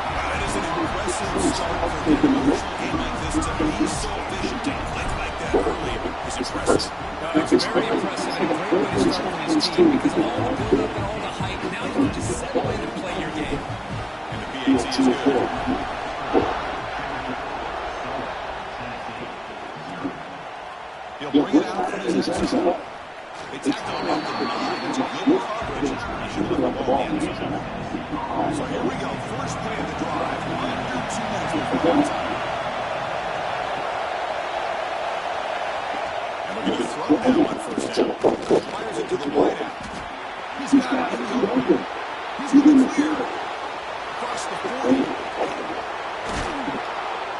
Well, it is an impressive start for the emotional game like this to be so efficient to click like that early. It's impressive. It's very impressive and a great way to start for this team because all the build-up and all the hype, now you can just settle in and play your game. And the PAT is good. He'll bring it out from his end zone. They tackle him at the 9. It's a good coverage. He should have the ball in the end zone. So here we go. First play of the drive. Under 2 minutes before halftime. And we're going to throw now on 1st down. Fires it to the wideout. He's got it in the open. He's going to clear. Across the 40.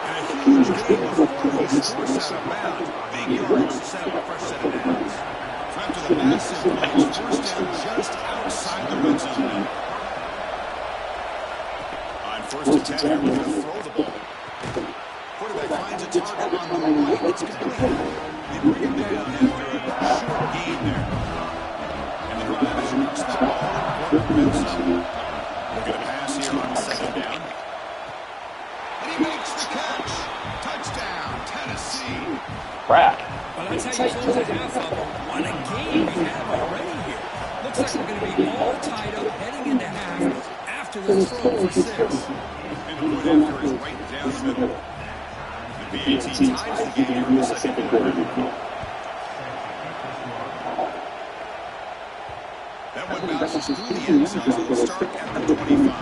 And a huge gain before he scores out of bounds. Big yards to set up a fresh set of downs. So after the massive plays, 1st down just outside the red zone now. On 1st and 10, here we're going to throw the ball. Quarterback finds a target on the right. It's complete. They bring him down after a short gain there. And the drive has reached the all-important red zone. They're going to pass here on 2nd down. And he makes the catch. Touchdown, Tennessee. Crap. Well, that's how you close the half up. What a game we have already here. Looks like we're going to be all tied up heading into half after this throw for 6. And the point after is right down the middle. The PAT ties the game here in the 2nd quarter. That one bounces through the end zone, so it'll start at the 25.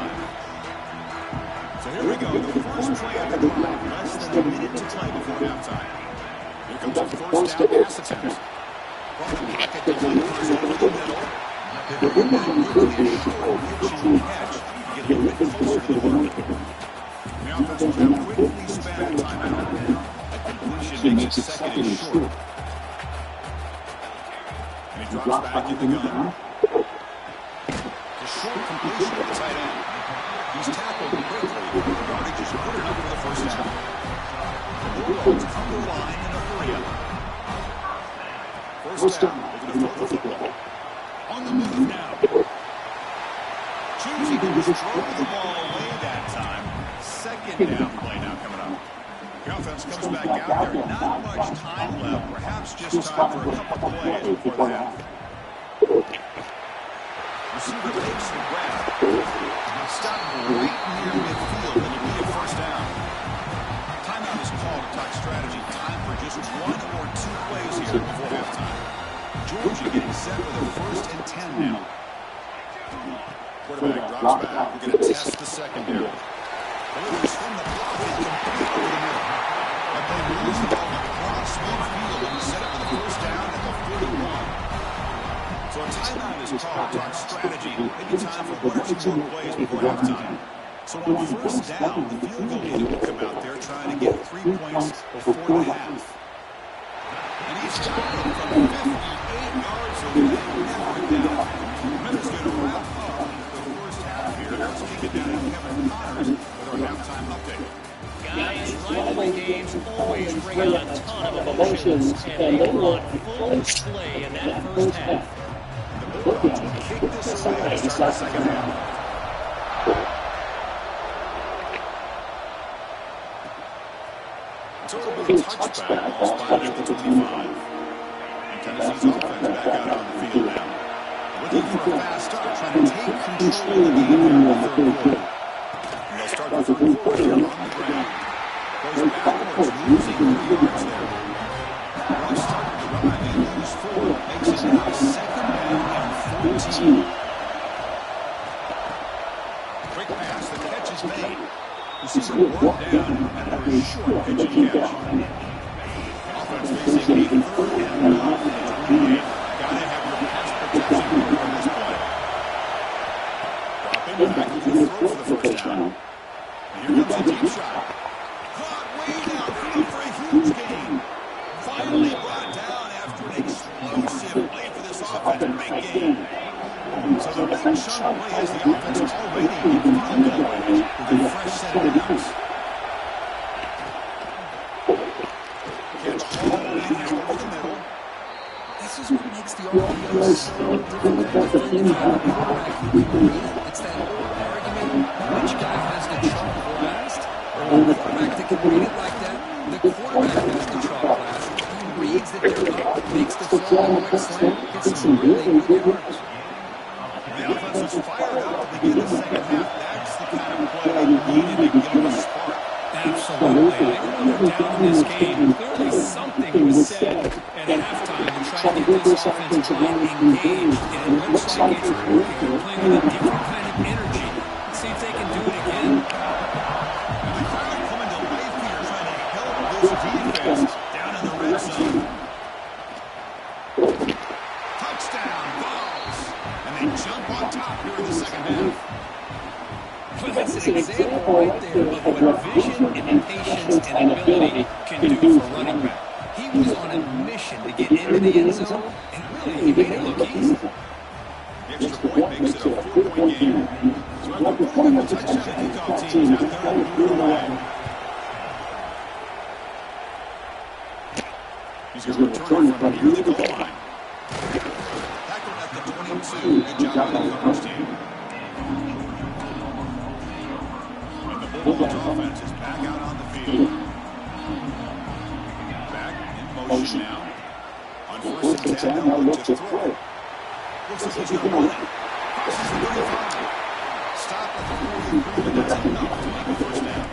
So here we go, the first play of the drive, less than a minute to play before halftime. Here comes the 1st down pass attempt. From the pocket, the Lakers over the middle. They bring that quickly a short reaching catch. Get a bit closer to the mark. The offense will now quickly span a timeout. That completion makes it 2nd and short. And he drops back in the gun. The short completion to the tight end. He's tackled quickly. The yardage is good enough for the 1st down. The Bulldogs come to the line in a hurry-up. 1st down. They're going to throw the football. On the move now. 2 He's able to throw the ball away that time. Second down play now coming up. The offense comes back out there. Not much time left. Perhaps just time for a couple plays before the half. Receiver takes the grab. Stop right near midfield, and it'll be a first down. Timeout is called to talk strategy. Time for just 1 or 2 plays here before halftime. Georgia getting set for the 1st and 10 now. Quarterback drops back. We're going to test the secondary. Delivers from the pocket, complete over the middle. And they lose the ball across midfield, and we set up for the first down at the 41. So a timeout is called to talk strategy. Maybe time for 1 or 2 more plays before halftime. So on first down, the field goal unit will come out there trying to get 3 points before the half. And he's got it from 58 yards away. Never down. Memphis going to wrap up the first half here. Let's kick it down to Kevin Connors with our halftime update. Guys, rivalry games always bring out a ton of emotions, and they were on full display in that first half. The Bulldogs will kick this away to start the second half. So it'll be a touchback. Ball spotted at the 25. And Tennessee's offense back out on the field now. Looking for a fast start, trying to take control of the game here in the third quarter. And they'll start the third quarter here on the ground. Goes backwards, losing 3 yards there. Rush started to drive, they lose 4. Makes it now 2nd down and 14. Quick pass, the catch is made. Receiver brought down after a short pitch and catch. Offense facing a 3rd and long from the 28. Gotta have your pass protection here on this play. Dropping back to the throw for the first down. And here comes a deep shot. Caught way downfield for a huge gain. Finally brought down after an explosive play for this offense. A big gain. So the big chunk play has the offense already in field goal range with a fresh set of downs. Catch all in here over the middle. This is what makes the RPO so difficult to defend the quarterback who can read it. It's that old argument, which guy has the chalk last? Or the quarterback that can read it like that? The quarterback has the chalk last. He reads that they're up, makes the throw on a quick slant, gets some really good yards. The offense was fired up to begin the second half. That's the kind of play needed to give them a spark. Absolutely. I know they're down in this game. Clearly something was said at halftime to try to get this offensive line engaged, and it looks like it's working. They're playing with a different kind of energy. Let's see if they can do it again. And the crowd coming to life here, trying to help this defense down in the red zone. Touchdown, balls. And they jump on top here in the second half. Well, that's an example right there of what vision and patience and ability can do for a running back. He was on a mission to get into the end zone, and really, he made it look easy. The extra point makes it a 4-point game. So at the point of the touchdown, the kickoff team out there moving away. He's going to return from near the goal line. Tackled at the 22. Good job by the coverage team. And the Bulldogs offense is back out on the field. Back in motion now. On 1st and 10, they'll look to throw. Looks like he's going to run it. Crosses the 35. Stop at the 43, but that's enough to make a first down.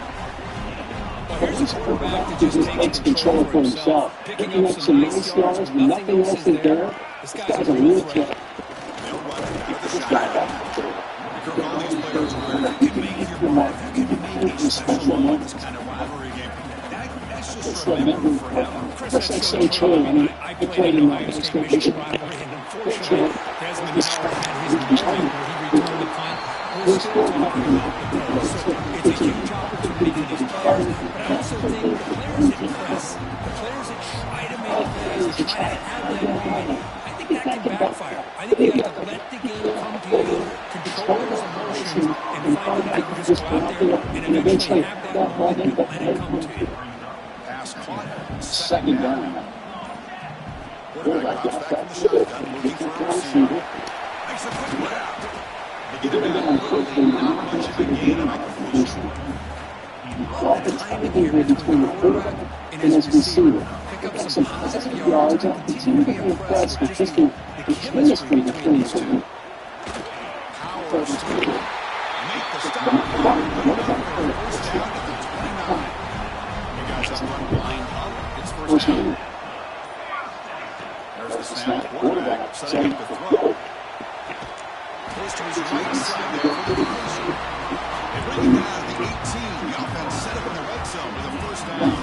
Well, here's a quarterback that just takes control for himself, picking up some nice yards, nothing else is there. This guy's a real threat. They'll run it with the shot. Because all these players where you can make your mark, you can make a special moment, this kind of rivalry game. That's just remembered forever. Chris, that's so true. I mean, I played in Ohio State Michigan rivalry, and unfortunately, Desmond Howard had his moment where he returned the punt. We're still talking about the pros. So it's a huge opportunity for these players. But I also think the players that press, the players that try to make plays, that try to have that moment, I think that can backfire. I think you have to let the game come to you, control those emotions, and find out how you can just go out there and eventually have that moment and let it come to you. Pass caught. Second down. Quarterback drops back from the shotgun, looking for a receiver. Makes a quick one out. The get it down quickly, not much of a gain on that completion. Love the timing here between the quarterback and his receiver. Pick up some positive yards and continue to be impressed with just the chemistry between these two. Powers to make the stop. Put it up for a first down at the 29. You guys up front lined up. It's first down. There's the snap. Quarterback setting up the throw. Goes to his right side there for the completion. They bring it down to the 18. The offense set up in the red zone with a first down.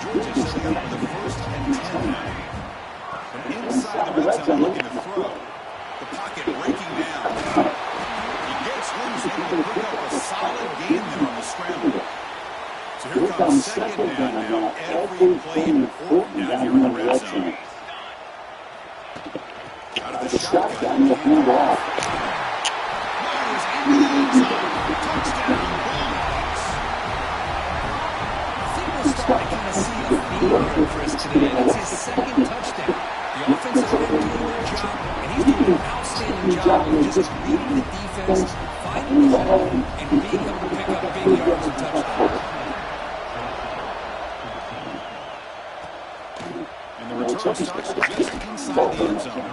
Georgia setting up with a first and 10 now. From inside the red zone looking to throw. The pocket breaking down. He gets loose, able to pick up a solid gain there on the scramble. So here comes second down now. Every play important down here in the red zone. Out of the shotgun, the handoff. Myers into the end zone. Touchdown, Bulldogs. I think we'll start to kind of see a theme here, Chris, today. That's his second touchdown. The offensive line doing their job, and he's doing an outstanding job of just reading the defense, finding the hole, and being able to pick up big yards and touchdowns. And the return starts just inside the end zone.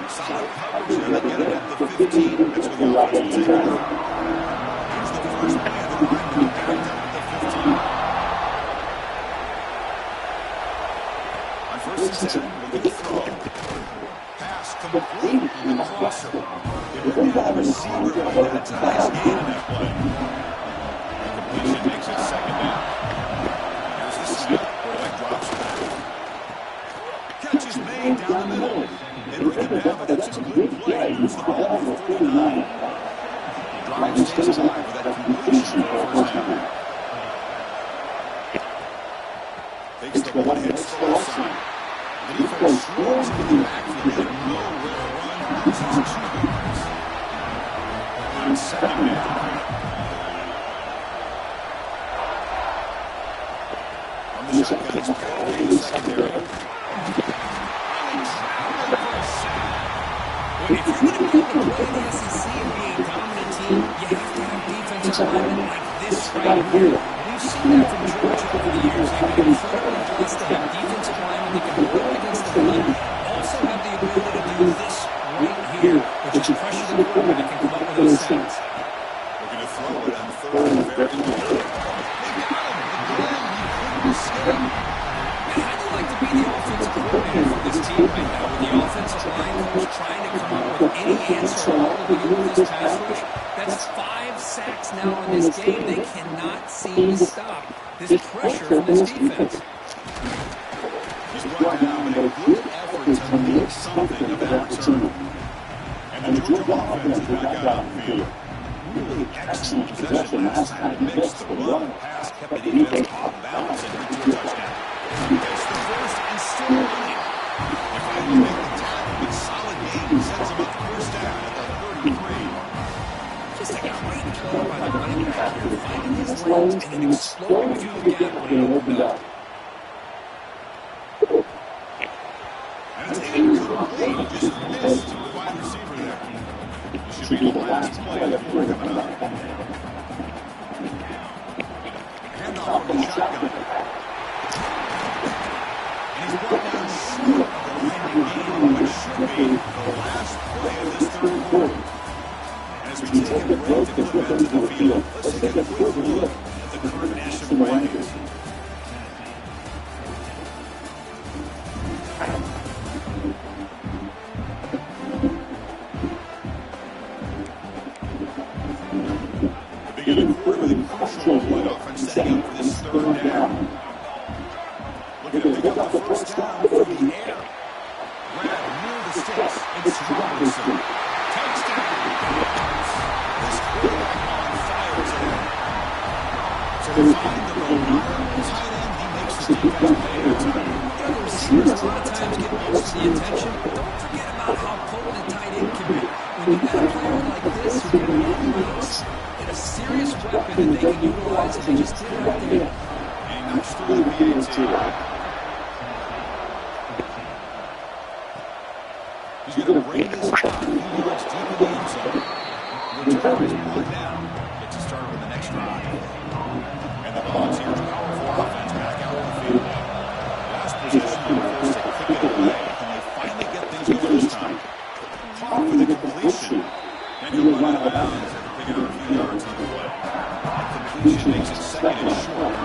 Solid coverage there. They get it at the 15. That's where the offense will take over. Here's the first play of the drive to be backed up at the 15. On first and 10, looking to throw. Pass complete with the crosser. They bring down the receiver, but that's a nice gain in that play. The completion makes it second down. Here's the snap. Quarterback drops back. Catch is made down the middle. They bring it down, but that's a good play. Moves the ball over 39. Drive stays alive with that completion for first down. Takes the one-hit stall sign. The defense swarms into the backfield. They know where to run. Loses 2 yards. On second down. From the shotgun, it's Cole in the secondary. If you're going to be able to play in the SEC and be a dominant team, you have to have defensive linemen like this right here. We've seen that from Georgia over the years. They've been incredibly blessed to have defensive linemen that can work against the run, also have the ability to do this right here, which is pressure the quarterback and come up with those sacks. Looking to throw it on third and very low. They got him. Again, he couldn't escape. How do you like to be the offensive coordinator for this team right now, with the offensive line coach trying to come up with any answer at all to deal with this pass rush? That's 5 sacks now in this game. They cannot seem to stop this pressure from this defense. He's brought down with a good effort to make something of that return. And the Georgia offense is back out on the field. Really excellent possession last time. Mixed the run and pass, kept the defense off balance and into a touchdown. Gets the first and still running. They finally make the tackle with solid gain. Sets him up first down at the 33. Just a great play by the running back here, finding his lanes and then exploring through the gap when it opened up. And it's incomplete. Just missed the wide receiver there. This should be the last play of the quarter coming up. Handoff from the shotgun. And he's brought down short of the landing game, which should be the last play of this third quarter. And as we take a break to flip into the field, let's take a quick look at the current national rankings. The beginning quarter with a crucial play offense setting up for this third down. Looking to pick up the first down from the air. Grab near the sticks. It's Robinson. Touchdown. This quarterback on fire today. So they find the Bernard tight end. He makes the defense pay attention. The receivers a lot of times get most of the attention, but don't forget about how potent a tight end can be. When you've got a player like this who can run routes and a serious weapon that they can utilize, and they just did it right there. And he knocks through the PAT. He's going to bring this shot a few yards deep in the end zone. Return tries one down. Gets it started with the next drive. And the Volunteers' powerful offense back out on the field. Last possession, they were forced to kick it away. Can they finally get things going this time? Caught for the completion. Then he'll run out of bounds and pick out a few yards on the play. That completion makes it second and short.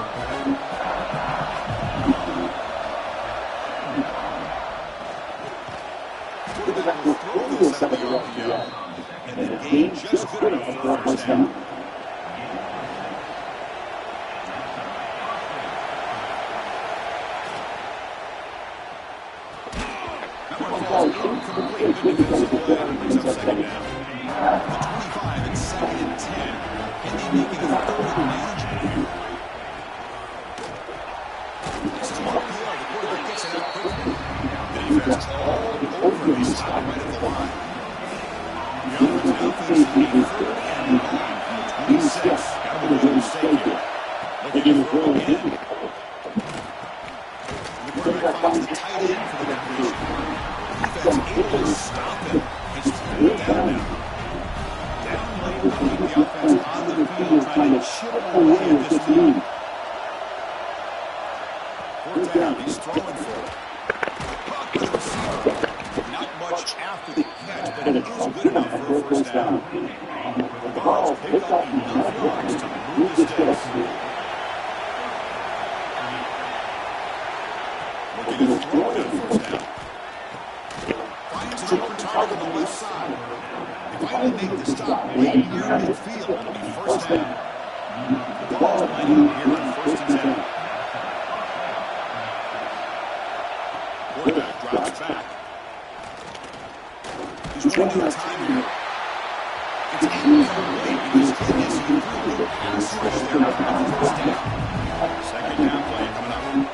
Quarterback will throw this out of the RPO. And then gain just good enough for a first down. Incomplete. Good defensive play. Brings up second down. The 25 and second and 10. And they make it a third and manageable. This is RPO. The quarterback gets it out quickly. The defense all over him. He's stopped right at the line. The offense now faces a third and 9 from the 26. Got to avoid a mistake here. Looking to throw again. And the quarterback finds the tight end for the completion. Defense able to stop him. He's thrown down now. Down late will keep the offense on the field, trying to chip away at this lead. Fourth down, he's throwing for it. Caught by the receiver. Not much after the catch, but it is good enough for a first down. The Vols pick up enough yards to move the sticks. Looking to throw it at first down. Finds an open target on the left side. They finally make the stop way near midfield. It'll be first down. The ball landing here on first and 10. Quarterback drops back. He's running out of time here. It's incomplete. He's hit this through pass rush there on first down. Second down play coming up.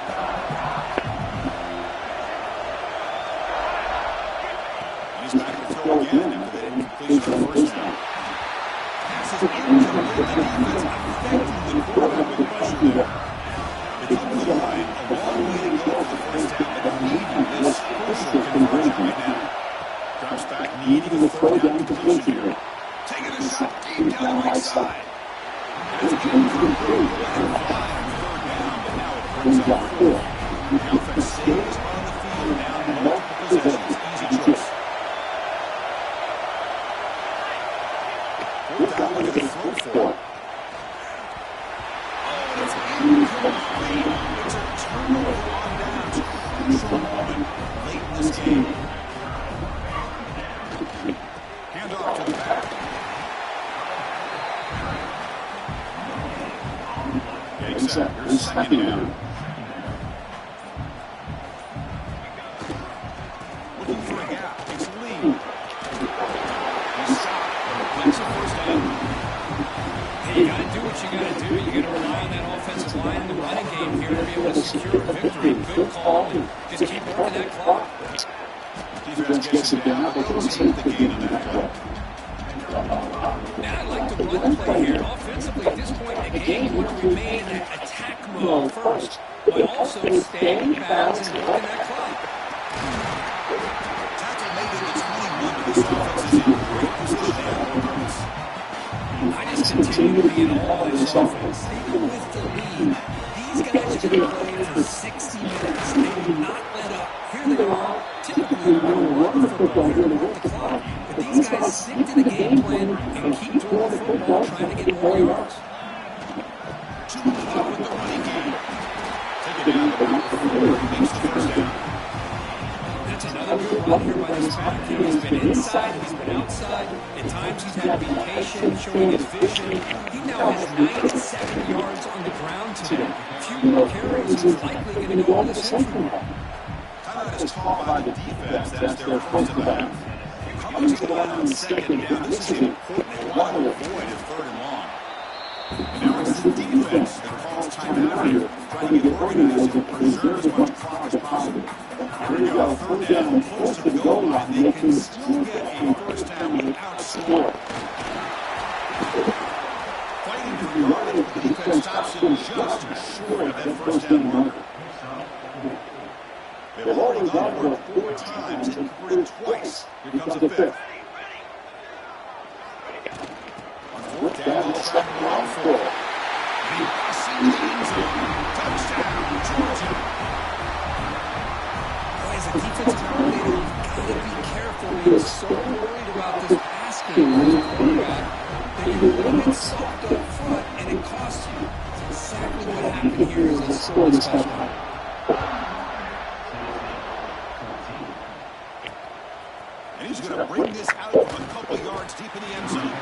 He's back to throw again after that incompletion on first down. Pass is incomplete. The defense affecting the quarterback with pressure there. They come to the line. A long way to go for the first down, but needing this crucial conversion right now. Drops back, needing the third down completion here. Taking a shot deep down the right side. And it's incomplete. Let it fly on third down, but now it brings up fourth. The offense stays on the field now. Multiple possessions. Easy choice. Down with a throw for it. Oh, it's incomplete. It's a turnover on downs. Crucial moment late in this game. Hand off to the back. Takes that. Here's second down. Looking for a gap. Takes the lead. He's stopped. Takes a first down. Hey, you got to do what you got to do. You got to rely on that offensive line in the running game here to be able to secure a victory. Good call, and just keep working that clock. Defense gets it down. They can take the gain on that play. Now I'd like to run the play here. Offensively, at this point in the game, you want to remain in attack mode first, but also stay in bounds and working that clock. Tackle made at the 21, but this offense is in great position to have more points. I just continue to be in awe of this offense. Even with the lead, these guys are going to play for 60 minutes. They do not let up. Here they are. Typically, you want to run the football here to work the clock. But these guys stick to the game plan and keep throwing the football, trying to get more yards. Two with the running game. Take it down to about 4. He makes the first down. That's another good run here by this back. He's been inside, he's been outside. At times he's had to be patient, showing his vision. He now has 97 yards on the ground today. A few more carries, he's likely going to go on the central. Timeout is called by the defense as their first down. Coming to the line on second down. This is important. They want to avoid a third and long. And now it's the defense that calls timeout here, trying to get organized and preserve as much clock as possible. Here we go, third down, close to the goal line. They can still get a first down without score. Fighting for yardage, the defense stops him just short of that first down marker. They've already gone for it 4 times and converted twice. Here comes the fifth. traveling well for it. And he busts into the end zone. Touchdown, Georgia. As a defensive coordinator, you've got to be careful being so worried about this pass game as a quarterback that you're a little bit soft up front and it costs you. That's exactly what happened here as they scored this touchdown. And he's going to bring this out from a couple yards deep in the end zone.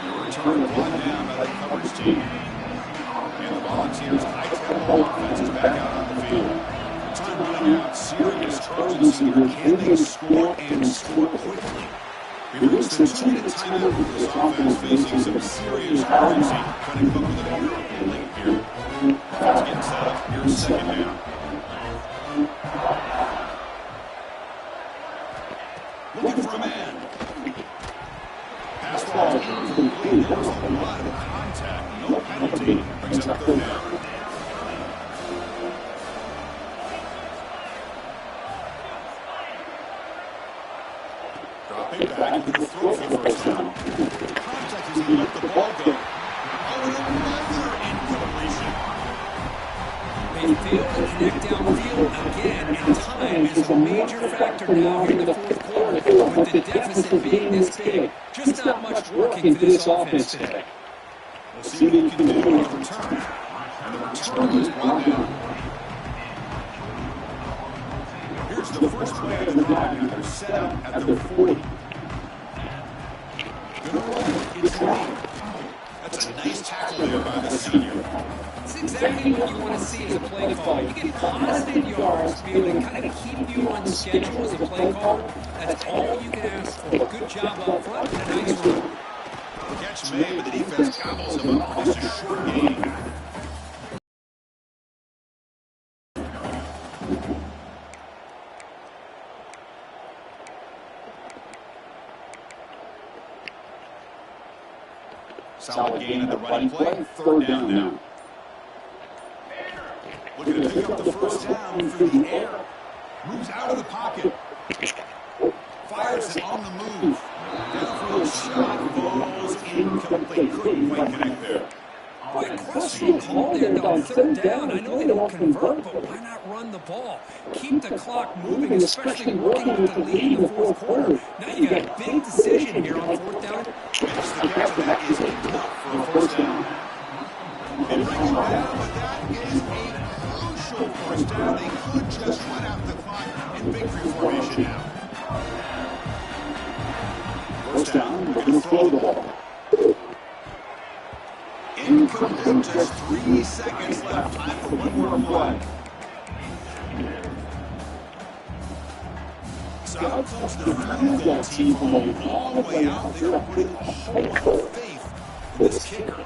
The return brought down by the coverage team. And the Volunteers' high-tempo offense is back out on the field. Time running out, serious urgency here. Can they score and score quickly? We reached the 2-minute timeout with this offense facing some serious urgency. Trying to come up with a miracle late here. Offense getting set up. Here's second down. Looking for a man. Pass ball incomplete. There was a lot of contact. No penalty. Brings up third down. Dropping back into the throw for first down. Contact as he let the ball go. Oh, and another incompletion. They fail to connect downfield again, and time is a major factor now here in the fourth quarter with the deficit being this big. Just not much working for this offense today. We'll see what he can do on the return. And the return is brought down. Here's the first play of the drive, and they're set up at their 40. Gonna run. It's Lee. That's a nice tackle there by the senior. It's exactly what you want to see as a play caller. You get positive yards, be able to kind of keep you on schedule as a play caller. That's all you can ask for. Good job up front and a nice run. The catch made, but the defense gobbles him up for just a short gain. Solid gain at the running play. Third down now. Looking to pick up the first down through the air. Moves out of the pocket. Fires it on the move. Downfield shot falls incomplete. Couldn't quite connect there. Boy, a question called there on third down. I know they don't convert, but why not run the ball? Keep the clock moving, especially working with the lead in the fourth quarter. Now you got a big decision here on fourth down. Makes the catch, and that is enough for a first down. They bring him down, but that is a crucial first down. They could just run out the clock in victory formation now. First down, we're going to throw the ball. Incomplete, just 3 seconds left. Time for one more play. So out comes the field goal team from a long way out there, putting a whole lot of faith in this kicker.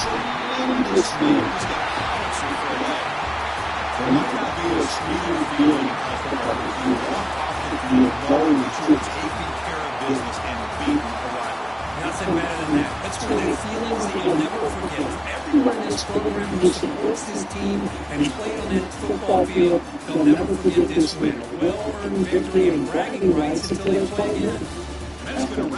Tremendous move. He's got a bouncer for a leg. There might not be a sweeter feeling as you walk off the field knowing that you are taking care of business and beating a rival. Nothing better than that. That's one of the feelings that you'll never forget. Everyone in this program who supports this team and played on that football field, they'll never forget this win. Well-earned victory and bragging rights until they play again. That's going to